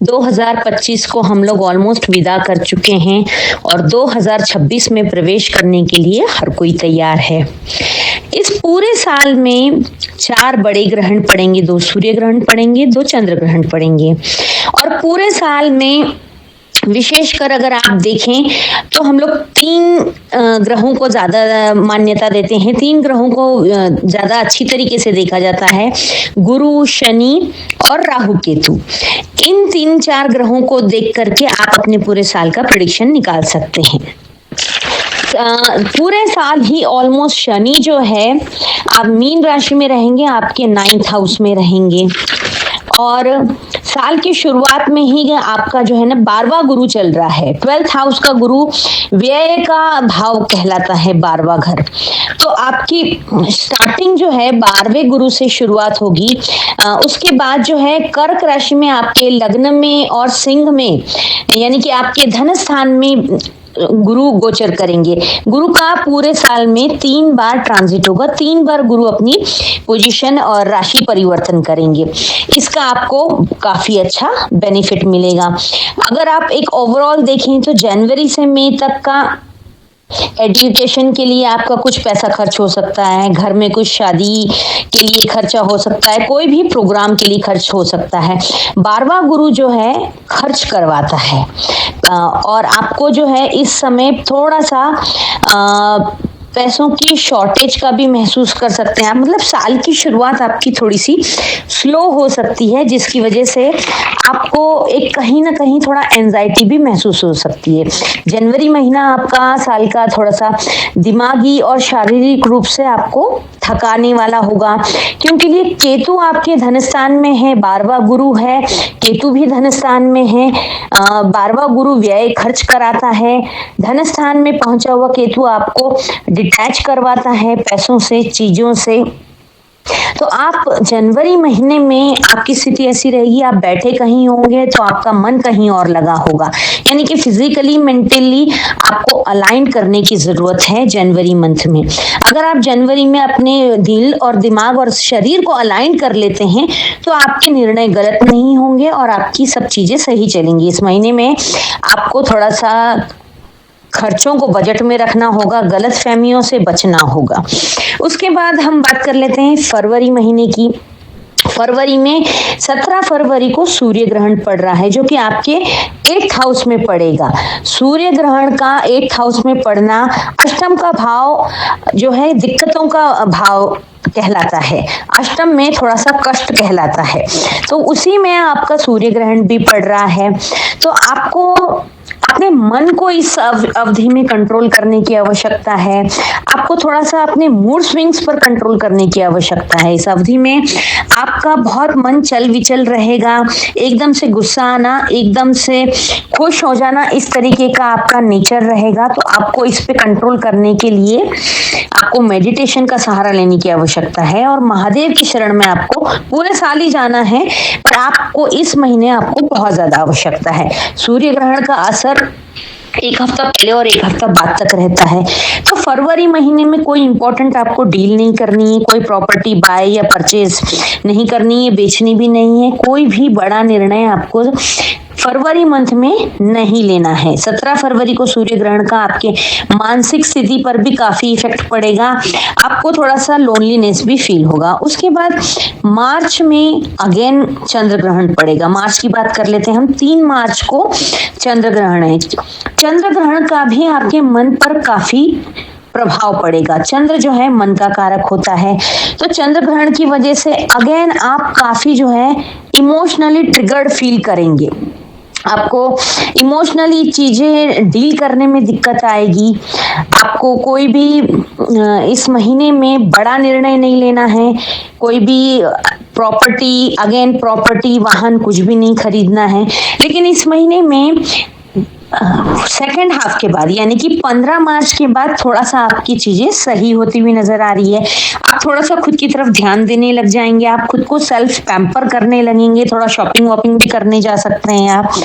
A: 2025 को हम लोग ऑलमोस्ट विदा कर चुके हैं और 2026 में प्रवेश करने के लिए हर कोई तैयार है। इस पूरे साल में 4 बड़े ग्रहण पड़ेंगे, 2 सूर्य ग्रहण पड़ेंगे, 2 चंद्र ग्रहण पड़ेंगे और पूरे साल में विशेषकर अगर आप देखें तो हम लोग 3 ग्रहों को ज्यादा मान्यता देते हैं, 3 ग्रहों को ज्यादा अच्छी तरीके से देखा जाता है, गुरु, शनि और राहु केतु। इन 3-4 ग्रहों को देख करके आप अपने पूरे साल का प्रेडिक्शन निकाल सकते हैं। पूरे साल ही ऑलमोस्ट शनि जो है आप मीन राशि में रहेंगे, आपके 9th हाउस में रहेंगे और साल की शुरुआत में ही आपका जो है ना 12वां गुरु चल रहा है। 12th हाउस का गुरु व्यय का भाव कहलाता है, 12वां घर। तो आपकी स्टार्टिंग जो है 12वें गुरु से शुरुआत होगी। उसके बाद जो है कर्क राशि में आपके लग्न में और सिंह में यानी कि आपके धन स्थान में गुरु गोचर करेंगे। गुरु का पूरे साल में 3 बार ट्रांजिट होगा, 3 बार गुरु अपनी पोजीशन और राशि परिवर्तन करेंगे। इसका आपको काफी अच्छा बेनिफिट मिलेगा। अगर आप एक ओवरऑल देखें तो जनवरी से मई तक का एजुकेशन के लिए आपका कुछ पैसा खर्च हो सकता है, घर में कुछ शादी के लिए खर्चा हो सकता है, कोई भी प्रोग्राम के लिए खर्च हो सकता है। 12वां गुरु जो है खर्च करवाता है और आपको जो है इस समय थोड़ा सा पैसों की शॉर्टेज का भी महसूस कर सकते हैं आप। मतलब साल की शुरुआत आपकी थोड़ी सी स्लो हो सकती है, जिसकी वजह से आपको एक कहीं ना कहीं थोड़ा एंजाइटी भी महसूस हो सकती है। जनवरी महीना आपका साल का थोड़ा सा दिमागी और शारीरिक रूप से आपको थकाने वाला होगा, क्योंकि ये केतु आपके धनस्थान में है, 12वां गुरु है, केतु भी धनस्थान में है। 12वां गुरु व्यय खर्च कराता है, धनस्थान में पहुंचा हुआ केतु आपको डिटैच करवाता है पैसों से, चीजों से। तो आप जनवरी महीने में आपकी स्थिति ऐसी रहेगी, आप बैठे कहीं होंगे तो आपका मन कहीं और लगा होगा, यानी कि फिजिकली मेंटली आपको अलाइन करने की जरूरत है जनवरी मंथ में। अगर आप जनवरी में अपने दिल और दिमाग और शरीर को अलाइन कर लेते हैं तो आपके निर्णय गलत नहीं होंगे और आपकी सब चीजें सही चलेंगी। इस महीने में आपको थोड़ा सा खर्चों को बजट में रखना होगा, गलत फहमियों से बचना होगा। उसके बाद हम बात कर लेते हैं फरवरी महीने की। फरवरी में 17 फरवरी को सूर्य ग्रहण पड़ रहा है जो कि आपके 8th हाउस में पड़ेगा। सूर्य ग्रहण का 8th हाउस में पड़ना अष्टम का भाव जो है दिक्कतों का भाव कहलाता है, अष्टम में थोड़ा सा कष्ट कहलाता है, तो उसी में आपका सूर्य ग्रहण भी पड़ रहा है। तो आपको अपने मन को इस अवधि में कंट्रोल करने की आवश्यकता है, आपको थोड़ा सा अपने मूड स्विंग्स पर कंट्रोल करने की आवश्यकता है। इस अवधि में आपका बहुत मन चल विचल रहेगा, एकदम से गुस्सा आना, एकदम से खुश हो जाना, इस तरीके का आपका नेचर रहेगा। तो आपको इस पे कंट्रोल करने के लिए आपको मेडिटेशन का सहारा लेने की आवश्यकता है और महादेव की शरण में आपको पूरे साल ही जाना है, पर आपको इस महीने आपको बहुत ज्यादा आवश्यकता है। सूर्य ग्रहण का असर एक हफ्ता पहले और एक हफ्ता बाद तक रहता है। तो फरवरी महीने में कोई इंपॉर्टेंट आपको डील नहीं करनी है, कोई प्रॉपर्टी बाय या परचेज नहीं करनी है, बेचनी भी नहीं है, कोई भी बड़ा निर्णय आपको फरवरी मंथ में नहीं लेना है। 17 फरवरी को सूर्य ग्रहण का आपके मानसिक स्थिति पर भी काफी इफेक्ट पड़ेगा, आपको थोड़ा सा लोनलीनेस भी फील होगा। उसके बाद मार्च में अगेन चंद्र ग्रहण पड़ेगा। मार्च की बात कर लेते हैं हम। 3 मार्च को चंद्र ग्रहण है। चंद्र ग्रहण का भी आपके मन पर काफी प्रभाव पड़ेगा। चंद्र जो है मन का कारक होता है, तो चंद्र ग्रहण की वजह से अगेन आप काफी जो है इमोशनली ट्रिगर्ड फील करेंगे, आपको इमोशनली चीजें डील करने में दिक्कत आएगी। आपको कोई भी इस महीने में बड़ा निर्णय नहीं लेना है, कोई भी प्रॉपर्टी वाहन कुछ भी नहीं खरीदना है। लेकिन इस महीने में सेकेंड हाफ के बाद यानी कि 15 मार्च के बाद थोड़ा सा आपकी चीजें सही होती हुई नजर आ रही है। आप थोड़ा सा खुद की तरफ ध्यान देने लग जाएंगे, आप खुद को सेल्फ पैम्पर करने लगेंगे, थोड़ा शॉपिंग वॉपिंग भी करने जा सकते हैं आप।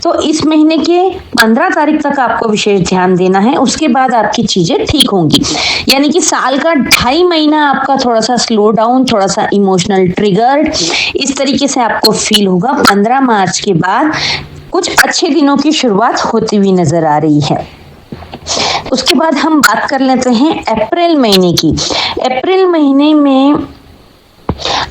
A: तो इस महीने के 15 तारीख तक आपको विशेष ध्यान देना है, उसके बाद आपकी चीजें ठीक होंगी। यानी कि साल का 2.5 महीना आपका थोड़ा सा स्लो डाउन, थोड़ा सा इमोशनल ट्रिगर्ड, इस तरीके से आपको फील होगा। 15 मार्च के बाद कुछ अच्छे दिनों की शुरुआत होती हुई नजर आ रही है। उसके बाद हम बात कर लेते हैं अप्रैल महीने की। अप्रैल महीने में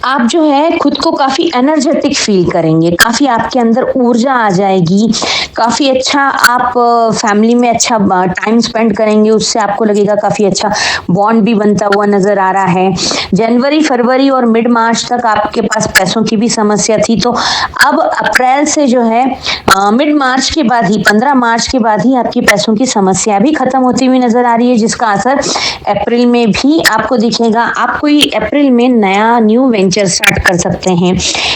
A: आप जो है खुद को काफी एनर्जेटिक फील करेंगे, काफी आपके अंदर ऊर्जा आ जाएगी, काफी अच्छा आप फैमिली में अच्छा टाइम स्पेंड करेंगे, उससे आपको लगेगा काफी अच्छा बॉन्ड भी बनता हुआ नजर आ रहा है। जनवरी फरवरी और मिड मार्च तक आपके पास पैसों की भी समस्या थी, तो अब अप्रैल से जो है मिड मार्च के बाद ही 15 मार्च के बाद ही आपकी पैसों की समस्या भी खत्म होती हुई नजर आ रही है, जिसका असर अप्रैल में भी आपको दिखेगा। आप कोई अप्रैल में नया न्यू वेंचर स्टार्ट कर सकते हैं,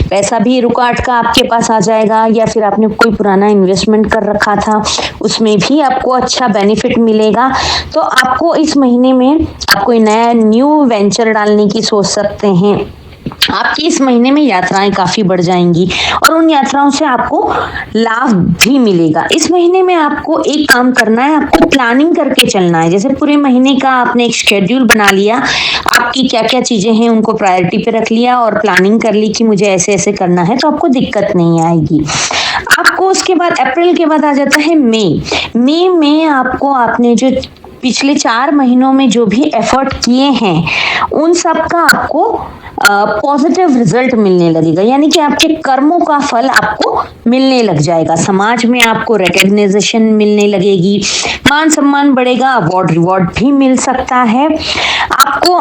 A: पैसा भी रुका अटका आपके पास आ जाएगा, या फिर आपने कोई पुराना इन्वेस्टमेंट कर रखा था उसमें भी आपको अच्छा बेनिफिट मिलेगा। तो आपको इस महीने में आप कोई नया न्यू वेंचर डालने की सोच सकते हैं। आपकी इस महीने में यात्राएं काफी बढ़ जाएंगी और उन यात्राओं से आपको लाभ भी मिलेगा। इस महीने में आपको एक काम करना है, आपको प्लानिंग करके चलना है। जैसे पूरे महीने का आपने एक शेड्यूल बना लिया, आपकी क्या क्या चीजें हैं उनको प्रायोरिटी पे रख लिया और प्लानिंग कर ली कि मुझे ऐसे ऐसे करना है, तो आपको दिक्कत नहीं आएगी। आपको उसके बाद अप्रैल के बाद आ जाता है मई में आपको आपने जो पिछले 4 महीनों में जो भी एफर्ट किए हैं उन सब का आपको पॉजिटिव रिजल्ट मिलने लगेगा, यानी कि आपके कर्मों का फल आपको मिलने लग जाएगा। समाज में आपको रिकॉग्निशन मिलने लगेगी, मान सम्मान बढ़ेगा, अवार्ड रिवॉर्ड भी मिल सकता है। आपको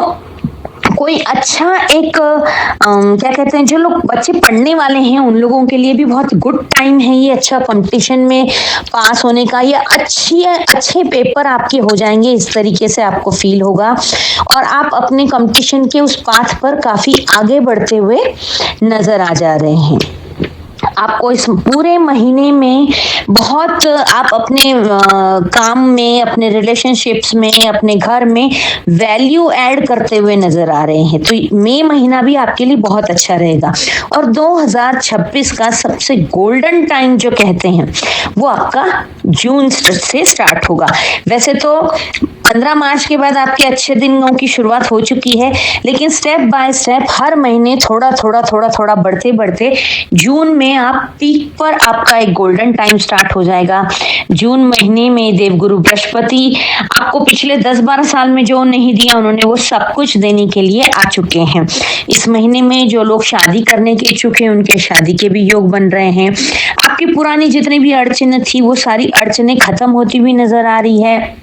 A: कोई अच्छा एक क्या कहते हैं, जो लोग बच्चे पढ़ने वाले हैं उन लोगों के लिए भी बहुत गुड टाइम है ये, अच्छा कंपटीशन में पास होने का, ये अच्छे पेपर आपके हो जाएंगे, इस तरीके से आपको फील होगा और आप अपने कंपटीशन के उस पाथ पर काफी आगे बढ़ते हुए नजर आ जा रहे हैं। आपको इस पूरे महीने में बहुत आप अपने काम में, अपने रिलेशनशिप्स में, अपने घर में वैल्यू ऐड करते हुए नजर आ रहे हैं। तो मई महीना भी आपके लिए बहुत अच्छा रहेगा। और 2026 का सबसे गोल्डन टाइम जो कहते हैं वो आपका जून से स्टार्ट होगा। वैसे तो 15 मार्च के बाद आपके अच्छे दिनों की शुरुआत हो चुकी है, लेकिन स्टेप बाय स्टेप हर महीने थोड़ा थोड़ा बढ़ते बढ़ते जून में आप पीक पर आपका एक गोल्डन टाइम स्टार्ट हो जाएगा। जून महीने में देवगुरु बृहस्पति आपको पिछले 10-12 साल में जो नहीं दिया उन्होंने वो सब कुछ देने के लिए आ चुके हैं। इस महीने में जो लोग शादी करने के इच्छुक हैं उनके शादी के भी योग बन रहे हैं। आपकी पुरानी जितनी भी अड़चनें थी वो सारी अड़चनें खत्म होती हुई नजर आ रही है।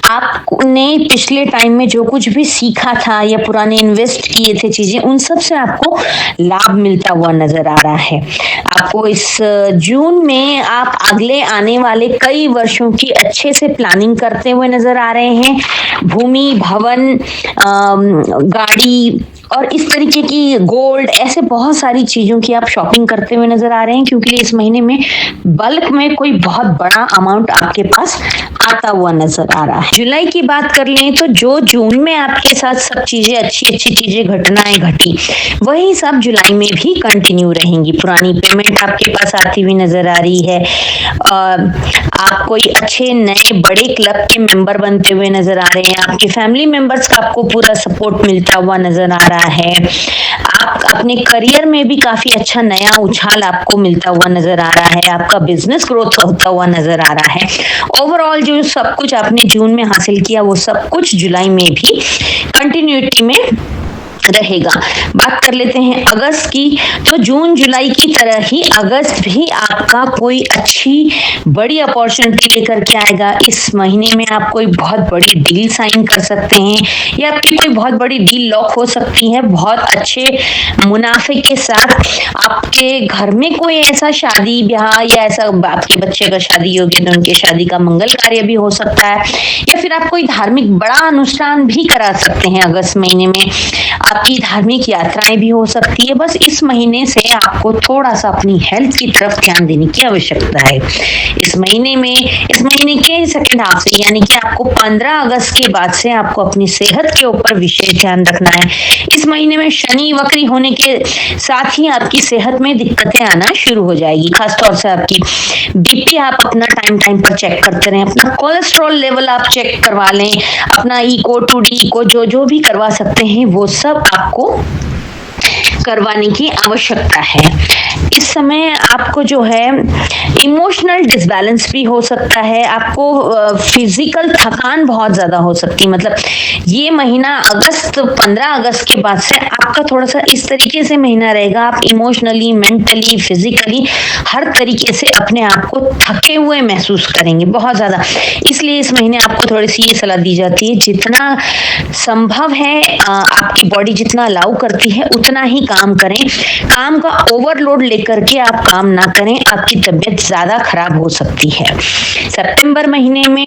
A: आपने पिछले टाइम में जो कुछ भी सीखा था या पुराने इन्वेस्ट किए थे चीजें, उन सब से आपको लाभ मिलता हुआ नजर आ रहा है। आपको इस जून में आप अगले आने वाले कई वर्षों की अच्छे से प्लानिंग करते हुए नजर आ रहे हैं। भूमि, भवन, गाड़ी और इस तरीके की गोल्ड, ऐसे बहुत सारी चीजों की आप शॉपिंग करते हुए नजर आ रहे हैं, क्योंकि इस महीने में बल्क में कोई बहुत बड़ा अमाउंट आपके पास आता हुआ नजर आ रहा है। जुलाई की बात कर लें तो जो जून में आपके साथ सब चीजें अच्छी चीजें घटनाएं घटी, वही सब जुलाई में भी कंटिन्यू रहेंगी। पुरानी पेमेंट आपके पास आती हुई नजर आ रही है। आप कोई अच्छे नए बड़े क्लब के मेंबर बनते हुए नजर आ रहे हैं। आपके फैमिली मेंबर्स का आपको पूरा सपोर्ट मिलता हुआ नजर आ रहा है। आप अपने करियर में भी काफी अच्छा नया उछाल आपको मिलता हुआ नजर आ रहा है। आपका बिजनेस ग्रोथ होता हुआ नजर आ रहा है। ओवरऑल जो सब कुछ आपने जून में हासिल किया वो सब कुछ जुलाई में भी कंटिन्यूटी में रहेगा। बात कर लेते हैं अगस्त की, तो जून जुलाई की तरह ही अगस्त भी आपका कोई अच्छी बड़ी अपॉर्चुनिटी लेकर के आएगा। इस महीने में आप कोई बहुत बड़ी डील साइन कर सकते हैं या आपकी कोई बहुत बड़ी डील लॉक हो सकती है। बहुत अच्छे मुनाफे के साथ आपके घर में कोई ऐसा शादी ब्याह या ऐसा आपके बच्चे का शादी हो गया तो उनके शादी का मंगल कार्य भी हो सकता है, या फिर आप कोई धार्मिक बड़ा अनुष्ठान भी करा सकते हैं। अगस्त महीने में आपकी धार्मिक यात्राएं भी हो सकती है। बस इस महीने से आपको थोड़ा सा अपनी हेल्थ की तरफ ध्यान देने की आवश्यकता है। इस महीने के सेकंड हाफ से, यानी कि आपको 15 अगस्त के बाद से आपको अपनी सेहत के ऊपर विशेष ध्यान रखना है। इस महीने में शनि वक्री होने के साथ ही आपकी सेहत में दिक्कतें आना शुरू हो जाएगी। खासतौर से आपकी बीपी आप अपना टाइम पर चेक करते रहें। अपना कोलेस्ट्रॉल लेवल आप चेक करवा लें। अपना इको 2D इको जो भी करवा सकते हैं वो सब आपको करवाने की आवश्यकता है। इस समय आपको जो है इमोशनल डिसबैलेंस भी हो सकता है। आपको फिजिकल थकान बहुत ज्यादा हो सकती है। मतलब ये महीना अगस्त 15 अगस्त के बाद से आपका थोड़ा सा इस तरीके से महीना रहेगा। आप इमोशनली, मेंटली, फिजिकली हर तरीके से अपने आप को थके हुए महसूस करेंगे बहुत ज्यादा। इसलिए इस महीने आपको थोड़ी सी ये सलाह दी जाती है, जितना संभव है आपकी बॉडी जितना अलाउ करती है उतना ही काम करें। काम का ओवरलोड लेकर के आप काम ना करें, आपकी तबीयत ज्यादा खराब हो सकती है। सितंबर महीने में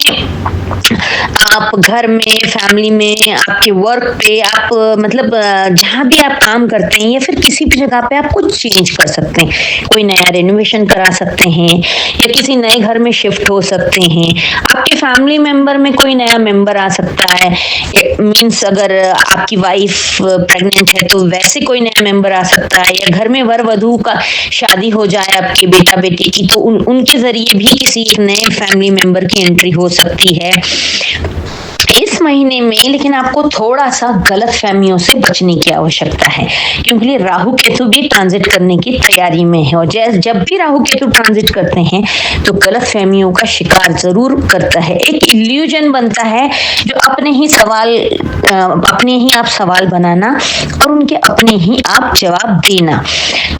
A: आप घर में, फैमिली में, आपके वर्क पे, आप मतलब जहां भी आप काम करते हैं या फिर किसी भी जगह पे आप कुछ चेंज कर सकते हैं। कोई नया रेनोवेशन करा सकते हैं या किसी नए घर में शिफ्ट हो सकते हैं। आपके फैमिली मेंबर में कोई नया मेंबर आ सकता है। मीन्स अगर आपकी वाइफ प्रेग्नेंट है तो वैसे कोई नया मेंबर आ सकता है, या घर में वर वधू का शादी हो जाए आपके बेटा बेटी की तो उनके जरिए भी किसी एक नए फैमिली मेंबर की एंट्री हो सकती है इस महीने में। लेकिन आपको थोड़ा सा गलत फहमियों से बचने की आवश्यकता है, क्योंकि राहु केतु भी ट्रांजिट करने की तैयारी में है। और जब भी राहु केतु ट्रांजिट करते हैं तो गलत फहमियों का शिकार जरूर करता है। एक इल्यूजन बनता है जो अपने ही आप सवाल बनाना और उनके अपने ही आप जवाब देना।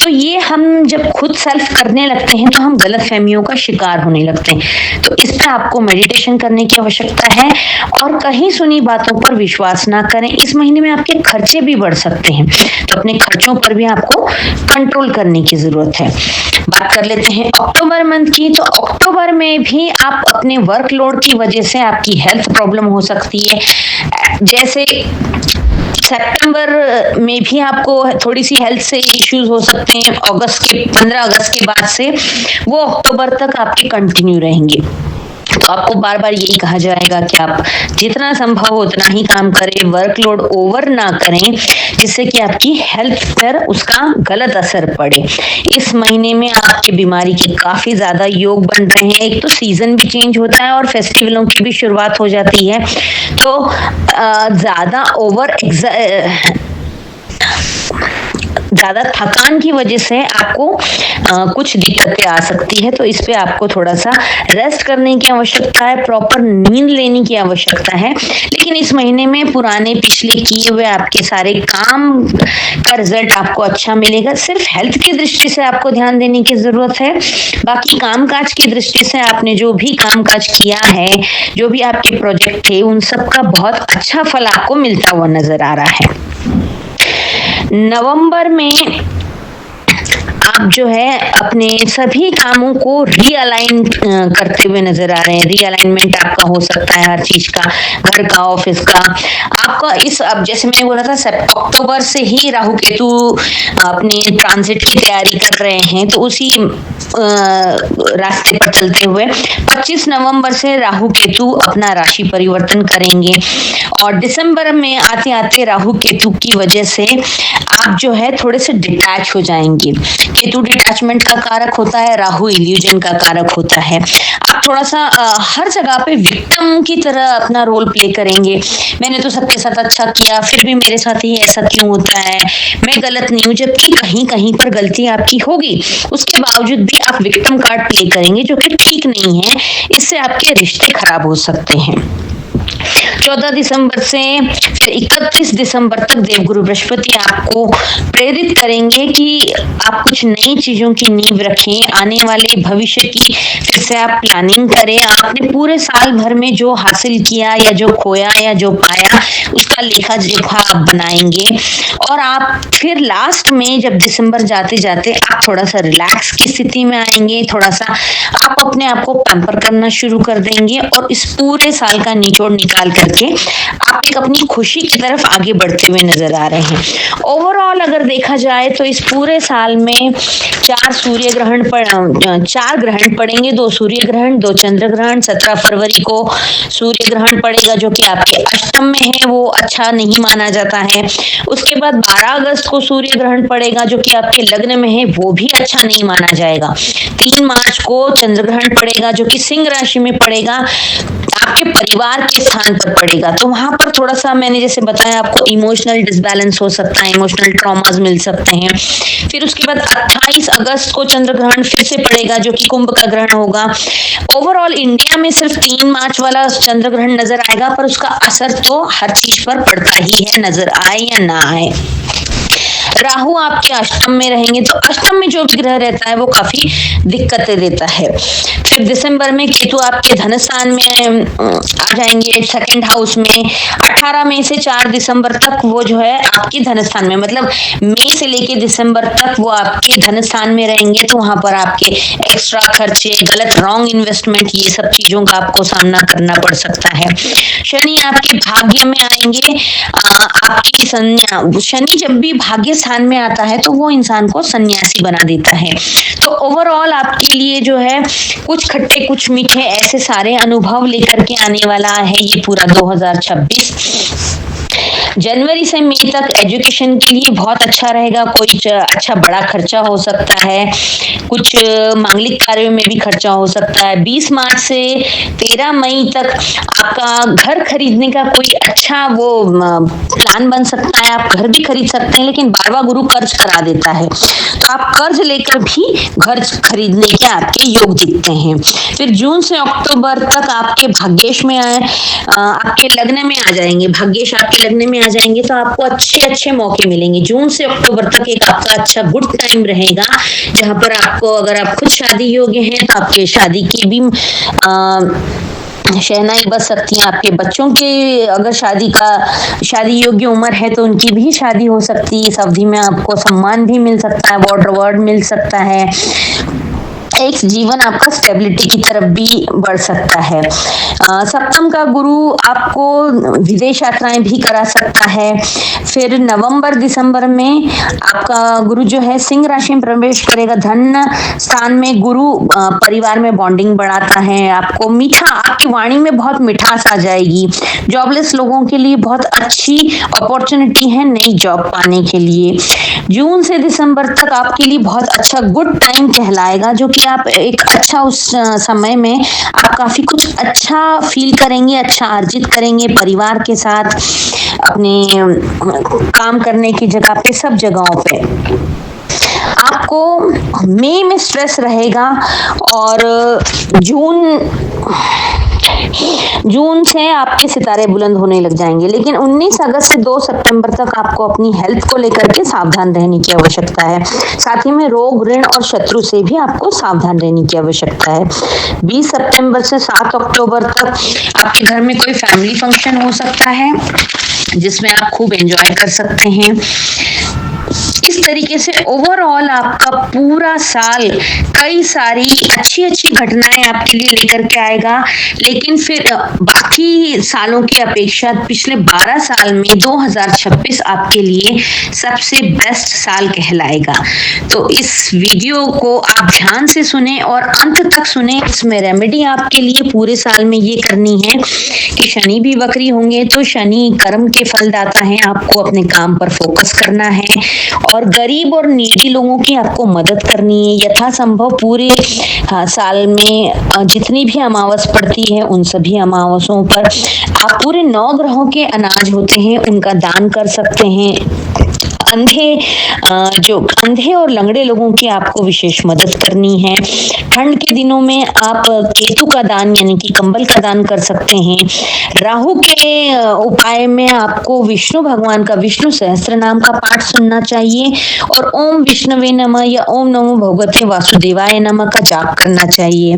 A: तो ये हम जब खुद सेल्फ करने लगते हैं तो हम गलत फहमियों का शिकार होने लगते हैं। तो इस पर आपको मेडिटेशन करने की आवश्यकता है और कहीं सुनी बातों पर विश्वास ना करें। इस महीने में आपके खर्चे भी बढ़ सकते हैं, तो अपने खर्चों पर भी आपको कंट्रोल करने की जरूरत है। बात कर लेते हैं अक्टूबर मंथ की, तो अक्टूबर में भी आप अपने वर्कलोड की वजह से आपकी हेल्थ प्रॉब्लम हो सकती है। जैसे सितंबर में भी आपको थोड़ी सी हेल्थ से इश्यूज हो सकते हैं। 15 अगस्त के बाद से वो अक्टूबर तक आपके कंटिन्यू रहेंगे। तो आपको बार बार यही कहा जाएगा कि आप जितना संभव हो उतना ही काम करें, वर्कलोड ओवर ना करें, जिससे कि आपकी हेल्थ पर उसका गलत असर पड़े। इस महीने में आपके बीमारी के काफी ज्यादा योग बन रहे हैं। एक तो सीजन भी चेंज होता है और फेस्टिवलों की भी शुरुआत हो जाती है, तो ज्यादा ज्यादा थकान की वजह से आपको कुछ दिक्कतें आ सकती है। तो इस पे आपको थोड़ा सा रेस्ट करने की आवश्यकता है, प्रॉपर नींद लेने की आवश्यकता है। लेकिन इस महीने में पुराने पिछले किए हुए आपके सारे काम का रिजल्ट आपको अच्छा मिलेगा। सिर्फ हेल्थ की दृष्टि से आपको ध्यान देने की जरूरत है। बाकी कामकाज की दृष्टि से आपने जो भी कामकाज किया है, जो भी आपके प्रोजेक्ट थे, उन सब का बहुत अच्छा फल आपको मिलता हुआ नजर आ रहा है। नवंबर में आप जो है अपने सभी कामों को रीअलाइन करते हुए नजर आ रहे हैं। रीअलाइनमेंट आपका हो सकता है हर चीज का, घर का, ऑफिस का। आपका इस अब जैसे मैंने बोला था अक्टूबर से ही राहु केतु अपने ट्रांजिट की तैयारी कर रहे हैं, तो उसी रास्ते पर चलते हुए 25 नवंबर से राहु केतु अपना राशि परिवर्तन करेंगे और दिसंबर में आते आते राहु केतु की वजह से आप जो है थोड़े से डिटैच हो जाएंगे। केतु डिटैचमेंट का कारक होता है, राहु इल्यूजन का कारक होता है। आप थोड़ा सा हर जगह पे विक्टिम की तरह अपना रोल प्ले करेंगे। मैंने तो सबके साथ अच्छा किया, फिर भी मेरे साथ ही ऐसा क्यों होता है, मैं गलत नहीं हूं, जबकि कहीं कहीं पर गलती आपकी होगी। उसके बावजूद भी आप विक्टिम कार्ड प्ले करेंगे, जो कि ठीक नहीं है। इससे आपके रिश्ते खराब हो सकते हैं। 14 दिसंबर से फिर 31 दिसंबर तक देवगुरु बृहस्पति आपको प्रेरित करेंगे कि आप कुछ नई चीजों की नींव रखें, आने वाले भविष्य की फिर से आप प्लानिंग करें। आपने पूरे साल भर में जो हासिल किया या जो खोया या जो पाया, उसका लेखा जोखा आप बनाएंगे और आप फिर लास्ट में जब दिसंबर जाते जाते आप थोड़ा सा रिलैक्स की स्थिति में आएंगे। थोड़ा सा आप अपने आप को पैम्पर करना शुरू कर देंगे और इस पूरे साल का निचोड़ निकाल करके आप एक अपनी खुशी की तरफ आगे बढ़ते हुए नजर आ रहे हैं। ओवरऑल अगर देखा जाए तो इस पूरे साल में 4 ग्रहण पड़ेंगे, 2 सूर्य ग्रहण, 2 चंद्र ग्रहण। 17 फरवरी को सूर्य ग्रहण पड़ेगा जो कि आपके अष्टम में है, वो अच्छा नहीं माना जाता है। उसके बाद 12 अगस्त को सूर्य ग्रहण पड़ेगा जो कि आपके लग्न में है, वो भी अच्छा नहीं माना जाएगा। 3 मार्च को चंद्र ग्रहण पड़ेगा जो कि सिंह राशि में पड़ेगा, आपके परिवार के स्थान पर पड़ेगा। तो वहां पर थोड़ा सा मैंने जैसे बताया आपको इमोशनल डिसबैलेंस हो सकता है, इमोशनल ट्रॉमास मिल सकते हैं। फिर उसके बाद 28 अगस्त को चंद्र ग्रहण फिर से पड़ेगा जो कि कुंभ का ग्रहण होगा। ओवरऑल इंडिया में सिर्फ 3 मार्च वाला चंद्र ग्रहण नजर आएगा, पर उसका असर तो हर चीज पर पड़ता ही है, नजर आए या ना आए। राहु आपके अष्टम में रहेंगे, तो अष्टम में जो भी ग्रह रहता है वो काफी दिक्कतें देता है। फिर दिसंबर में केतु आपके धन स्थान में आ जाएंगे, सेकंड हाउस में। 18 मई से 4 दिसंबर तक वो जो है आपके धन स्थान में, मतलब मई से लेके दिसंबर तक वो आपके धन स्थान में रहेंगे। तो वहां पर आपके एक्स्ट्रा खर्चे, गलत रॉन्ग इन्वेस्टमेंट, ये सब चीजों का आपको सामना करना पड़ सकता है। शनि आपके भाग्य में आएंगे। आपकी शनि जब भी भाग्य स्थान में आता है तो वो इंसान को सन्यासी बना देता है। तो ओवरऑल आपके लिए जो है कुछ खट्टे कुछ मीठे ऐसे सारे अनुभव लेकर के आने वाला है ये पूरा 2026। जनवरी से मई तक एजुकेशन के लिए बहुत अच्छा रहेगा। कोई अच्छा बड़ा खर्चा हो सकता है, कुछ मांगलिक कार्यों में भी खर्चा हो सकता है। 20 मार्च से 13 मई तक आपका घर खरीदने का कोई अच्छा वो प्लान बन सकता है। आप घर भी खरीद सकते हैं, लेकिन 12वां गुरु कर्ज करा देता है, तो आप कर्ज लेकर भी घर खरीदने के आपके योग दिखते हैं। फिर जून से अक्टूबर तक आपके भाग्येश में आपके लग्न में आ जाएंगे, भाग्येश आपके लग्न में आ जाएंगे, तो आपको अच्छे मौके मिलेंगे। जून से अक्टूबर तक एक आपका अच्छा गुड टाइम रहेगा, जहां पर आपको, अगर आप खुद शादी योग्य हैं तो आपके शादी की भी शहनाई बज सकती है। आपके बच्चों की अगर शादी योग्य उम्र है तो उनकी भी शादी हो सकती है। इस अवधि में आपको सम्मान भी मिल सकता है, अवार्ड मिल सकता है। एक जीवन आपका स्टेबिलिटी की तरफ भी बढ़ सकता है। सप्तम का गुरु आपको विदेश यात्राएं भी करा सकता है। फिर नवंबर दिसंबर में आपका गुरु जो है सिंह राशि में प्रवेश करेगा। धन स्थान में गुरु परिवार में बॉन्डिंग बढ़ाता है। आपको मीठा, आपकी वाणी में बहुत मिठास आ जाएगी। जॉबलेस लोगों के लिए बहुत अच्छी अपॉर्चुनिटी है नई जॉब पाने के लिए। जून से दिसंबर तक आपके लिए बहुत अच्छा गुड टाइम कहलाएगा, जो कि आप एक अच्छा उस समय में आप काफी कुछ अच्छा फील करेंगे, अच्छा अर्जित करेंगे परिवार के साथ, अपने काम करने की जगह पे, सब जगहों पे। आपको मई में स्ट्रेस रहेगा और जून से आपके सितारे बुलंद होने लग जाएंगे। लेकिन 19 अगस्त से 2 सितंबर तक आपको अपनी हेल्थ को लेकर के सावधान रहने की आवश्यकता है। साथ ही में रोग, ऋण और शत्रु से भी आपको सावधान रहने की आवश्यकता है। 20 सितंबर से 7 अक्टूबर तक आपके घर में कोई फैमिली फंक्शन हो सकता है जिसमें आप खूब एंजॉय कर सकते हैं। इस तरीके से ओवरऑल आपका पूरा साल कई सारी अच्छी घटनाएं आपके लिए लेकर के आएगा। लेकिन फिर बाकी सालों की अपेक्षा पिछले 12 साल में 2026 आपके लिए सबसे बेस्ट साल कहलाएगा। तो इस वीडियो को आप ध्यान से सुने और अंत तक सुने। इसमें रेमेडी आपके लिए पूरे साल में ये करनी है कि शनि भी वक्री होंगे तो शनि कर्म के फलदाता है, आपको अपने काम पर फोकस करना है और गरीब और नीडी लोगों की आपको मदद करनी है। यथासंभव पूरे साल में जितनी भी अमावस पड़ती है उन सभी अमावसों पर आप पूरे 9 ग्रहों के अनाज होते हैं उनका दान कर सकते हैं। अंधे और लंगड़े लोगों की आपको विशेष मदद करनी है। ठंड के दिनों में आप केतु का दान यानी कि कंबल का दान कर सकते हैं। राहु के उपाय में आपको विष्णु भगवान का विष्णु सहस्त्र नाम का पाठ सुनना चाहिए और ओम विष्णवे नमः या ओम नमो भगवते वासुदेवाय नमः का जाप करना चाहिए।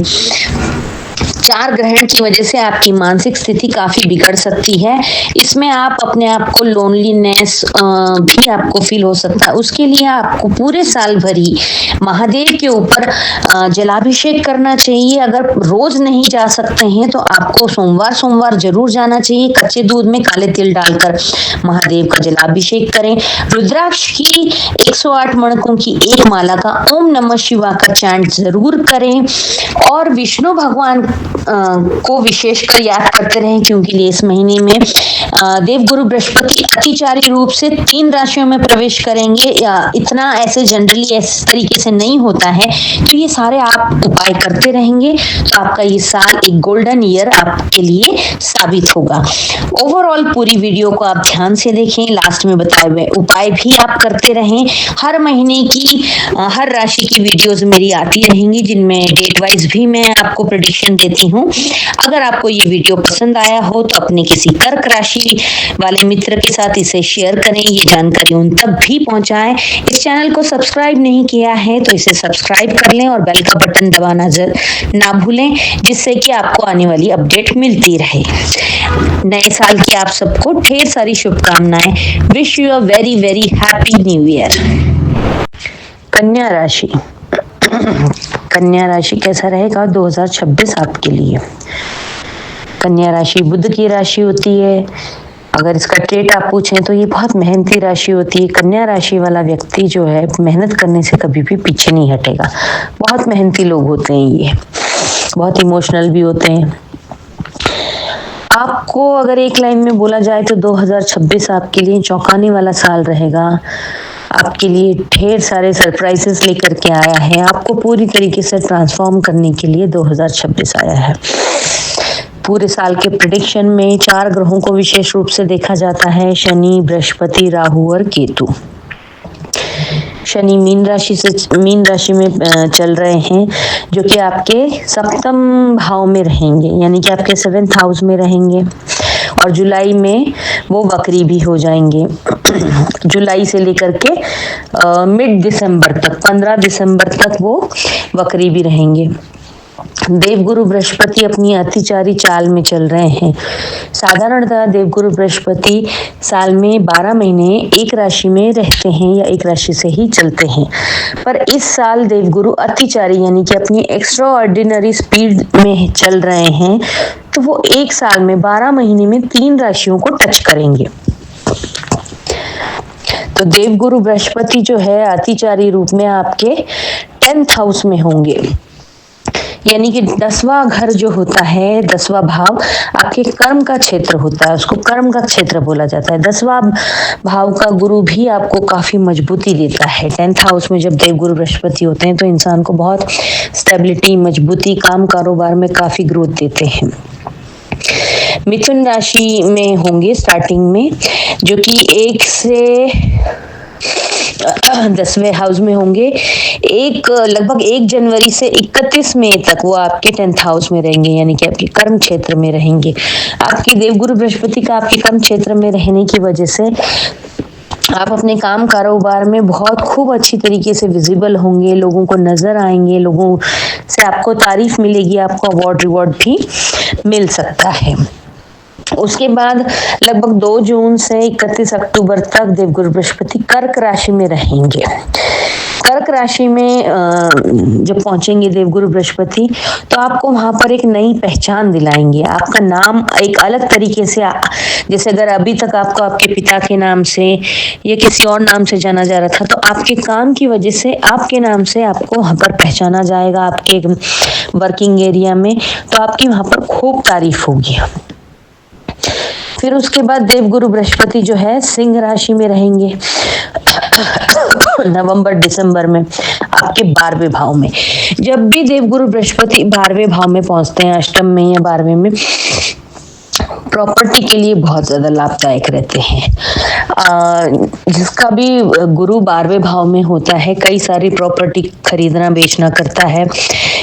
A: 4 ग्रहण की वजह से आपकी मानसिक स्थिति काफी बिगड़ सकती है। इसमें आप अपने आप को लोनलीनेस भी आपको फील हो सकता है। उसके लिए आपको पूरे साल भर ही महादेव के ऊपर जलाभिषेक करना चाहिए। अगर रोज नहीं जा सकते हैं तो आपको सोमवार जरूर जाना चाहिए। कच्चे दूध में काले तिल डालकर महादेव का जलाभिषेक करें। रुद्राक्ष की 108 मणकों की एक माला का ओम नमः शिवाय का चैंट जरूर करें और विष्णु भगवान को विशेषकर याद करते रहें, क्योंकि इस महीने में देवगुरु बृहस्पति अतिचारी रूप से 3 राशियों में प्रवेश करेंगे। इतना ऐसे जनरली इस तरीके से नहीं होता है, तो ये सारे आप उपाय करते रहेंगे तो आपका ये साल एक गोल्डन ईयर आपके लिए साबित होगा। ओवरऑल पूरी वीडियो को आप ध्यान से देखें, लास्ट में बताए हुए उपाय भी आप करते रहें। हर महीने की हर राशि की वीडियोस मेरी आती रहेंगी जिनमें डेट वाइज भी मैं आपको प्रेडिक्शन देती हूँ। अगर आपको ये वीडियो पसंद आया हो तो अपने किसी कर्क राशि वाले मित्र के साथ इसे शेयर करें, ये जानकारी उन तक भी पहुंचाएं। इस चैनल को सब्सक्राइब नहीं किया है तो इसे सब्सक्राइब कर लें और बेल का बटन दबाना ना भूलें, जिससे कि आपको आने वाली अपडेट मिलती रहे। नए साल की आप सबको ढेर सारी शुभकामनाएं। Wish you a very very happy new year. कन्या राशि, कन्या राशि कैसा रहेगा 2026 आपके लिए। कन्या राशि बुध की राशि होती है। अगर इसका ट्रेट आप पूछें तो ये बहुत मेहनती राशि होती है। कन्या राशि वाला व्यक्ति जो है मेहनत करने से कभी भी पीछे नहीं हटेगा। बहुत मेहनती लोग होते हैं, ये बहुत इमोशनल भी होते हैं। आपको अगर एक लाइन में बोला जाए तो 2026 आपके लिए चौंकाने वाला साल रहेगा। आपके लिए ढेर सारे सरप्राइजेस लेकर के आया है। आपको पूरी तरीके से ट्रांसफॉर्म करने के लिए 2026 आया है। पूरे साल के प्रेडिक्शन में 4 ग्रहों को विशेष रूप से देखा जाता है, शनि, बृहस्पति, राहु और केतु। शनि मीन राशि में चल रहे हैं, जो कि आपके 7वें भाव में रहेंगे, यानी कि आपके 7th हाउस में रहेंगे और जुलाई में वो वक्री भी हो जाएंगे। जुलाई से लेकर के मिड दिसंबर तक, 15 दिसंबर तक वो वक्री भी रहेंगे। देवगुरु बृहस्पति अपनी अतिचारी चाल में चल रहे हैं। साधारणतः देवगुरु बृहस्पति साल में 12 महीने एक राशि में रहते हैं या एक राशि से ही चलते हैं, पर इस साल देवगुरु अतिचारी यानी कि अपनी एक्स्ट्रा ऑर्डिनरी स्पीड में चल रहे हैं, तो वो एक साल में 12 महीने में 3 राशियों को टच करेंगे। तो देवगुरु बृहस्पति जो है अतिचारी रूप में आपके 10th हाउस में होंगे, यानी कि 10वां घर जो होता है, 10वां भाव आपके कर्म का क्षेत्र होता है, उसको कर्म का क्षेत्र बोला जाता है। 10वां भाव का गुरु भी आपको काफी मजबूती देता है। 10th हाउस में जब देवगुरु बृहस्पति होते हैं तो इंसान को बहुत स्टेबिलिटी, मजबूती, काम कारोबार में काफी ग्रोथ देते हैं। मिथुन राशि में होंगे स्टार्टिंग में, जो कि 1 से 10वें हाउस में होंगे। लगभग 1 जनवरी से 31 मई तक वो आपके 10th हाउस में रहेंगे, यानी कि आपके कर्म क्षेत्र में रहेंगे। आपके देवगुरु बृहस्पति का आपके कर्म क्षेत्र में रहने की वजह से आप अपने काम कारोबार में बहुत खूब अच्छी तरीके से विजिबल होंगे, लोगों को नजर आएंगे, लोगों से आपको तारीफ मिलेगी, आपको अवार्ड रिवॉर्ड भी मिल सकता है। उसके बाद लगभग 2 जून से 31 अक्टूबर तक देवगुरु बृहस्पति कर्क राशि में रहेंगे। कर्क राशि में जब पहुंचेंगे देवगुरु बृहस्पति, तो आपको वहां पर एक नई पहचान दिलाएंगे। आपका नाम एक अलग तरीके से, जैसे अगर अभी तक आपको आपके पिता के नाम से या किसी और नाम से जाना जा रहा था, तो आपके काम की वजह से आपके नाम से आपको वहां पर पहचाना जाएगा। आपके वर्किंग एरिया में तो आपकी वहां पर खूब तारीफ होगी। फिर उसके बाद देवगुरु बृहस्पति जो है सिंह राशि में रहेंगे नवंबर दिसंबर में आपके 12वें भाव में। जब भी देवगुरु बृहस्पति 12वें भाव में पहुंचते हैं, अष्टम में या 12वें में, प्रॉपर्टी के लिए बहुत ज्यादा लाभदायक रहते हैं। जिसका भी गुरु 12वें भाव में होता है, कई सारी प्रॉपर्टी खरीदना बेचना करता है,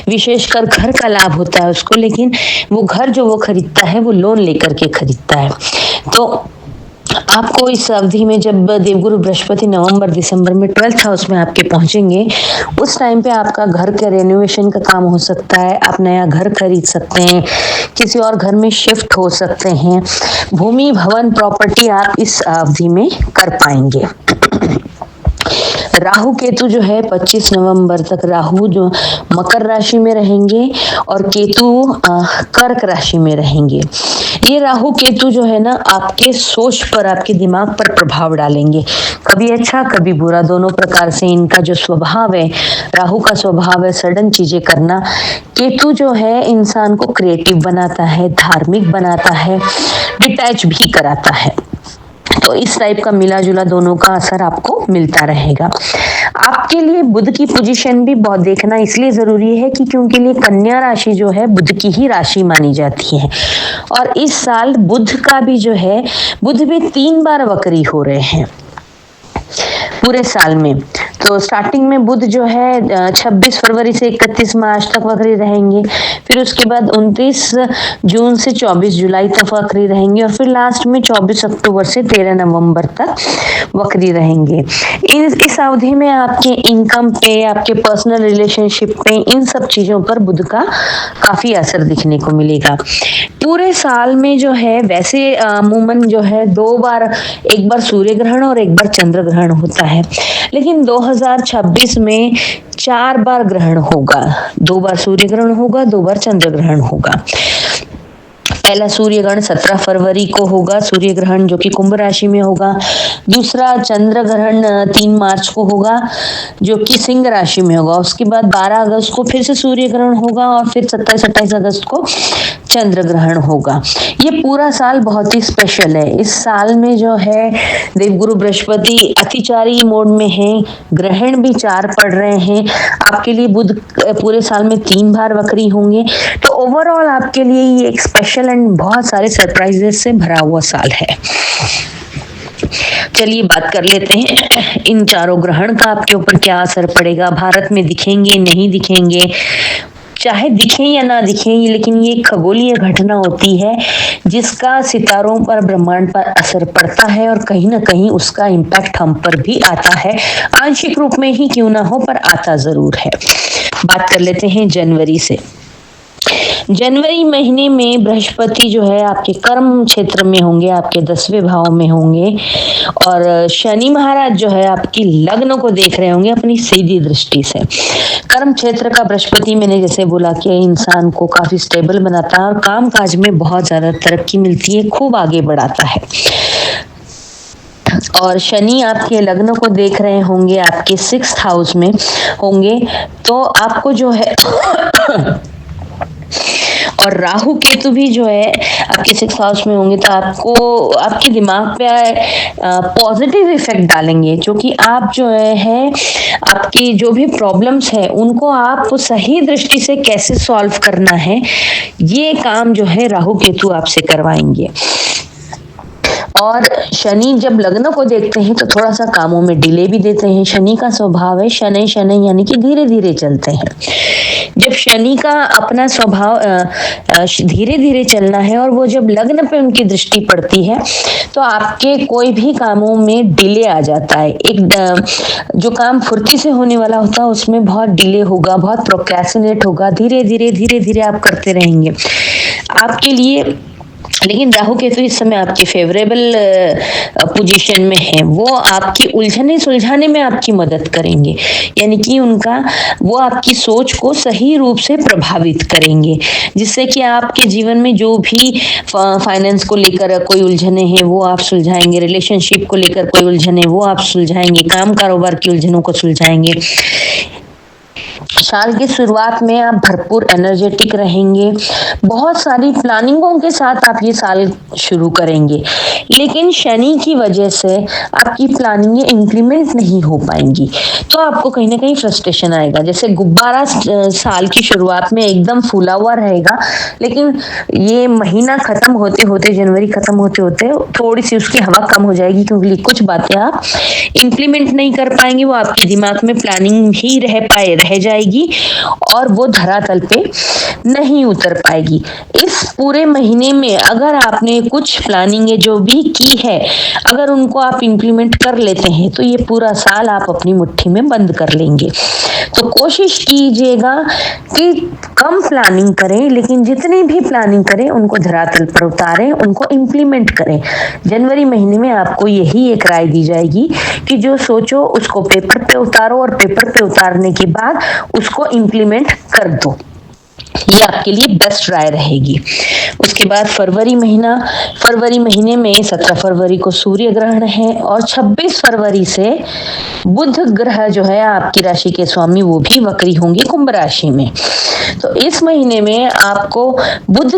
A: विशेषकर घर का लाभ होता है उसको, लेकिन वो घर जो वो खरीदता है वो लोन लेकर के खरीदता है। तो आपको इस अवधि में जब देवगुरु बृहस्पति नवंबर दिसंबर में 12th हाउस में आपके पहुंचेंगे, उस टाइम पे आपका घर के रेनोवेशन का काम हो सकता है, आप नया घर खरीद सकते हैं, किसी और घर में शिफ्ट हो सकते हैं, भूमि भवन प्रॉपर्टी आप इस अवधि में कर पाएंगे। राहु केतु जो है 25 नवंबर तक राहु जो मकर राशि में रहेंगे और केतु कर्क राशि में रहेंगे। ये राहु केतु जो है ना आपके सोच पर, आपके दिमाग पर प्रभाव डालेंगे, कभी अच्छा कभी बुरा, दोनों प्रकार से। इनका जो स्वभाव है, राहु का स्वभाव है सडन चीजें करना, केतु जो है इंसान को क्रिएटिव बनाता है, धार्मिक बनाता है, डिटैच भी कराता है। तो इस टाइप का मिला जुला दोनों का असर आपको मिलता रहेगा। आपके लिए बुध की पोजीशन भी बहुत देखना इसलिए जरूरी है कि क्योंकि लिए कन्या राशि जो है बुध की ही राशि मानी जाती है, और इस साल बुध का भी जो है, बुध भी 3 बार वक्री हो रहे हैं पूरे साल में। तो स्टार्टिंग में बुध जो है 26 फरवरी से 31 मार्च तक वक्री रहेंगे, फिर उसके बाद 29 जून से 24 जुलाई तक वक्री रहेंगे, और फिर लास्ट में 24 अक्टूबर से 13 नवंबर तक वक्री रहेंगे। इस अवधि में आपके इनकम पे, आपके पर्सनल रिलेशनशिप पे, इन सब चीजों पर बुध का काफी असर दिखने को मिलेगा। पूरे साल में जो है वैसे अमूमन जो है 2 बार, एक बार सूर्य ग्रहण और एक बार चंद्र ग्रहण होता है, लेकिन 2026 में 4 बार ग्रहण होगा। 2 बार सूर्य ग्रहण होगा, 2 बार चंद्र ग्रहण होगा। पहला सूर्य ग्रहण 17 फरवरी को होगा, सूर्य ग्रहण जो कि कुंभ राशि में होगा। दूसरा चंद्र ग्रहण 3 मार्च को होगा, जो कि सिंह राशि में होगा। उसके बाद 12 अगस्त को फिर से सूर्य ग्रहण होगा, और फिर 27-28 अगस्त को चंद्र ग्रहण होगा। ये पूरा साल बहुत ही स्पेशल है। इस साल में जो है देवगुरु बृहस्पति अतिचारी मोड में है, ग्रहण भी 4 पड़ रहे हैं। आपके लिए बुध पूरे साल में 3 बार वक्री होंगे। तो ओवरऑल आपके लिए ये एक स्पेशल एंड बहुत सारे सरप्राइजेस से भरा हुआ साल है। चलिए बात कर लेते हैं इन चारों ग्रहण का आपके ऊपर क्या असर पड़ेगा, भारत में दिखेंगे नहीं दिखेंगे, चाहे दिखें या ना दिखें, लेकिन ये खगोलीय घटना होती है जिसका सितारों पर, ब्रह्मांड पर असर पड़ता है, और कहीं ना कहीं उसका इम्पैक्ट हम पर भी आता है, आंशिक रूप में ही क्यों ना हो पर आता जरूर है। बात कर लेते हैं जनवरी से। जनवरी महीने में बृहस्पति जो है आपके कर्म क्षेत्र में होंगे, आपके 10वें भाव में होंगे, और शनि महाराज जो है आपकी लग्न को देख रहे होंगे अपनी सीधी दृष्टि से। कर्म क्षेत्र का बृहस्पति मैंने जैसे बोला कि इंसान को काफी स्टेबल बनाता है और काम काज में बहुत ज्यादा तरक्की मिलती है, खूब आगे बढ़ाता है। और शनि आपके लग्न को देख रहे होंगे, आपके 6th हाउस में होंगे, तो आपको जो है और राहु केतु भी जो है आपके 6th हाउस में होंगे, तो आपको आपके दिमाग पे पॉजिटिव इफेक्ट डालेंगे, जो कि आप जो है आपकी जो भी प्रॉब्लम्स है उनको आप सही दृष्टि से कैसे सॉल्व करना है, ये काम जो है राहु केतु आपसे करवाएंगे। और शनि जब लग्न को देखते हैं तो थोड़ा सा कामों में डिले भी देते हैं। शनि का स्वभाव है शनि शनि, यानी कि धीरे धीरे चलते हैं। जब शनि का अपना स्वभाव धीरे धीरे चलना है और वो जब लग्न पे उनकी दृष्टि पड़ती है तो आपके कोई भी कामों में डिले आ जाता है। एक जो काम फुर्ती से होने वाला होता है उसमें बहुत डिले होगा, बहुत प्रोक्रेस्टिनेट होगा, धीरे धीरे आप करते रहेंगे आपके लिए। लेकिन राहु केतु इस समय आपके फेवरेबल पोजीशन में है, वो आपकी उलझने सुलझाने में आपकी मदद करेंगे, यानी कि वो आपकी सोच को सही रूप से प्रभावित करेंगे, जिससे कि आपके जीवन में जो भी फाइनेंस को लेकर कोई उलझने हैं वो आप सुलझाएंगे, रिलेशनशिप को लेकर कोई उलझने वो आप सुलझाएंगे, काम कारोबार की उलझनों को सुलझाएंगे। साल की शुरुआत में आप भरपूर एनर्जेटिक रहेंगे, बहुत सारी प्लानिंगों के साथ आप ये साल शुरू करेंगे, लेकिन शनि की वजह से आपकी प्लानिंगें इंप्लीमेंट नहीं हो पाएंगी, तो आपको कहीं ना कहीं फ्रस्ट्रेशन आएगा। जैसे गुब्बारा साल की शुरुआत में एकदम फूला हुआ रहेगा, लेकिन ये महीना खत्म होते होते, जनवरी खत्म होते होते थोड़ी सी उसकी हवा कम हो जाएगी, क्योंकि कुछ बातें आप इंप्लीमेंट नहीं कर पाएंगे, वो आपके दिमाग में प्लानिंग ही रह जाएगी और वो धरातल पे नहीं उतर पाएगी। इस पूरे महीने में अगर आपने कुछ प्लानिंग जो भी की है, अगर उनको आप इंप्लीमेंट कर लेते हैं तो ये पूरा साल आप अपनी मुट्ठी में बंद कर लेंगे। तो कोशिश कीजिएगा कि कम प्लानिंग करें, लेकिन जितनी भी प्लानिंग करें उनको धरातल पर उतारें, उनको इंप्लीमेंट करें। जनवरी महीने में आपको यही एक राय दी जाएगी कि जो सोचो उसको पेपर पे उतारो और पेपर पे उतारने के बाद उसको इंप्लीमेंट कर दो, ये आपके लिए बेस्ट राय रहेगी। उसके बाद फरवरी महीने में 17 फरवरी को सूर्य ग्रहण है और 26 फरवरी से बुध ग्रह जो है आपकी राशि के स्वामी वो भी वक्री होंगे कुंभ राशि में। तो इस महीने में आपको बुध